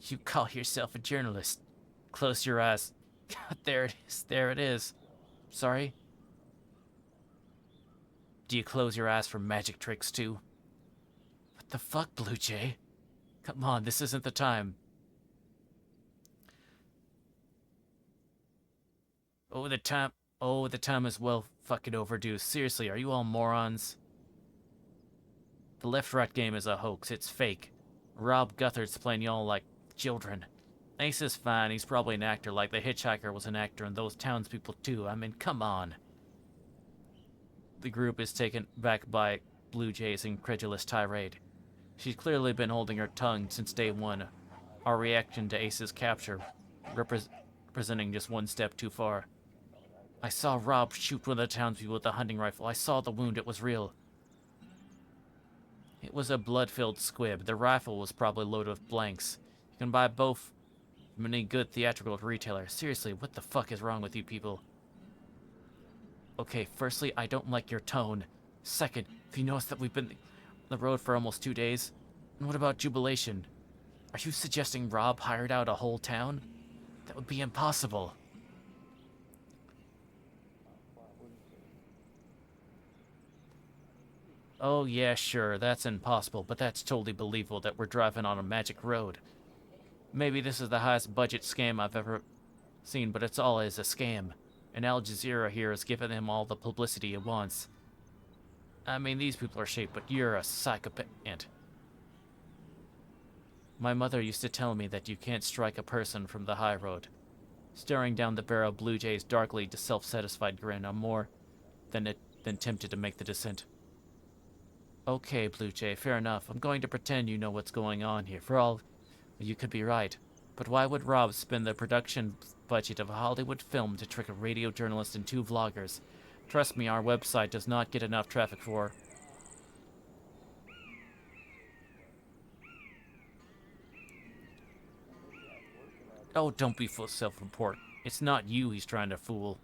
You call yourself a journalist. Close your eyes. God, there it is. There it is. Sorry? Do you close your eyes for magic tricks, too? What the fuck, Blue Jay? Come on, this isn't the time. The time is well fucking overdue. Seriously, are you all morons? The left-right game is a hoax. It's fake. Rob Guthard's playing y'all like children. Ace is fine. He's probably an actor like the Hitchhiker was an actor and those townspeople too. I mean, come on. The group is taken back by Blue Jay's incredulous tirade. She's clearly been holding her tongue since day one. Our reaction to Ace's capture, representing just one step too far. I saw Rob shoot one of the townspeople with a hunting rifle. I saw the wound. It was real. It was a blood-filled squib. The rifle was probably loaded with blanks. You can buy both I'm any good theatrical retailer. Seriously, what the fuck is wrong with you people? Okay, firstly, I don't like your tone. Second, if you notice that we've been on the road for almost 2 days, and what about Jubilation? Are you suggesting Rob hired out a whole town? That would be impossible. Oh yeah, sure, that's impossible, but that's totally believable that we're driving on a magic road. Maybe this is the highest budget scam I've ever seen, but it's all is a scam. And Al Jazeera here has given him all the publicity it wants. I mean, these people are shaped, but you're a psychopath. My mother used to tell me that you can't strike a person from the high road. Staring down the barrel of Blue Jay's darkly self-satisfied grin, I'm more than tempted to make the descent. Okay, Blue Jay, fair enough. I'm going to pretend you know what's going on here. For all you could be right. But why would Rob spend the production budget of a Hollywood film to trick a radio journalist and 2 vloggers? Trust me, our website does not get enough traffic for... Oh, don't be full self-report. It's not you he's trying to fool.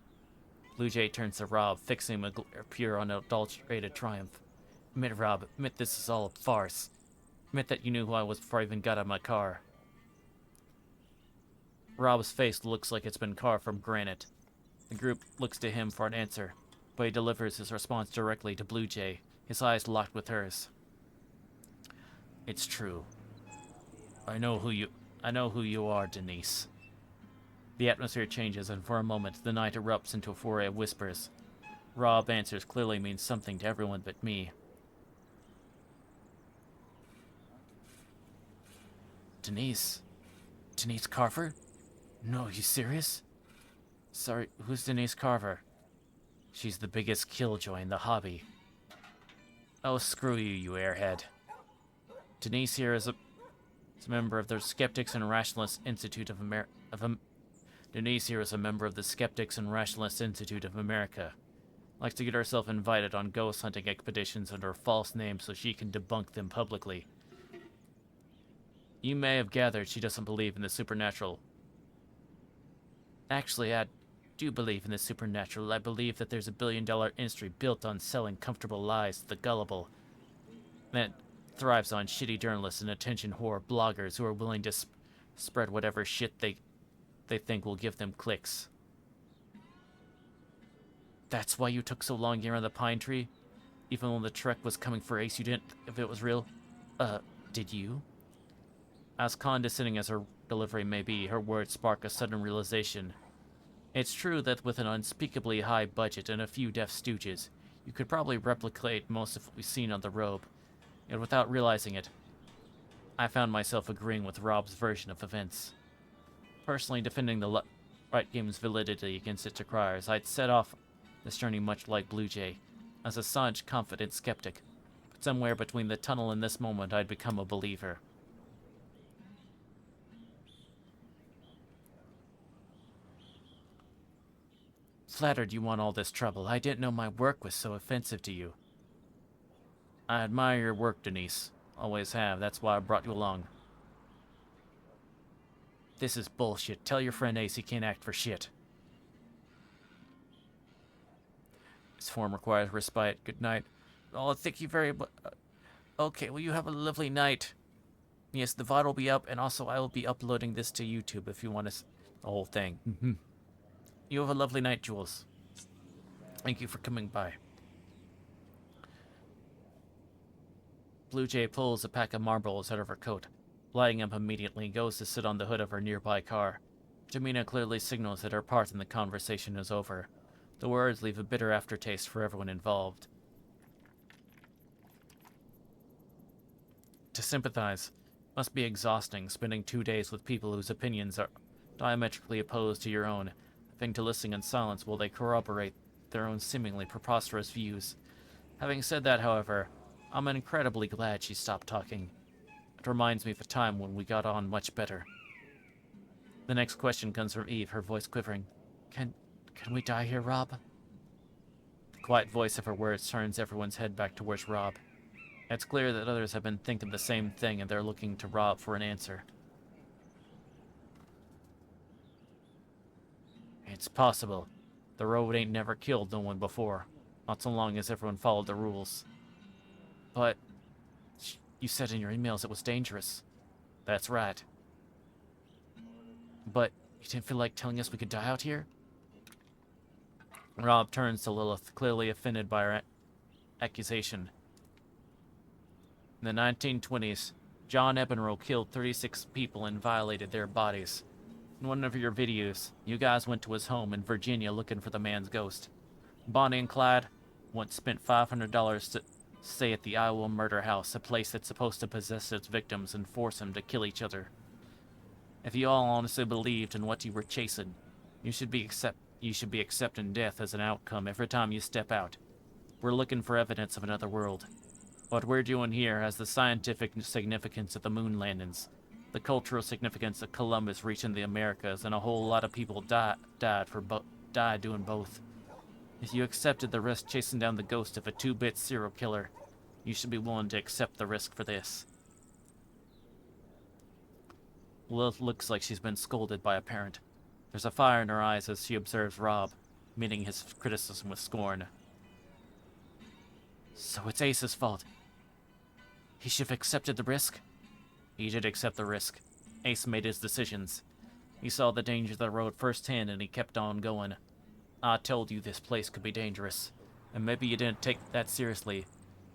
Blue Jay turns to Rob, fixing him a glare pure unadulterated triumph. Admit, Rob, admit this is all a farce. Admit that you knew who I was before I even got out of my car. Rob's face looks like it's been carved from granite. The group looks to him for an answer, but he delivers his response directly to Blue Jay, his eyes locked with hers. It's true. I know who you are, Denise. The atmosphere changes, and for a moment, the night erupts into a foray of whispers. Rob answers clearly means something to everyone but me. Denise? Denise Carver? No, you serious? Sorry, who's Denise Carver? She's the biggest killjoy in the hobby. Oh, screw you, you airhead. Denise here is a member of the Skeptics and Rationalists Institute of America. Denise here is a member of the Skeptics and Rationalists Institute of America. Likes to get herself invited on ghost hunting expeditions under a false name so she can debunk them publicly. You may have gathered she doesn't believe in the supernatural. Actually, I do believe in the supernatural. I believe that there's a billion-dollar industry built on selling comfortable lies to the gullible. That thrives on shitty journalists and attention whore bloggers who are willing to spread whatever shit they think will give them clicks. That's why you took so long here on the pine tree? Even when the trek was coming for Ace, you didn't if it was real? Did you? As condescending as her delivery may be, her words spark a sudden realization. It's true that with an unspeakably high budget and a few deaf stooges, you could probably replicate most of what we've seen on the robe. Yet without realizing it, I found myself agreeing with Rob's version of events. Personally defending the Riot Games' validity against its requires, I'd set off this journey much like Blue Jay, as a staunch, confident skeptic. But somewhere between the tunnel and this moment, I'd become a believer. Flattered you want all this trouble. I didn't know my work was so offensive to you. I admire your work, Denise. Always have. That's why I brought you along. This is bullshit. Tell your friend Ace he can't act for shit. This form requires respite. Good night. Oh, thank you very much. Okay, well, you have a lovely night. Yes, the VOD will be up, and also I will be uploading this to YouTube if you want to the whole thing. You have a lovely night, Jules. Thank you for coming by. Blue Jay pulls a pack of marbles out of her coat. Lighting up immediately, goes to sit on the hood of her nearby car. Jamina clearly signals that her part in the conversation is over. The words leave a bitter aftertaste for everyone involved. To sympathize must be exhausting, spending 2 days with people whose opinions are diametrically opposed to your own, having to listen in silence while they corroborate their own seemingly preposterous views. Having said that, however, I'm incredibly glad she stopped talking. It reminds me of a time when we got on much better. The next question comes from Eve, her voice quivering. Can we die here, Rob? The quiet voice of her words turns everyone's head back towards Rob. It's clear that others have been thinking the same thing and they're looking to Rob for an answer. It's possible. The road ain't never killed no one before. Not so long as everyone followed the rules. But you said in your emails it was dangerous. That's right. But you didn't feel like telling us we could die out here? Rob turns to Lilith, clearly offended by her accusation. In the 1920s, John Ebenroe killed 36 people and violated their bodies. In one of your videos, you guys went to his home in Virginia looking for the man's ghost. Bonnie and Clyde once spent $500 to stay at the Iowa Murder House, a place that's supposed to possess its victims and force them to kill each other. If you all honestly believed in what you were chasing, you should be accepting death as an outcome every time you step out. We're looking for evidence of another world. What we're doing here has the scientific significance of the moon landings, the cultural significance of Columbus reaching the Americas, and a whole lot of people died doing both. If you accepted the risk chasing down the ghost of a 2-bit serial killer, you should be willing to accept the risk for this. Lilith looks like she's been scolded by a parent. There's a fire in her eyes as she observes Rob, meeting his criticism with scorn. So it's Ace's fault. He should have accepted the risk? He did accept the risk. Ace made his decisions. He saw the danger of the road firsthand and he kept on going. I told you this place could be dangerous, and maybe you didn't take that seriously,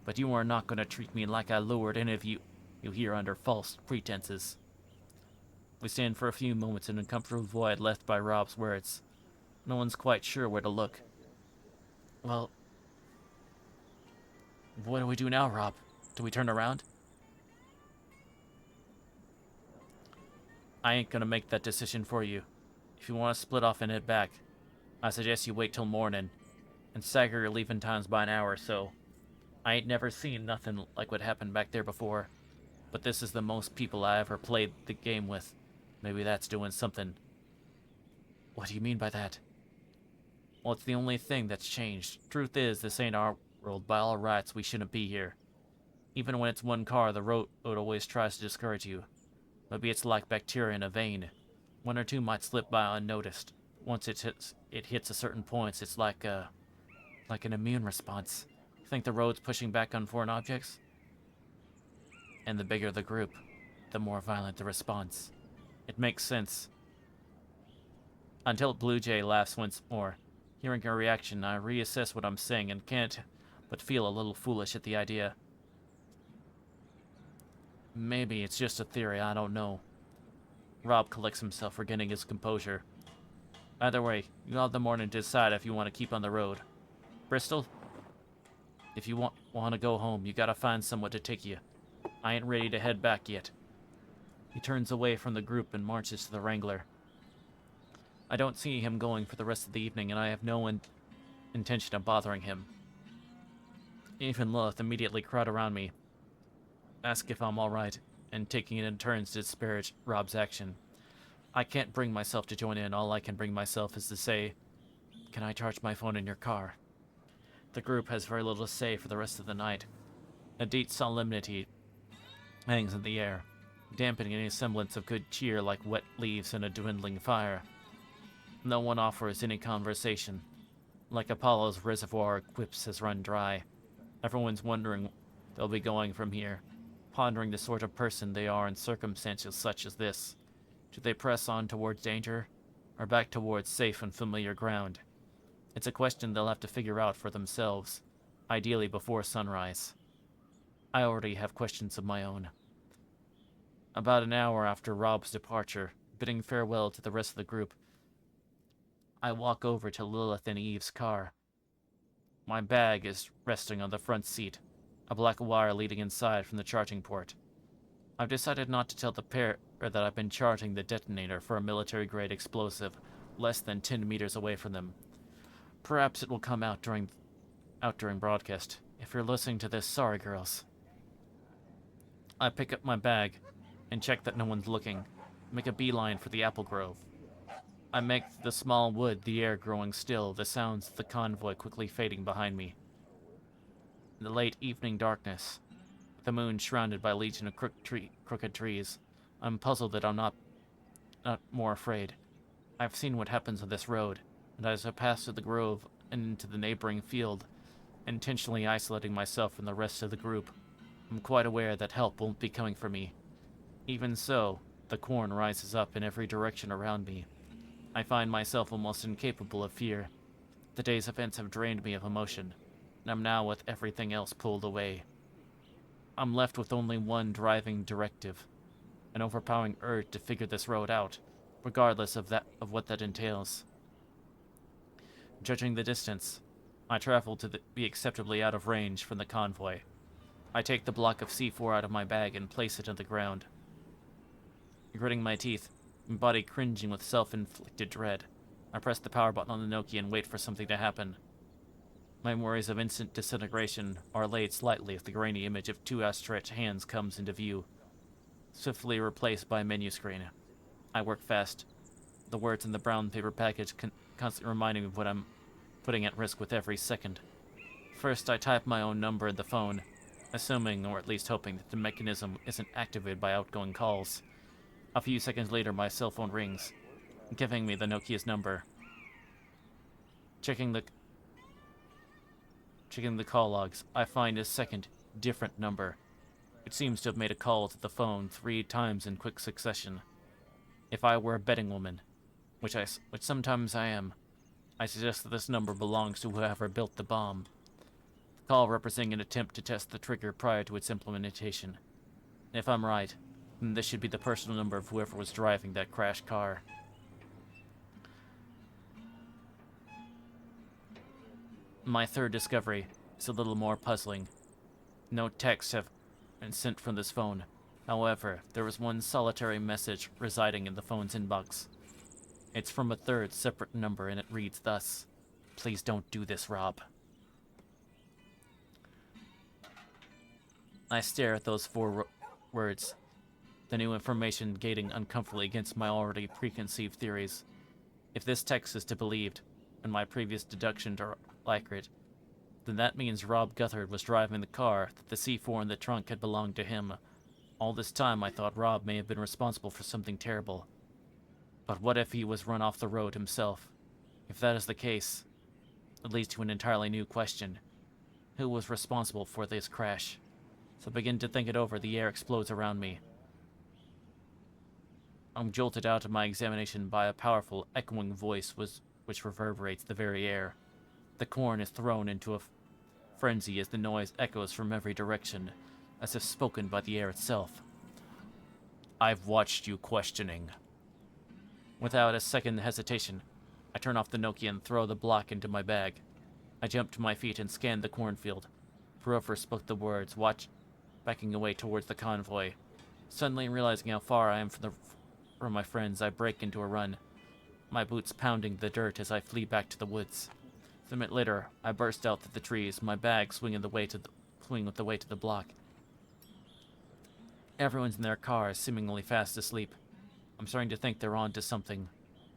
but you are not going to treat me like I lured any of you here under false pretenses. We stand for a few moments in a comfortable void left by Rob's words. No one's quite sure where to look. Well, what do we do now, Rob? Do we turn around? I ain't gonna make that decision for you. If you want to split off and head back, I suggest you wait till morning, and stagger your leaving times by an hour or so. I ain't never seen nothing like what happened back there before, but this is the most people I ever played the game with. Maybe that's doing something. What do you mean by that? Well, it's the only thing that's changed. Truth is, this ain't our world. By all rights, we shouldn't be here. Even when it's one car, the road always tries to discourage you. Maybe it's like bacteria in a vein. One or two might slip by unnoticed. Once it hits a certain point, it's like an immune response. Think the road's pushing back on foreign objects? And the bigger the group, the more violent the response. It makes sense. Until Blue Jay laughs once more. Hearing her reaction, I reassess what I'm saying and can't but feel a little foolish at the idea. Maybe it's just a theory, I don't know. Rob collects himself, regaining his composure. Either way, you have the morning to decide if you want to keep on the road. Bristol? If you want to go home, you gotta find someone to take you. I ain't ready to head back yet. He turns away from the group and marches to the Wrangler. I don't see him going for the rest of the evening, and I have no intention of bothering him. Even Lilith immediately crowd around me, ask if I'm alright, and taking it in turns to disparage Rob's action. I can't bring myself to join in. All I can bring myself is to say, "Can I charge my phone in your car?" The group has very little to say for the rest of the night. A deep solemnity hangs in the air, dampening any semblance of good cheer like wet leaves in a dwindling fire. No one offers any conversation. Like Apollo's reservoir of quips has run dry. Everyone's wondering they'll be going from here, pondering the sort of person they are in circumstances such as this. Do they press on towards danger, or back towards safe and familiar ground? It's a question they'll have to figure out for themselves, ideally before sunrise. I already have questions of my own. About an hour after Rob's departure, bidding farewell to the rest of the group, I walk over to Lilith and Eve's car. My bag is resting on the front seat, a black wire leading inside from the charging port. I've decided not to tell the pair that I've been charging the detonator for a military-grade explosive less than 10 meters away from them. Perhaps it will come out during broadcast. If you're listening to this, sorry, girls. I pick up my bag and check that no one's looking. Make a beeline for the apple grove. I make the small wood, the air growing still, the sounds of the convoy quickly fading behind me. In the late evening darkness, the moon shrouded by a legion of crooked trees, I'm puzzled that I'm not more afraid. I've seen what happens on this road. and as I pass through the grove and into the neighboring field, intentionally isolating myself from the rest of the group, I'm quite aware that help won't be coming for me. Even so, the corn rises up in every direction around me. I find myself almost incapable of fear. The day's events have drained me of emotion, and I'm now with everything else pulled away. I'm left with only one driving directive, an overpowering urge to figure this road out, regardless of what that entails. Judging the distance, I travel to be acceptably out of range from the convoy. I take the block of C4 out of my bag and place it on the ground. Gritting my teeth, my body cringing with self-inflicted dread, I press the power button on the Nokia and wait for something to happen. My worries of instant disintegration are allayed slightly if the grainy image of two outstretched hands comes into view, swiftly replaced by a menu screen. I work fast, the words in the brown paper package constantly reminding me of what I'm putting at risk with every second. First, I type my own number in the phone, assuming, or at least hoping, that the mechanism isn't activated by outgoing calls. A few seconds later, my cell phone rings, giving me the Nokia's number. Checking the call logs, I find a second, different number. It seems to have made a call to the phone 3 times in quick succession. If I were a betting woman, which sometimes I am, I suggest that this number belongs to whoever built the bomb. The call representing an attempt to test the trigger prior to its implementation. If I'm right, then this should be the personal number of whoever was driving that crashed car. My third discovery is a little more puzzling. No texts have been sent from this phone. However, there was one solitary message residing in the phone's inbox. It's from a third separate number, and it reads thus: "Please don't do this, Rob." I stare at those 4 words, the new information gating uncomfortably against my already preconceived theories. If this text is to be believed, and my previous deductions are accurate, then that means Rob Guthard was driving the car, that the C4 in the trunk had belonged to him. All this time I thought Rob may have been responsible for something terrible. But what if he was run off the road himself? If that is the case, it leads to an entirely new question. Who was responsible for this crash? So I begin to think it over, the air explodes around me. I'm jolted out of my examination by a powerful, echoing voice which reverberates the very air. The corn is thrown into a frenzy as the noise echoes from every direction, as if spoken by the air itself. "I've watched you questioning." Without a second hesitation, I turn off the Nokia and throw the block into my bag. I jump to my feet and scan the cornfield. Whoever spoke the words, backing away towards the convoy. Suddenly realizing how far I am from my friends, I break into a run, my boots pounding the dirt as I flee back to the woods. A minute later, I burst out through the trees, my bag swinging with the weight to the block. Everyone's in their cars, seemingly fast asleep. I'm starting to think they're on to something.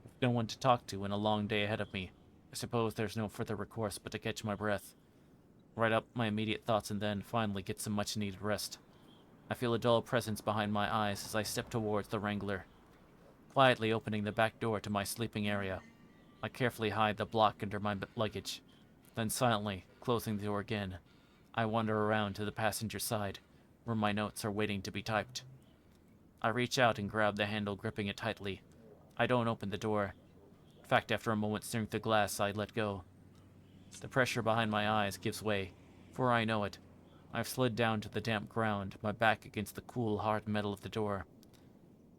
With no one to talk to and a long day ahead of me, I suppose there's no further recourse but to catch my breath. Write up my immediate thoughts and then, finally, get some much-needed rest. I feel a dull presence behind my eyes as I step towards the Wrangler. Quietly opening the back door to my sleeping area, I carefully hide the block under my luggage. Then silently, closing the door again, I wander around to the passenger side, where my notes are waiting to be typed. I reach out and grab the handle, gripping it tightly. I don't open the door. In fact, after a moment staring through the glass, I let go. The pressure behind my eyes gives way. Before I know it, I've slid down to the damp ground, my back against the cool, hard metal of the door.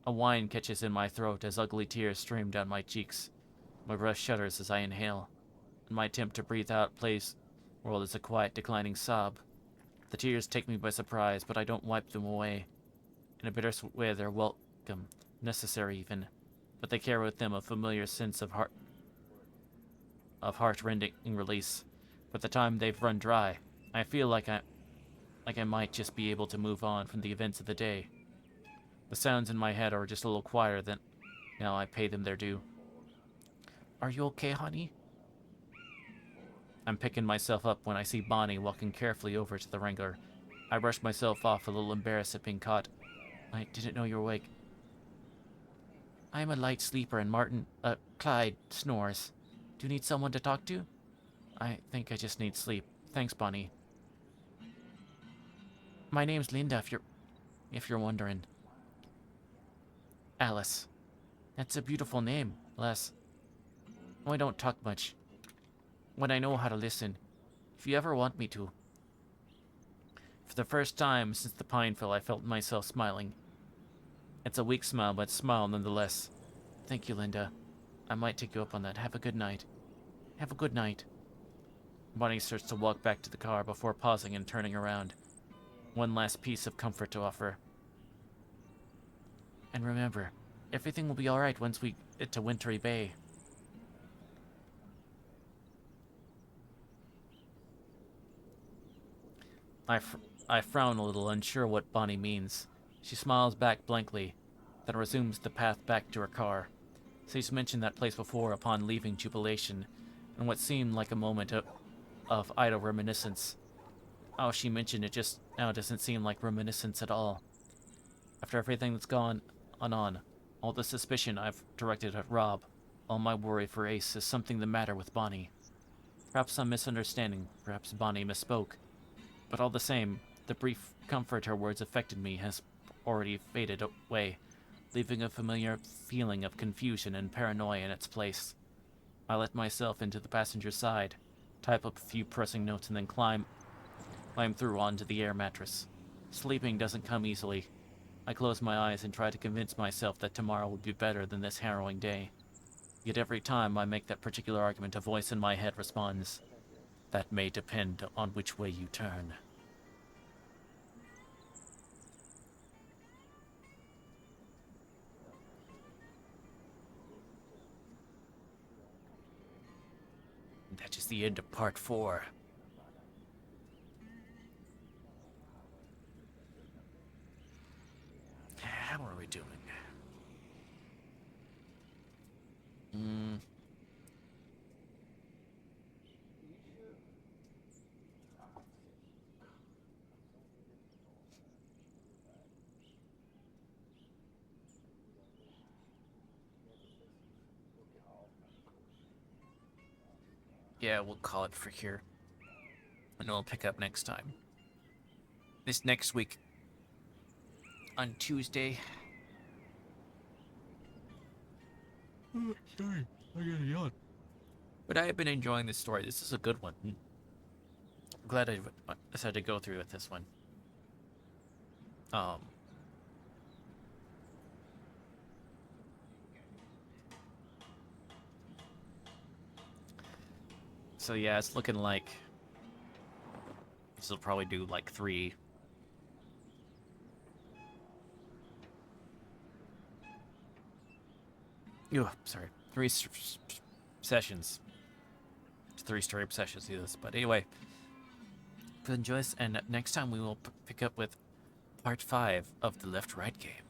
A whine catches in my throat as ugly tears stream down my cheeks. My breath shudders as I inhale, and my attempt to breathe out plays world as a quiet, declining sob. The tears take me by surprise, but I don't wipe them away. In a bittersweet way, they're welcome, necessary even, but they carry with them a familiar sense of heart-rending release. By the time they've run dry, I feel like I might just be able to move on from the events of the day. The sounds in my head are just a little quieter than now I pay them their due. "Are you okay, honey?" I'm picking myself up when I see Bonnie walking carefully over to the Wrangler. I brush myself off, a little embarrassed at being caught. "I didn't know you were awake." "I am a light sleeper and Clyde snores. Do you need someone to talk to? I think I just need sleep. Thanks, Bonnie. My name's Linda, if you're wondering. Alice. That's a beautiful name, Les. I don't talk much. When I know how to listen. If you ever want me to. For the first time since the Pineville, I felt myself smiling. It's a weak smile, but smile nonetheless. Thank you, Linda. I might take you up on that. Have a good night. Have a good night. Bonnie starts to walk back to the car before pausing and turning around. One last piece of comfort to offer. And remember, everything will be alright once we get to Wintry Bay. I frown a little, unsure what Bonnie means. She smiles back blankly, then resumes the path back to her car. She's mentioned that place before upon leaving Jubilation, and what seemed like a moment of idle reminiscence. How she mentioned it just now doesn't seem like reminiscence at all. After everything that's gone on, all the suspicion I've directed at Rob, all my worry for Ace is something the matter with Bonnie. Perhaps some misunderstanding, perhaps Bonnie misspoke. But all the same, the brief comfort her words affected me has already faded away, leaving a familiar feeling of confusion and paranoia in its place. I let myself into the passenger side, type up a few pressing notes, and then climb through onto the air mattress. Sleeping doesn't come easily. I close my eyes and try to convince myself that tomorrow will be better than this harrowing day. Yet every time I make that particular argument, a voice in my head responds, "That may depend on which way you turn." And that is the end of part 4. How are we doing? Yeah, we'll call it for here. And we'll pick up next time. This next week. On Tuesday. Sorry, I got a yawn. But I have been enjoying this story. This is a good one. I'm glad I decided to go through with this one. So yeah, it's looking like this will probably do like 3. Oh, sorry. 3 sessions. 3 straight sessions do this. But anyway, enjoy this, and next time we will pick up with part 5 of the Left Right game.